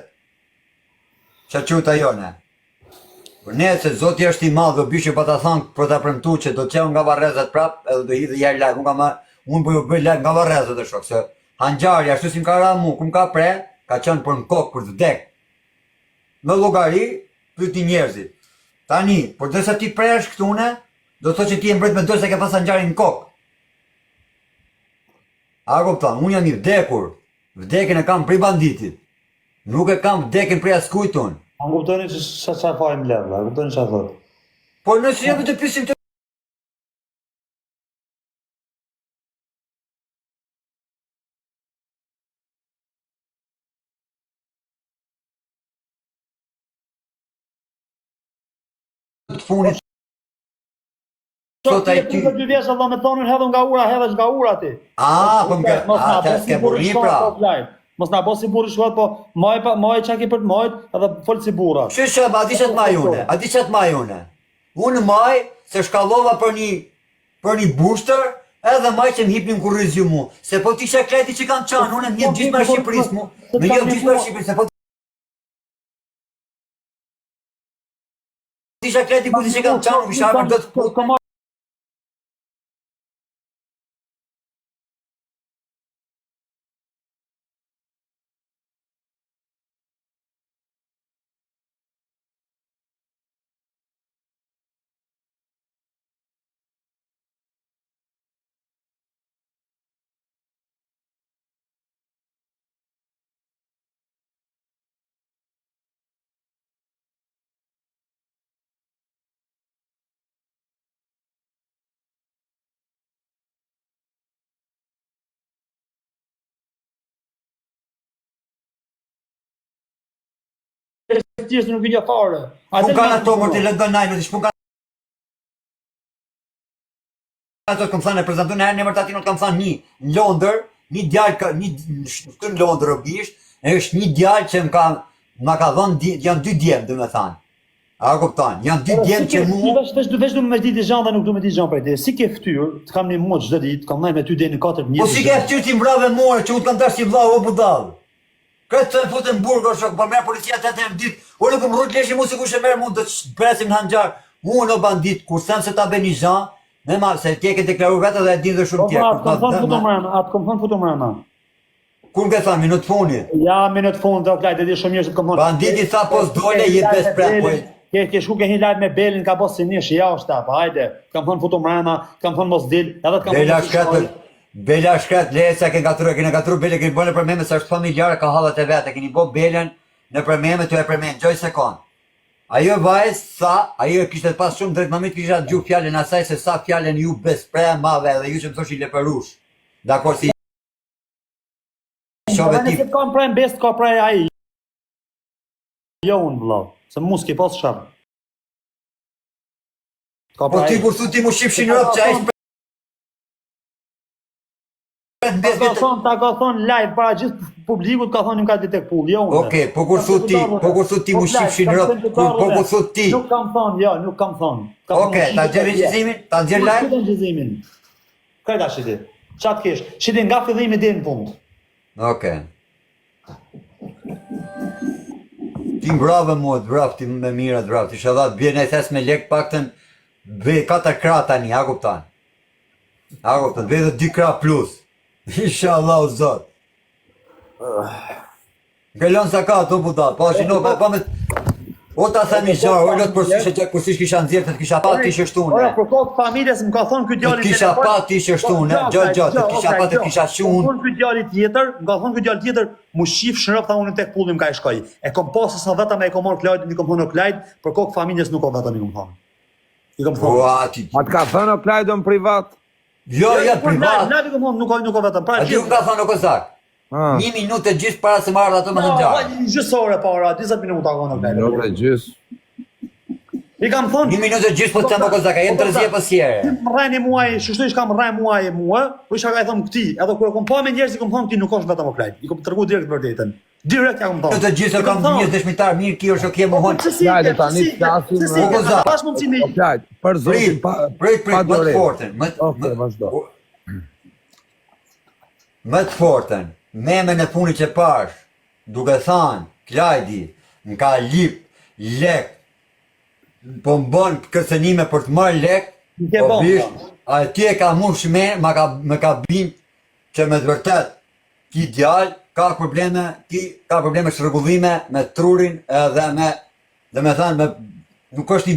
[SPEAKER 11] që quta jone. Ne se Zoti është i madh, do bishë pa ta thënë për ta premtuar që do të qenë nga Varrezat prap, edhe do hidhë herë live. Unë po ju bëj live nga Varrezat e shok, se Hanxhari ashtu si më ka ra mu, ku më ka pre, ka qenë për në kokë për të vdek. Në llogari, pyeti njerëzit. Tani, por derisa ti presh këtune, do të thotë që ti je mbret me dorë se ke pas Hanxharin në kokë. A kupton, unë jam i vdekur. Vdekjen e kam prej banditit. Nuk e kam vdekjen prej askujt unë.
[SPEAKER 4] A kuptoni çfarë fajm lëv, a kuptoni çfarë thot?
[SPEAKER 11] Po nëse jemi të pyesim të funit sot ai ty.
[SPEAKER 4] Ti dy vjeç Allah me thonin hedhën nga ura, hedhësh nga ura ti.
[SPEAKER 11] Po më ka s'ke burri pra.
[SPEAKER 4] Mos na bosi burri shkot, po maj çaki për të majt, edhe fol si burra.
[SPEAKER 11] Shisha, a di çat maj une? A di çat maj une? Unë maj se shkallova për një booster, edhe maj që më hipnin kurriziu mu. Se po tisha kleti që kanë qanë, unë një gjithë me Shqipëris mu. Në një gjithë me Shqipëris, se po tisha kleti ku që kanë qanë, u isha për do të putë.
[SPEAKER 4] Thjesht nuk vjen fare.
[SPEAKER 11] Ku kanë ato për të lëndë najme, shpu kanë ato kam thënë prezanton herë në emër tatin kam thënë një në Londër, një djalë këtu në Londër obisht, është një djalë që ma ka dhënë janë dy djem, domethënë. A kupton? Janë dy djem që mua
[SPEAKER 4] veç do më ditë Jean dhe nuk do më ditë Jean për të. Si ke fytyr, të kam një moç çdo ditë, kam ndaj me ty deri në 4 mjesë.
[SPEAKER 11] Po si ke fytyr ti mbrave mua që u të kam dash si vllau o budall. Këtë të futën burgo shok, po merr policia 8 ditë. Unë nuk më rrot leshi mu si kush e merr mund të presim në Hanxhar. Unë o bandit, kur them se ta bëni Jean, me marr se ti e ke deklaruar vetë dhe e din dhe shumë tjerë.
[SPEAKER 4] Atë kom thënë futu mbrana.
[SPEAKER 11] Kur ke thënë minut funit?
[SPEAKER 4] Ja, minut fundit, do klajt, e di shumë mirë se të kom thënë.
[SPEAKER 11] Banditi tha po s'dole je bes prap po.
[SPEAKER 4] Ke shku ke një live me Belin ka pas si nish, ja është ta, hajde. Kam thënë futu mbrana, kam thënë mos dil, edhe të kam
[SPEAKER 11] thënë Bela shkret, leje se ke gatru Bele, keni bërë në përmeme se është familjarë, ka hallat e vete, keni bërë Belen në përmeme të e përmeme, gjoj sekund. Ajo vajz sa, ajo kishte pas shumë drejt mamit kisha gjuh fjallën asaj se sa fjallën ju bespre mave dhe ju që më thosh i leperush. Dakor si...
[SPEAKER 4] Shove ti... Nëse kam prej best, ka prej aji. Jo unë vlau, se mu s'ki pas shamë.
[SPEAKER 11] Po ti kur thu ti mu shqipshin rëp që a ishtë
[SPEAKER 4] ta ka thonë live para gjithë publikut ka thonë një ka ditë tek pulli, jo unë.
[SPEAKER 11] Okej, po kur thu ti mu shqipshin rëp, po kur thu ti.
[SPEAKER 4] Nuk kam thonë, jo, nuk kam thonë.
[SPEAKER 11] Okej, ta gjerë gjizimin, ta gjerë live?
[SPEAKER 4] Shqipin gjizimin. Kajta shqiti, qatë kesh, shqiti nga fillimi dhe në fund.
[SPEAKER 11] Okej. Ti mbrave mua të braf, ti me mira të braf, ti shëllat bje në thes me lek paktën, be 4 kra tani, a kuptan? A kuptan, be dhe 2 kra plus. Inshallah o zot. Gëllon sa ka ato budat, po ashtu nuk pa me o ta themi zor, o lot përsi që kursish kisha nxjerrë të kisha pa ti shështunë.
[SPEAKER 4] Ora për kohë familjes më ka thonë ky djali
[SPEAKER 11] kisha pa ti shështunë, gjë, kisha pa të kisha shunë.
[SPEAKER 4] Ky djali tjetër, më ka thonë ky djali tjetër, mu shif shërop tha unë tek pullim ka e shkoj. E kom pasur sa vetëm e kom marr Klaudin, i kom thonë Klaud, për kohë familjes nuk ka vetëm i kom thonë. I kom thonë.
[SPEAKER 10] Atë ka thënë Klaudon privat.
[SPEAKER 11] Jo, ja privat.
[SPEAKER 4] Klaudi kom thonë nuk ka vetëm.
[SPEAKER 11] A ti u ka thonë o kozak? 1 minutë gjithë para se marrë ato me Hanxhar.
[SPEAKER 4] Gjysë ore para, 20 minuta ka në Klaudi.
[SPEAKER 10] Ore gjysë.
[SPEAKER 4] I kam thonë
[SPEAKER 11] 1 minutë gjithë po të them o kozak, jem tërëzje pas jere.
[SPEAKER 4] Rrajni muaj, shështu ish kam rraj muaj e mua, po isha ka e thëmë këti, edhe kur e kom pa me njerës i kom thonë ti nuk është vetëm o Klaud. I kom tërgu direkt vërtetën. Direkt ja kom thonë.
[SPEAKER 11] Të gjithë kam një dëshmitar mirë kjo është kjo më honë.
[SPEAKER 10] Klajde tani të asim. Klajde, për zotin
[SPEAKER 11] pa dore. Më të fortën, meme në punit që pash, duke thanë, Klajdi, më ka lip, lek, po më bën kërcënime për të marrë lek,
[SPEAKER 4] Ke
[SPEAKER 11] po
[SPEAKER 4] bon,
[SPEAKER 11] bish, a ti e ka mush me, më ka bin që me të vërtet, ki djalë, ka probleme shërgullime me trurin edhe dhe me thënë, nuk është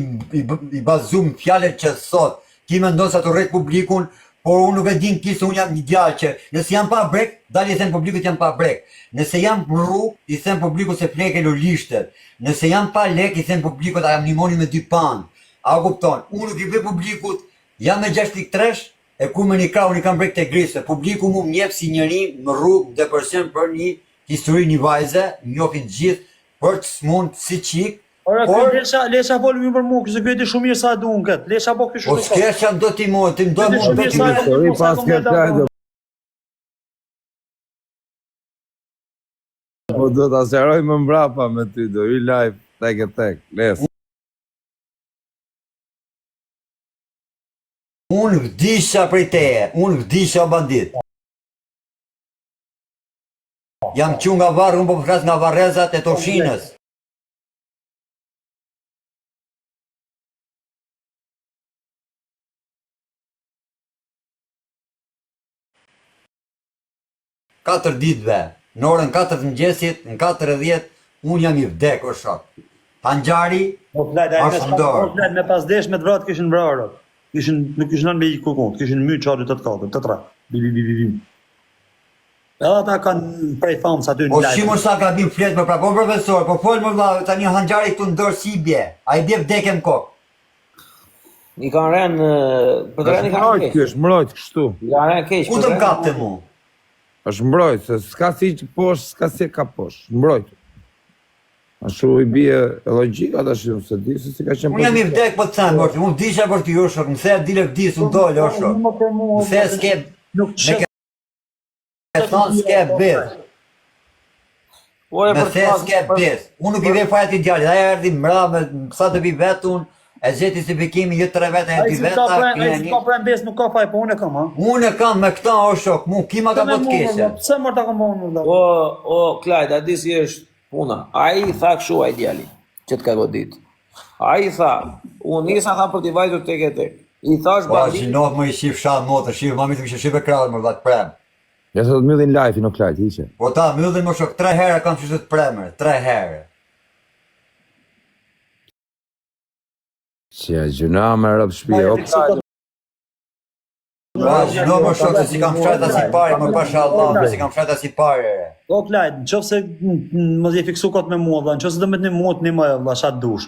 [SPEAKER 11] i bazum fjallet që sot, ki me ndonë sa të rrejt publikun, por unë nuk e din ki se unë jam një djalë që nëse jam pa brek, dalë i them publikut jam pa brek. Nëse jam në rrugë, i them publikut se fleke lulishtet. Nëse jam pa lek, i them publikut a jam nimoni me 2 panë. A kupton? Unë nuk i bëj publikut, jam me 6.3 e ku me një krau një kam brek të grisë. Publiku mu mjep si njëri në rrugë dhe përsen për një histori një vajze, njofin gjithë për të smund si qik.
[SPEAKER 4] Ora, lesha folë mi për mu, kësë këti shumë mirë sa du në këtë, lesha po kështë
[SPEAKER 11] Po s'kesha do t'i mu, ti më do mu
[SPEAKER 4] shumë
[SPEAKER 11] të
[SPEAKER 4] mirë sa
[SPEAKER 10] Po do të aseroj më mbrapa me ty, do i live, tek e tek, les.
[SPEAKER 11] Unë vdisha prej teje, unë vdisha o bandit. Jam që nga varë, unë po përkras nga varezat e Toshinës. Katër ditëve, në orën 4 të mëngjesit, në 4:10, unë jam i vdek o shok. Hanxhari, është ndorë.
[SPEAKER 4] Me pas desh me të vratë kishin vrarë. Nuk kishin anë me i kukon, kishin my qari të 4, të 3. Bim. Edhe ata kanë prej famë sa ty në
[SPEAKER 11] O
[SPEAKER 4] lajtë.
[SPEAKER 11] shimur sa ka bim fletë më pra, po profesor, po folë më vla, tani Hanxhari këtu ndorë si i bje, a i bje vdeke më kokë.
[SPEAKER 3] I kanë rënë, për të rënë i kanë keq.
[SPEAKER 10] Është mbrojt kështu.
[SPEAKER 3] I kanë rënë keq.
[SPEAKER 11] Ku të më kapte mu?
[SPEAKER 10] Është mbrojt, se s'ka si që poshtë, s'ka si ka poshtë. Mbrojt. Ashtu i bie logjika tash, se di se si ka qenë.
[SPEAKER 11] Unë jam i vdek po të thënë, morti, unë disha për ty o shok, mëse dile vdis, unë dole o shok. Mëse s'ke, me ke thonë s'ke bez. Mëse s'ke bez. Unë nuk i vej fare t'i djallit, aja erdi mra me sa të vi vetun, e zeti si pikimi, ju 3 vete, e 2 veta,
[SPEAKER 4] Ai si ka prej bes nuk ka faj, po unë e kam, ha?
[SPEAKER 11] Unë e kam me këta o shok, mu kima ka po t'keshe.
[SPEAKER 4] Pse mërë ta kam po unë,
[SPEAKER 3] O, Klajt, a di si është puna. A i tha këshu a i djali, që t'ka godit. A i tha, unë nisa tha për t'i vajtur tek e tek. I thash
[SPEAKER 11] Po,
[SPEAKER 3] bandit,
[SPEAKER 11] gjinoh më i shif shanë motë, shif, mami të kështë shif e kralë më vlatë prem.
[SPEAKER 10] Ja se do të myllin live, no klajt, hiqe.
[SPEAKER 11] Po ta, myllin më shok, 3 herë kam qështë të premer, 3 herë.
[SPEAKER 10] Si a gjuna me rëpë shpije, o
[SPEAKER 11] Po, gjinoh më shok, se si kam fshajta si pare, më pasha Allah, se si kam fshajta si pare.
[SPEAKER 4] O, Klajt, në qofë se më zje fiksu kot me mua, në qofë se do me të një muat një më lashat dush.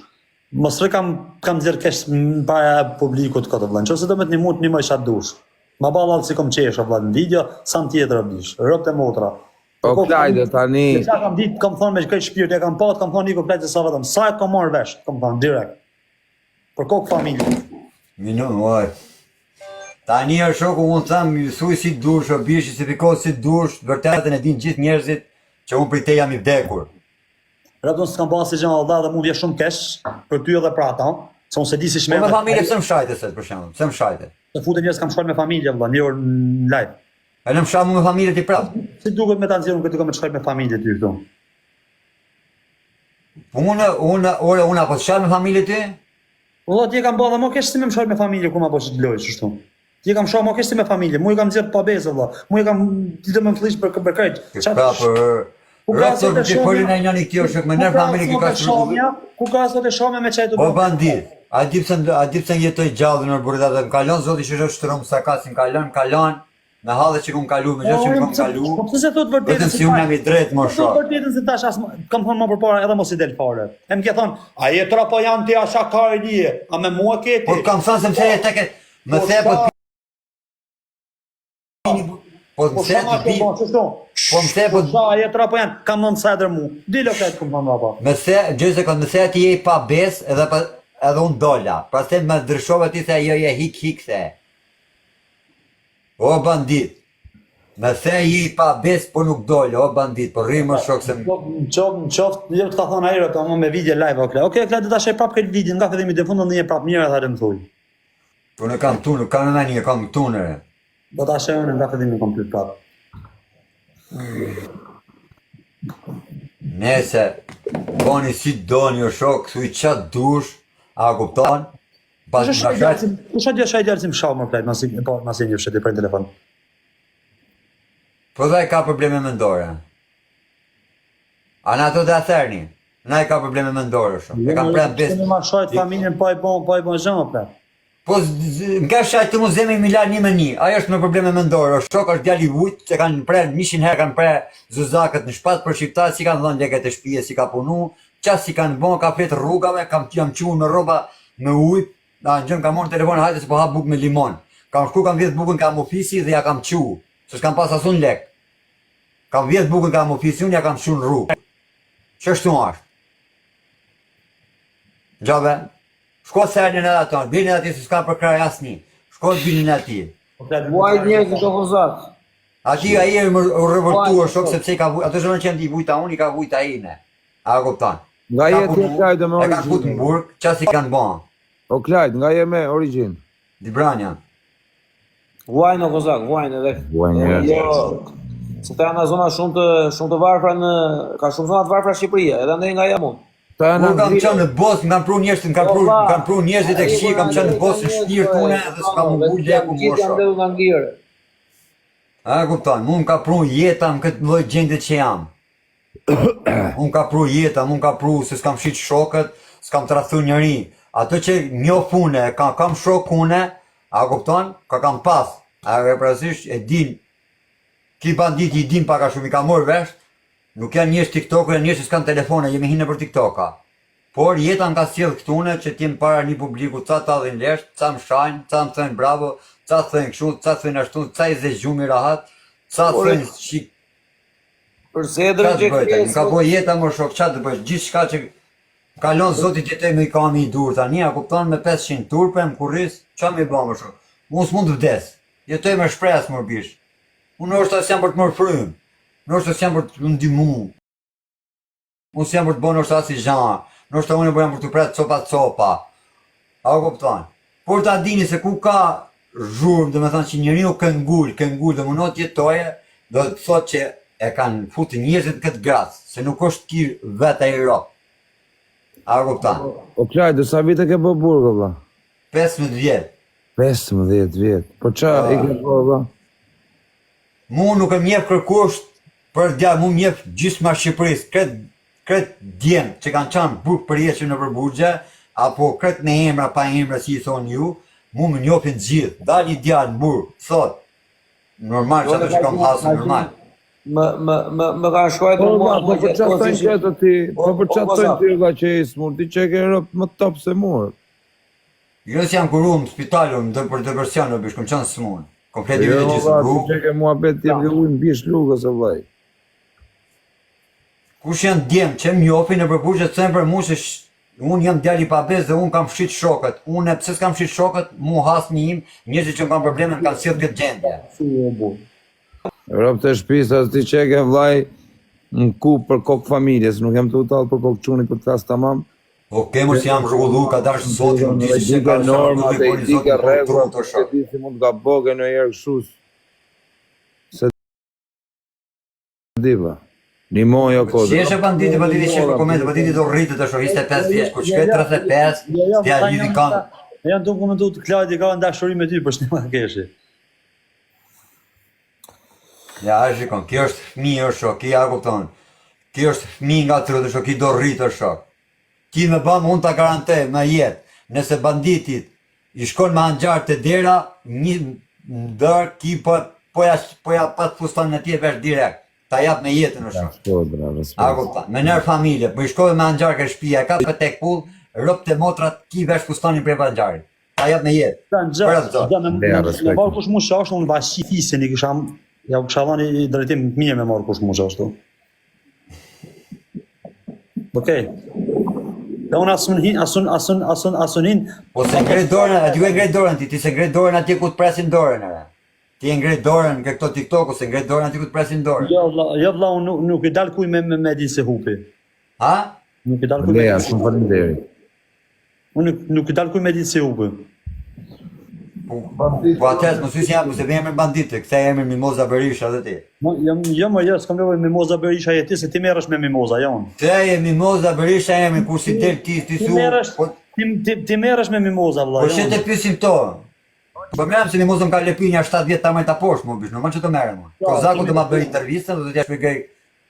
[SPEAKER 4] Mos rë kam zirë kesh në para publikut këtë, në qofë se do me të një muat një më shat dush. Ma balat si kom qesha, në video, sa në tjetër bish, rëpt e motra.
[SPEAKER 10] O Klajt, tani...
[SPEAKER 4] Qa kam ditë, kam thonë me këtë shpirt, e kam pat, kam thonë Niko Klajt se sa vetëm, sa e kam marrë vesh, kam thonë, direkt. Për kokë familje.
[SPEAKER 11] Minu, oj. Tani e shoku unë thamë, thuj si dush, o bishi, si fikot si dush, vërtetën e din gjithë njerëzit që unë për te jam i vdekur.
[SPEAKER 4] Rëpë nësë kam basi gjënë Allah dhe mu vje shumë kesh, për ty edhe për ata, se unë se di si
[SPEAKER 11] Po
[SPEAKER 4] shmerë.
[SPEAKER 11] me familje pëse më shajte se për shemë, pëse më shajte.
[SPEAKER 4] Se fute njës kam shkojnë me familje, vëlla, një orë në live.
[SPEAKER 11] E në më shamu me familje ti prapë.
[SPEAKER 4] Si duket me ta nëzirë, këtë kam të shkojnë me familje ty këtu.
[SPEAKER 11] Unë apo të shajt me familje ti?
[SPEAKER 4] Vëlla, ti e kam ba dhe mo kesh si me më shkojnë me familje, ku ma po që të lojë, qështu. Ti e kam shkojnë mo kesh si me familje, mu i kam zirë pa bezë, vëlla, mu i kam ti të më më flish për krejt.
[SPEAKER 11] Rektor për që pëllin e njëni këtjo shok me nërë familje ki ka shrugu.
[SPEAKER 4] Ku ka sot e shome me qajtu?
[SPEAKER 11] Po bandit, a di pëse jetoj gjallë në burit dhe më kalon, zoti që është shtërum sa ka si më kalon, me halë që ku më kalu, me gjithë që më kalu,
[SPEAKER 4] Po pëse se thot vërtetën
[SPEAKER 11] vetëm si unë jam i drejt më
[SPEAKER 4] Po
[SPEAKER 11] shok.
[SPEAKER 4] vërtetën se tash as kam thonë më përpara edhe mos i del fare. E më ke thonë, a je trapo janë ti asha ka e dije, a me mua ke ti?
[SPEAKER 11] Po kam thënë se më thej e teke, më thej po të Po më thej të pi, po më thej po
[SPEAKER 4] Sa a je trapo janë, kam nënë sedër mu. Dilo këtë këmë thonë rapa.
[SPEAKER 11] me thej, gjëjë se më thej ti je i pa bes edhe unë dolla. Pra se më ndryshove ti se jo je hik the. O bandit, me thej je i pa bes po nuk dolla, o bandit, po rrimë më shok se më...
[SPEAKER 4] Në qoftë, jo të ka thonë ajrë, të më me video live, okej. Okej, Klajt, do ta shej prapë këtë video, nga fillimi dhe fundon dhe një prapë mirë edhe më thuj.
[SPEAKER 11] Po në kam tunë, nuk kam në një, kam tunëre.
[SPEAKER 4] Do ta shej unë nga fillimi komplet prapë.
[SPEAKER 11] Nese, boni si doni o shok, thuj qatë dush, A kupton? Pas nga shajt,
[SPEAKER 4] Kusha dje shaj djalë si më shau më plejt, masi një fsheti për në telefon.
[SPEAKER 11] po dhe ka probleme mendore. A në ato dhe atherni, na e ka probleme mendore shumë. E kam prem bes.
[SPEAKER 4] Në ma shajt familjen pa i bon zhëmë plejt.
[SPEAKER 11] Po nga shajt të mu zemi milar një me një, ajo është me probleme mendore. Shok është djali vujt, që kanë pre 100 herë kanë pre zuzakët në shpat për shqiptarë, si kanë dhënë leket e shtëpie, si ka punu, qas si kanë bon, ka fletë rrugave, jam qu me rroba me ujt, na në gjëmë kam morë telefon, hajte se po hap buk me limon. Kam shku, kam vjetë bukën kam ofisi dhe ja kam qu, se s'kam pas asun lek. Kam vjetë bukën kam ofisi, unë ja kam qu në rrugë. Qështu ashtë? Gjove, shko sërnin edhe ato, binin ati se s'kam për kraj asni. Shko të binin ati.
[SPEAKER 3] Vuajt njerëzit të kozak.
[SPEAKER 11] Ati a i e më rëvërtu o shok sepse i ka vujt, ato shënë që ndi vujta unë, i ka vujta i ne. A kuptan?
[SPEAKER 10] Nga je ti Klajt me
[SPEAKER 11] e kanë fut në
[SPEAKER 10] origin.
[SPEAKER 11] burg, qas i kanë bon.
[SPEAKER 10] O Klajt, nga je me origin.
[SPEAKER 11] Dibranja.
[SPEAKER 3] Vuajnë o kozak, vuajnë edhe.
[SPEAKER 10] Vuajnë.
[SPEAKER 3] Jo, se ta janë zona shumë të varfra ka shumë zona të varfra Shqipëria, edhe ndaj nga jam unë.
[SPEAKER 11] Unë kam qenë në Bosnë, kam pru njerëzit, kam pru njerëzit e këqij, kam qenë në Bosnë shtirë tune dhe s'kam mungu leku më
[SPEAKER 3] Gjithë janë
[SPEAKER 11] shoh.
[SPEAKER 3] dhe nga ngire.
[SPEAKER 11] A kupton, mu më ka pru jeta më këtë lloj gjendje që jam. Unë ka pru jeta, mu më ka pru se s'kam shit shokët, s'kam tradhu njëri. Ato që njoh une, kam shok une, a kupton, kam pas. A reprezisht e din, ki bandit i din paka shumë, i ka morë vesh, nuk janë njështë TikTok-u, janë njështë që s'kan telefone, jemi hinë për TikTok-a. Por jeta nga sjellë këtune që t'jem para një publiku, ca ta dhin lesht, ca më shajnë, ca më thënë bravo, ca thënë kështu, ca thënë ashtu, ca i ze gjumi rahat, ca thënë shik.
[SPEAKER 3] Për zedrën që
[SPEAKER 11] Më ka po jeta më shok, qa të bësh, gjithë shka që kalon zotit jetoj me i kam i dur tani, a kupton me 500 turpe, më kurris, qa me i ba më shok. Unë s'mund të vdes, jetoj me shpres më bish. Unë është as jam për të mërë frym, në është as jam për të ndimu. Unë s'jam për të bënë është as i zhanë, në është unë bëjam për të pretë copa. A kupton? Por ta dini se ku ka zhurmë, dhe me thënë që njeriu këngull, dhe munot jetoje, do të thot që e kanë futë njerëzit këtë gracë, se nuk është kirë vetë e i ro. A kupton?
[SPEAKER 10] O Klajt, dhe sa vite ke bë burgë, vlla?
[SPEAKER 11] 15 vjetë.
[SPEAKER 10] 15 vjetë. Po qa i ke bë, vlla?
[SPEAKER 11] Mu nuk e mjef kërkusht për djarë, mu mjef gjithë ma Shqipërisë, këtë djemë që kanë qanë burg për jeqëm në përburgje, apo këtë me emra, pa emra si i thonë ju, mu më njofin gjithë, dali djarë në burg, thot, normal që ato që kam hasë, normal.
[SPEAKER 3] Më ka shkruajtur mua
[SPEAKER 10] Po për qa thënë që ti, po për qa thënë ti nga që i smur, ti që ke rëpë më top se murë.
[SPEAKER 11] Jo si jam kuru në spitalu, për depresion, në bish, kom qanë smunë. Kompleti
[SPEAKER 10] Jo,
[SPEAKER 11] vjetë gjithë
[SPEAKER 10] valla,
[SPEAKER 11] bru.
[SPEAKER 10] ti që ke mua bet, ti ke ujnë bish lukës e vaj.
[SPEAKER 11] Kush janë djemë që më njofin në përburgje të thënë për mu se unë jam djali pa bez dhe unë kam fshit shokët. Unë pse s'kam fshit shokët, mu hasë një im, njëzit që më kam probleme më kanë sjellë këtë gjendje.
[SPEAKER 10] Rëpë të shpisa, ti që ke vlaj në ku për kokë familjes, nuk jam të utalë për kokë qunit për të kasë tamam.
[SPEAKER 11] O kemër si jam rrugullu, ka dashë zotin, në disi që ka
[SPEAKER 10] norma dhe i dike regla,
[SPEAKER 11] të shokë.
[SPEAKER 10] ti si mund ka boge në jerë këshus. Se diva. Një mojo kodë.
[SPEAKER 11] Që eshe banditi që për komente, banditi do rritë të shohë 25 vjeç, ku që këtë 35, t'ja lidhi kanë.
[SPEAKER 4] Janë të komentu të Klajti ka ndashuri me ty për shnima keshi.
[SPEAKER 11] Ja, shikon, kjo është fëmijë është shok, ki ja kupton. Kjo është fëmijë nga të rrëtë shok, ki do rritë është shok. Ki me bamë unë të garantoj me jetë, nëse banditit i shkon me anxharë të dera, një ndër, ki po ja pat fustan në tje vesh direkt. Ta jap me jetën është shok. A kupton, me nërë familje, po i shkove me anxharë ke shtëpia, ka për tek pull, rëp të motrat, ki vesh fustanin prej anxharit. Ta jap me jetë.
[SPEAKER 4] Me marrë kush mu shashtu, unë bashkë fisin i kësham, ja kësha dhani drejtim të mije me marrë kush mu shashtu. Okej. Dhe unë asun hin.
[SPEAKER 11] Po se ngrej dorën, aty e ngrej dorën ti se ngrej dorën atje ku të presin dorën ere. Ti e ngrej dorën ke këto TikTok ose ngrej dorën atje ku të presin dorën.
[SPEAKER 4] Jo vlla, unë nuk i dal kuj me di se hupi.
[SPEAKER 11] Ha?
[SPEAKER 4] Nuk i dal kuj me
[SPEAKER 10] Leja, shumë faleminderit.
[SPEAKER 4] Unë nuk i dal kuj me di se hupi.
[SPEAKER 11] Po atës, më sysi jam, se vjen emër bandite, këthe emër Mimoza Berisha dhe ti.
[SPEAKER 4] Jo, s'kam nevojë Mimoza Berisha jeti, se ti merresh me Mimoza, jo unë.
[SPEAKER 11] Këthe e Mimoza Berisha emër, kur si del ti si su...
[SPEAKER 4] Ti merresh me mimoza vëlla.
[SPEAKER 11] Po që të pyesim këto. Po merrem se mimozën ka lepinja 7 vjet ta më ta poshtë, më bish, normal që të merrem. Kozaku do ma bëj intervistën dhe do t'ja shpjegoj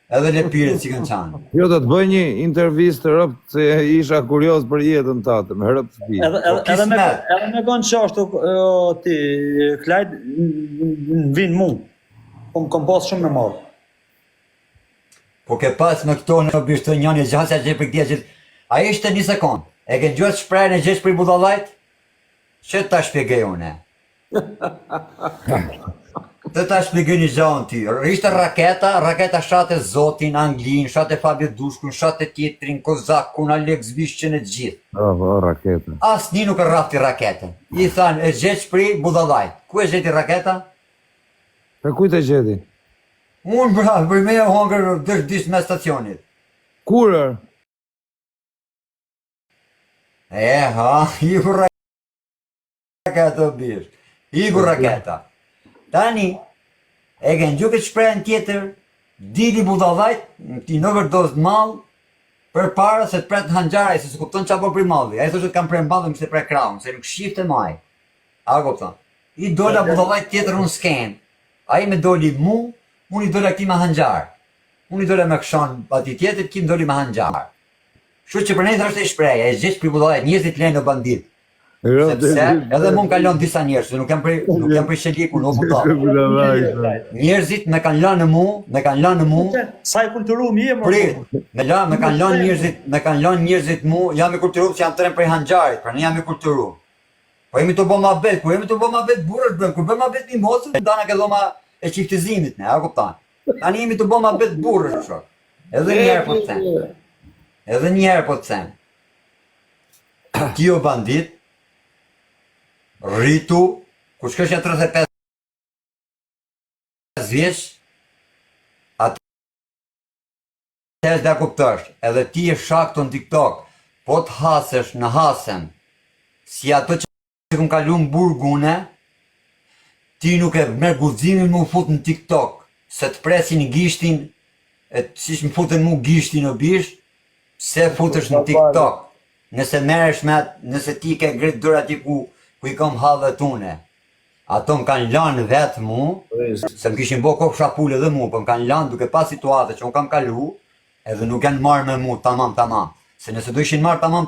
[SPEAKER 11] edhe lepirën si kanë qanë.
[SPEAKER 10] Jo, do të bëj një intervistë rropt se isha kurioz për jetën tatë, me rropt të bi.
[SPEAKER 4] Edhe me konë që ashtu ti, Klajt, vinë mu. Po më kom pas shumë me marrë.
[SPEAKER 11] Po ke pas me këto në bish të njënje gjasja që për këtje që... A ishte një sekund, e ke gjuat shprejnë e gjesh për i budallajt? Që ta shpjegej une? Të ta shpjegej një gjanë ty. Ishte raketa shate Zotin, Anglin, shate Fabio Dushkun, shate Tjetrin, Kozakun, Alex Vishqen e gjithë.
[SPEAKER 10] Raketa.
[SPEAKER 11] As një nuk e rafti raketën. I thanë, e gjesh për i budallajt. Ku e gjeti raketa?
[SPEAKER 10] Për kujt e gjeti?
[SPEAKER 11] Unë bra, për me e hongër dësh me stacionit.
[SPEAKER 10] Kurër?
[SPEAKER 11] Iku raketa bish. Iku raketa. Tani, e gen gjuket shprejnë tjetër, dili budallajt, ti në vërdoz malë, për para se të pret hanxaraj, se se kupton qa po për malli. A i thosht kam prej mballë, më se prej kraun, se nuk shifte maj. A kupton? I dola budallajt tjetër unë s'ken. A i me doli mu, unë i dola këti me hanxar. Unë i dola me këshon ati tjetër, ki më doli me hanxar. Shu që për nejtë është e shpreja, e zgjesh për budallajt, njerëzit lejnë në bandit. Sepse, edhe mu më kalon disa njerëz, se nuk jam për sheliku, nuk buta. Njerëzit me kanë lanë mu,
[SPEAKER 4] Sa i kulturu mi e më...
[SPEAKER 11] prit, me kanë lanë njerëzit mu, jam i kulturu që jam tërën prej hanxarit, pra ne jam i kulturu. Po jemi të bo ma bet, burrës bëm, kur bëm ma bet një mosën, dana ke dhoma e qiftizimit ne, a kuptan? Tani jemi të bo ma bet burrës, shok. Edhe njerë po të them. Ti o bandit, rritu, kur shkëshja 35 vjeç, atë da kuptosh, edhe ti e shakto në TikTok, po të hasesh në hasem, si ato që këm kalu në burgune, ti nuk e merë guximin mu fut në TikTok, se të presin gishtin, e si më futën mu gishtin o bish, se futesh në TikTok, nëse meresh me atë, nëse ti ke grit dërë ati ku i kom halët une. Ato më kanë lanë vetë mu, se më kishin bo kokë shapule dhe mu, për më kanë lanë duke pas situatë që unë kam kalu, edhe nuk janë marrë me mu tamam. Se nëse do ishin marrë tamam,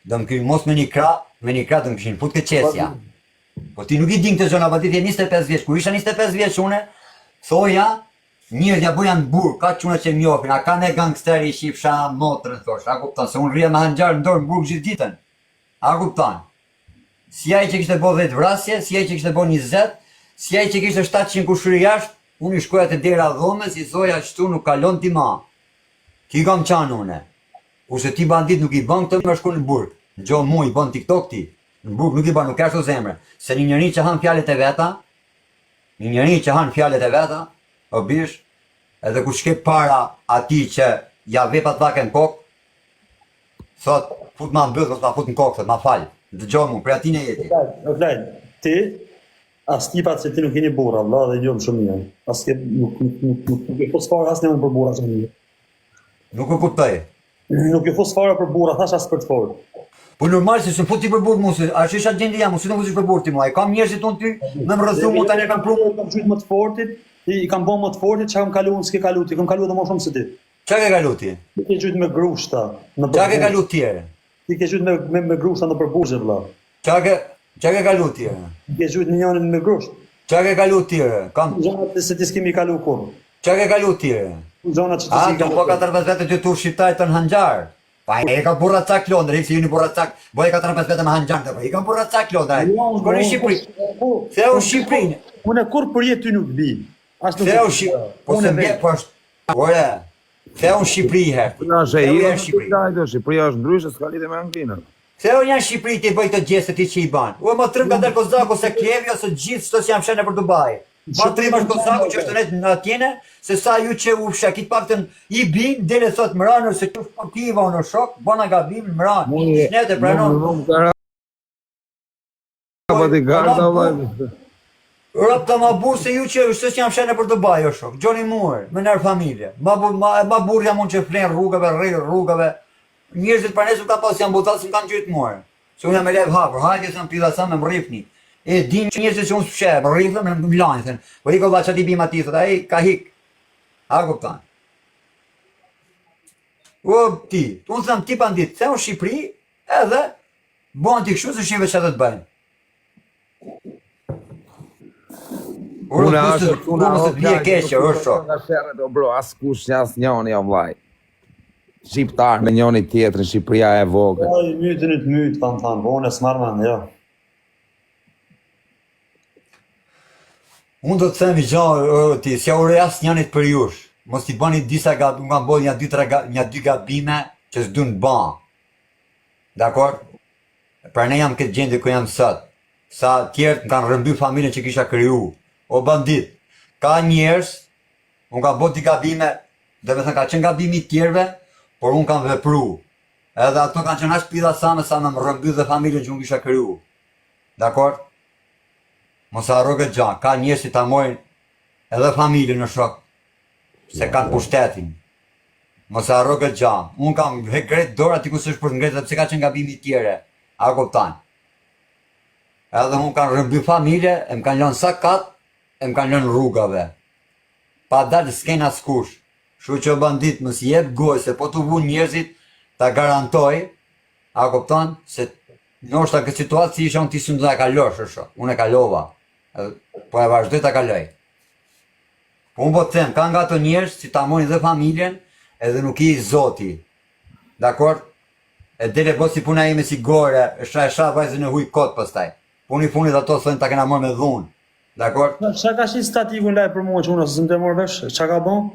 [SPEAKER 11] do më kishin mos me një kra do më kishin fut këtë qesja. Po ti nuk i din këtë zona, pa ti tje 25 vjeç, kur isha 25 vjeç une, thoja, njërë ja bojan burë, ka quna që mjofin, a ka ne gangsteri i shifsha motrën, thosh, a kuptan, se unë rria me hanxar në dorë në burë gjithë ditën, a kuptan. Si ai që kishte bo 10 vrasje, si ai që kishte bo 20, si ai që kishte 700 kushëri jashtë, unë i shkoja të dera dhome, si thoja qëtu nuk kalon ti ma. Ki kam qanë une. Kurse ti bandit nuk i ban këtë me shku në burg. Në gjo mu i ban TikTok ti. Në burg nuk i ban, nuk ka shtu zemre. Se një njëri që han fjallet e veta, o bish, edhe ku shke para ati që ja vepat vake në kokë, thot, fut ma në bëllë, thot ma fut në kokë, thot ma falë. Dëgjoj mu, prej atin e jeti.
[SPEAKER 4] Vlad, ti, as tipat se ti nuk jeni burra, Allah dhe gjom shumë një. As ti nuk e fos fare as një për burra shumë një.
[SPEAKER 11] Nuk e kuptoj.
[SPEAKER 4] Nuk e fos fare për burra, thash as për të forë.
[SPEAKER 11] Po normal se s'm fut ti për burr mu, a shisha gjendi jam, si nuk futesh për burr ti mua. I kam njerëzit unë ty, më rrëzu mu tani kam pru,
[SPEAKER 4] kam qyt më të fortit, i kam bën më të fortit, çka kam kaluar, s'ke kaluar ti, kam kaluar edhe më shumë se ti.
[SPEAKER 11] Çka ke kaluar ti?
[SPEAKER 4] Ti ke qyt me grushta, në
[SPEAKER 11] Çka ke kaluar ti?
[SPEAKER 4] Ti ke qyt me grushta në përburgje vëlla.
[SPEAKER 11] Çka ke kaluar ti?
[SPEAKER 4] Ti ke qyt në njërin me grusht.
[SPEAKER 11] Çka ke kaluar ti? Kam
[SPEAKER 4] zonat se ti s'kemi kaluar kur.
[SPEAKER 11] Çka ke kaluar ti?
[SPEAKER 4] Zonat që ti s'ke
[SPEAKER 11] kaluar. Po 14 vete ti tur shqiptar të hanxar. Pa e ka burra cak Londra, si jeni burra cak, boje 14 vete me hanxar, po i ka burra cak Londra. Shkoni në Shqipëri. Theu Shqipërinë.
[SPEAKER 4] Unë kur për jetë ty nuk bi. As nuk.
[SPEAKER 11] Theu Shqipëri. Po se mbje po është. Ore. Theu Shqipëri herë.
[SPEAKER 10] Shqipëria është ndryshe, s'ka lidhje me Anglinë.
[SPEAKER 11] Theu janë Shqipëri ti bëj të gjestë ti që i ban. U më trym ka dal Kozako se Klevi ose gjithë çto që jam shenë për Dubai. Ma trym është Kozako që është në atjene, se sa ju që u fsha kit paktën i bin dele thot Mranër se tu sportiva unë shok, bona gabim Mran. Shnete pranon.
[SPEAKER 10] Bodyguarda vllai.
[SPEAKER 11] Rapta ma burr se ju që s'është jam shenë për Dubai o shok. Johnny Moore, me nër familje. Ma burr jam unë që flen rrugave, rrej rrugave. njerëzit për nesër ka pas janë botat që më kanë gjytë more. Se unë jam e lev hapër, hajtë se më pida sa me më rrifni. E din njerëzit që unë s'pshe, më rrifë, më lanë, thënë. Po i ka vla që ti bima ti, thët, ai ka hik. A kuptan. O, ti, unë thëmë ti pandit, se unë Shqipëri, edhe, bon ti kështu se shive që të bëjnë. Unë se të bje keqë, është shok.
[SPEAKER 10] Nga sherët o bro, as kush që as njoni o vlaj. Shqiptar me njoni tjetër, Shqipëria e vogël.
[SPEAKER 4] Ai mytën e të mytë, kam thamë, po unë e s'marman, jo.
[SPEAKER 11] Unë do të themi gjallë, ti, s'ja ure asë njanit për jush. Mos t'i bani disa gabime, unë kam bojë një dy gabime që s'du në ban. Dakor? Pra ne jam këtë gjendje ku jam sot. Sa tjertë më kanë rëmby familjen që kisha kriju. O bandit, ka njerës, unë kam bojë t'i gabime, dhe me thënë ka qenë gabimi tjerve, por unë kam vepru. Edhe ato kanë qenë ashtë pida sa me më rëmby dhe familjen që unë kisha kriju. Dakor? Mos harro këtë gjanë, ka njerëz që ta mojnë edhe familjen në shok, se kanë pushtetin. Mos harro këtë gjanë. Unë kam ngret dorë aty ku s'është për ngretë, pse ka qenë gabimi tjere. A kupton? Edhe unë kanë rëmby familje, e më kanë lënë sa katë, e më kanë lënë rrugave. Pa dalë s'ken askush. Shu që bandit mos jep gojë, se po t'u vu njerëzit, ta garantoj, a kupton? Se ndoshta këtë situatë si isha unë ti s'u nda kalosh, është. Unë e kalova. Po e vazhdoj ta kaloj. Po unë po të them, ka nga ato njerëz që ta mojnë dhe familjen, edhe nuk i zoti. Dakor? E dele po si puna ime si gore, e sha vajzën e huj kot pastaj. Puni funit ato thënë ta kena morë me dhunë. Dakor?
[SPEAKER 4] Qa ka shi statiku në laj për mua që unë, se më të morë vesh, qa ka bon?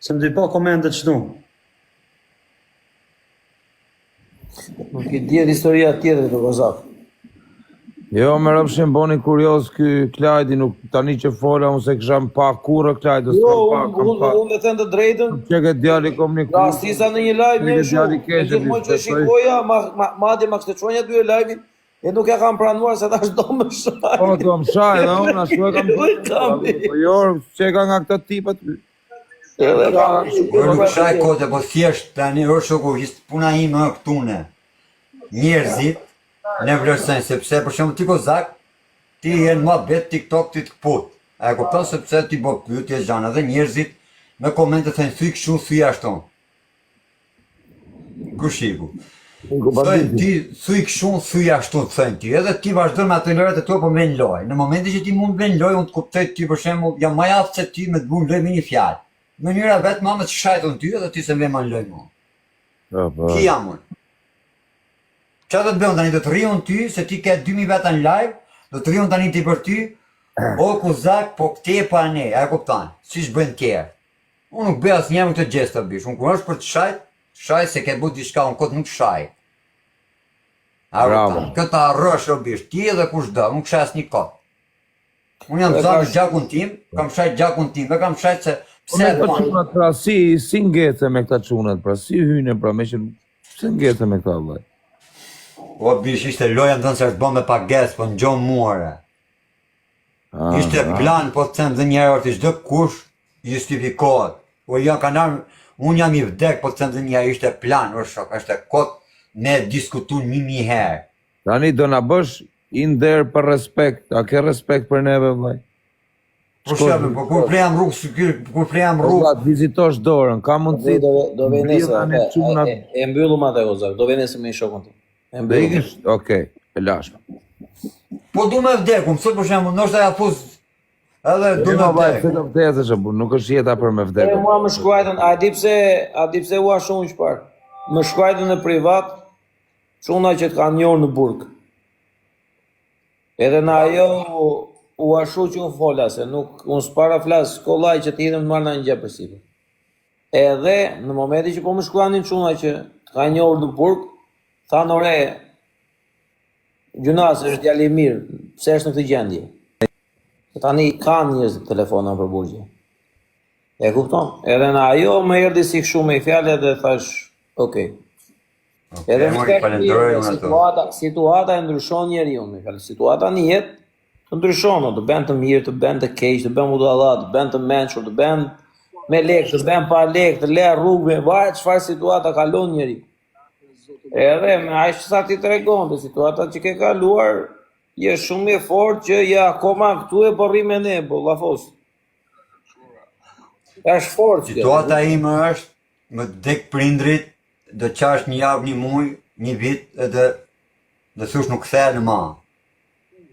[SPEAKER 4] Se më dy po komendet qëtu.
[SPEAKER 3] Nuk i djetë historia tjetër të Kozak.
[SPEAKER 10] Jo, me rëpshin boni kurios ky Klajdi, nuk tani që fola, unë se kësham pa kurë Klajdi,
[SPEAKER 3] Jo, unë e thënë të drejtën,
[SPEAKER 10] që këtë djali komuniku.
[SPEAKER 3] rastisa në një live një shumë, e gjithmonë që shikoja, madje ma kështë qonja dy e live-in, e nuk e kam pranuar se ta shdo më shaj.
[SPEAKER 10] Po, do më shaj, dhe unë ashtu e kam po jo, që ka nga këta tipat.
[SPEAKER 11] Unë nuk shaj kote, po thjesht tani është shoku, puna ime këtune. Njerëzit ne vlerësojnë, sepse për shembull ti Kozak, ti je në mohabet TikTok ti të kput. A e kupton sepse ti bë pyetje gjana dhe njerëzit me komente thënë thyj kështu, thyj ashtu. Ku shiku? Thënë ti thyj kështu, thyj ashtu thënë ti. Edhe ti vazhdon me ato lojrat e tua po me në lojë. Në momentin që ti mund bën lojë, unë të kuptoj ti për shembull, jam më aftë se ti me të bën lojë me një fjalë. Në mënyra vetë mamë të shajton ty edhe ti se vjen më në lojë mua. Ki jam unë? Qa do të bëjmë tani, do të rriun ty, se ti ke 2000 veta në live, do të rriun tani ti për ty, o Kozak, po këte pa ne, a e kuptan, si shbën tjerë. Unë nuk bëj asë njëmë këtë gjestë të bish, unë kur është për të shaj se ke bu diçka, unë këtë nuk shaj. A e kuptan, këtë arrësh o bish, ti edhe kush do, unë këshaj asë një këtë. Unë jam zanë gjakun tim, kam shaj gjakun tim, dhe kam shaj se pse
[SPEAKER 10] dhe panë. Pra si ngece me këta qunet, pra si hyne, pra me që si ngece me këta vëllaj.
[SPEAKER 11] O bish, ishte loja më thënë se është bo me pages, po në gjonë muare. Ishte plan, po të them dhe njerë orë të çdo kush justifikohet. O janë kanë armë, unë jam i vdek, po të them dhe njerë ishte plan, o shok, është kot me diskutu 1000 herë.
[SPEAKER 10] Tani do na bësh in there për respekt, a ke respekt për neve vëllaj?
[SPEAKER 11] Po shqepë, po kur prejam rrugë,
[SPEAKER 10] Vëllat, vizitosh dorën, ka mundësi.
[SPEAKER 3] Do venesa, e mbyllu ma të Kozak, do venesa me i shokën të.
[SPEAKER 10] Dhe ikësh, okej, e lashme.
[SPEAKER 11] Po du me vdeku, mësot për shemë, nështë ja fuz, edhe du me vdeku.
[SPEAKER 10] Se të vdese që nuk është jeta për me vdeku.
[SPEAKER 3] Mua më shkruajtën, a di pse ua shumë shpar, më shkruajtën në privat, çuna që të kanë njohur në burg. Edhe në ajo ua shu që unë fola, se nuk, unë s'para flas, kollaj që t'hidhem të marrë në një gjë për sipër. Edhe në momenti që po më shkruanin çuna që të kanë njohur në burg, thanë ore, Gjunas është djali i mirë, pse është në këtë gjendje? Se tani kanë njerëz telefona për burgje. E kupton? Edhe në ajo më erdhi si kështu me fjalë dhe thash, okay. Edhe në situata e ndryshon njeriu, me fjalë, situata në jetë të ndryshon, të bën të mirë, të bën të keq, të bën budallat, të bën të mençur, të bën me lekë, të bën pa lekë, të le rrugë, varet çfarë situata kalon njeriu. Edhe me aq sa ti tregon, dhe situata që ke kaluar, je shumë i fortë që je akoma këtu e po rri me ne, po llafos. Është fortë.
[SPEAKER 11] Situata ime është, më dek prindrit, do qash një javë, një muj, një vit, edhe dhe thush nuk kthehet më.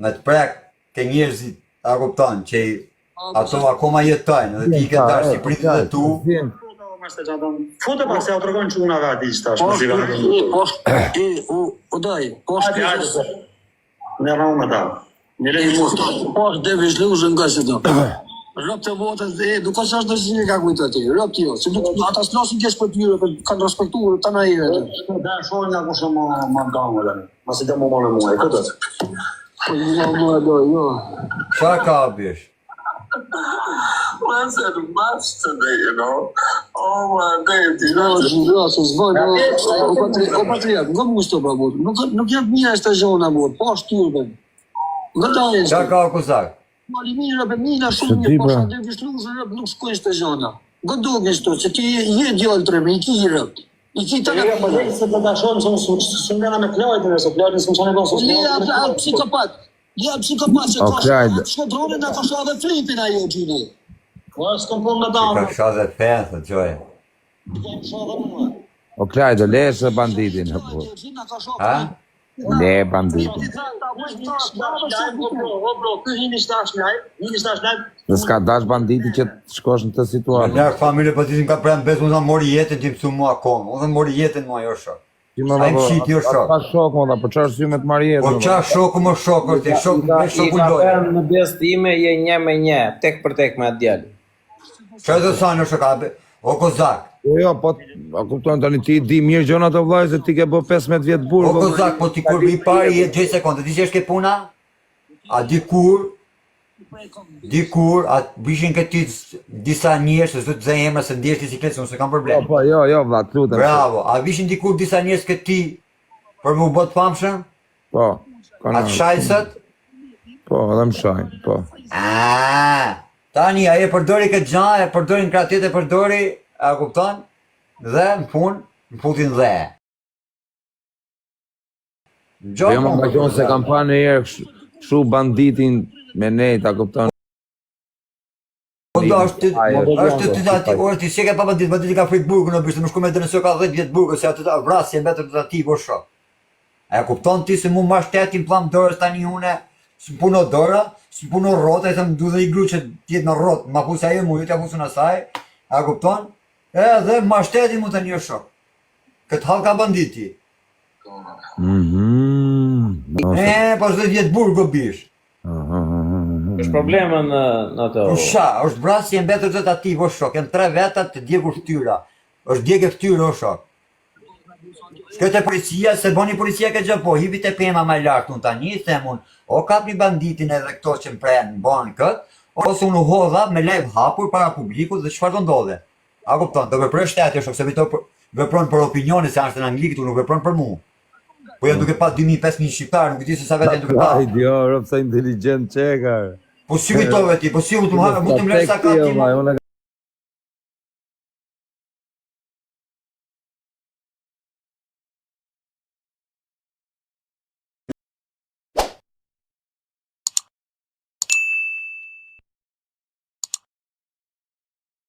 [SPEAKER 11] Me të prek ke njerëzit, a kupton, që ato akoma jetojnë, dhe ti ke dash si prindrit e tu.
[SPEAKER 4] Foto pas ja u tregon çunave aty tash, mos i vjen.
[SPEAKER 9] O daj, poshtë
[SPEAKER 4] Ne rrau me ta.
[SPEAKER 9] në lejë mos. Poshtë deve zhlushën nga se do. Rop të votës dhe duka që është dëshini ka kujtë ati, rop të jo, se ata s'nosin kesh për tyre, kanë respektuar të na jeve.
[SPEAKER 4] Da shohin nga kushe më gamë dhe një, masi dhe më më në muaj, këtë?
[SPEAKER 9] Jo.
[SPEAKER 11] Qa ka bish?
[SPEAKER 6] Man said much today, you know. Oh my days, you know.
[SPEAKER 9] Jo, se zvoj, o patriat, nga mu shto pra bot, nuk jetë mija e stazhona bot, po është tyrbe. Nga ta e
[SPEAKER 11] Qa ka Kozak?
[SPEAKER 9] Mali mirë, be mina shumë mirë, po sa dhe vishlushë rëp nuk s'kojnë stazhona. Nga doge shto, që ti je djallë të rëme, i ki rëp. I ki të
[SPEAKER 4] Jo, po dhe se të dashonë, së ngana me klajtën, se klajtën s'më qane bon së
[SPEAKER 9] Lea psikopat, që ka shkodrone nga ka shave flipin ajo gjyri.
[SPEAKER 4] Po, s'kom pun me
[SPEAKER 11] Që
[SPEAKER 4] damë.
[SPEAKER 11] ka shadhe fenë, thë qoj.
[SPEAKER 10] O Klajdo, lesh banditin, po.
[SPEAKER 11] Ha?
[SPEAKER 10] Le banditin. Dhe s'ka dash banditi që të shkosh në të
[SPEAKER 11] Me
[SPEAKER 10] situatë.
[SPEAKER 11] njerë familje për ti ka prem besë, unë mori jetën ti pësu mua konë, unë mori jetën mua jo shok. A im shit jo shok.
[SPEAKER 10] Ka shok, mo, po qa është me të marjetë.
[SPEAKER 11] Po qa shoku më shok është, shok
[SPEAKER 3] I
[SPEAKER 11] shoku
[SPEAKER 3] ka
[SPEAKER 11] lojë.
[SPEAKER 3] bërë në besë time, je një me një, tek për tek me atë djali.
[SPEAKER 11] Qa dhe sa në shokabe? O Kozak.
[SPEAKER 10] Jo, po, a kuptojnë tani ti di mirë gjona të vlaj, se ti ke bë 15 vjetë burë.
[SPEAKER 11] O Kozak, po ti kur i pari jetë gjej sekundë, ti që është ke puna? A dikur, a bishin këti disa njerës, se zëtë zë emra se ndjesh bicikletë, unë se kam problem.
[SPEAKER 10] Po, jo, vla, të lutem.
[SPEAKER 11] Bravo, a bishin dikur disa njerës këti për mu bot famshëm?
[SPEAKER 10] Po,
[SPEAKER 11] A të shajsët?
[SPEAKER 10] po, edhe më shajnë, po.
[SPEAKER 11] Tani, a e përdori këtë gjanë, e përdori në kratet, e përdori, a kupton? Dhe në punë, në putin dhe.
[SPEAKER 10] Jo më nga gjonë se kam pa në herë shu banditin me nejt, a kupton?
[SPEAKER 11] Po do është të tati, orë ti që ke pa banditi ka frikë burgu në bishtë, më shku me dhe nësë ka 10 vjetë burgu, se atë vrasje mbetër të ati po shok. A e kupton ti se mu ma shtetin plam dorës tani une, së puno dora, së puno rota, e thëmë du dhe i gru që tjetë në rotë, ma pusa e mu, ju t'ja pusu në saj, a kupton? E dhe ma shtetin mu të një shok. Këtë hal ka banditi. Po është 10 vjetë burgu bish.
[SPEAKER 3] Është probleme në të...
[SPEAKER 11] Usha, është vrasje mbetër të ati po shok, janë 3 vetat të djegur ftyra. është djegë ftyre o shok. Shkët e policia, se boni policia ke gjëpo, hipit e pema ma lartë unë tani, themun, o kap një banditin edhe këto që më prenë, bon këtë, ose unë hodha me lejv hapur para publiku dhe çfarë do ndodhe. A kupton, do veprej shteti shok, se vito vepron për opinioni se është në anglikit, unë nuk vepron për mu. Po janë duke pa 2.000-5.000 shqiptarë, nuk di se sa vetë janë duke pa.
[SPEAKER 10] Idio, rëpë sa inteligent qekar.
[SPEAKER 11] Po si vitove ti, po si mu të më lërë sa ka ti.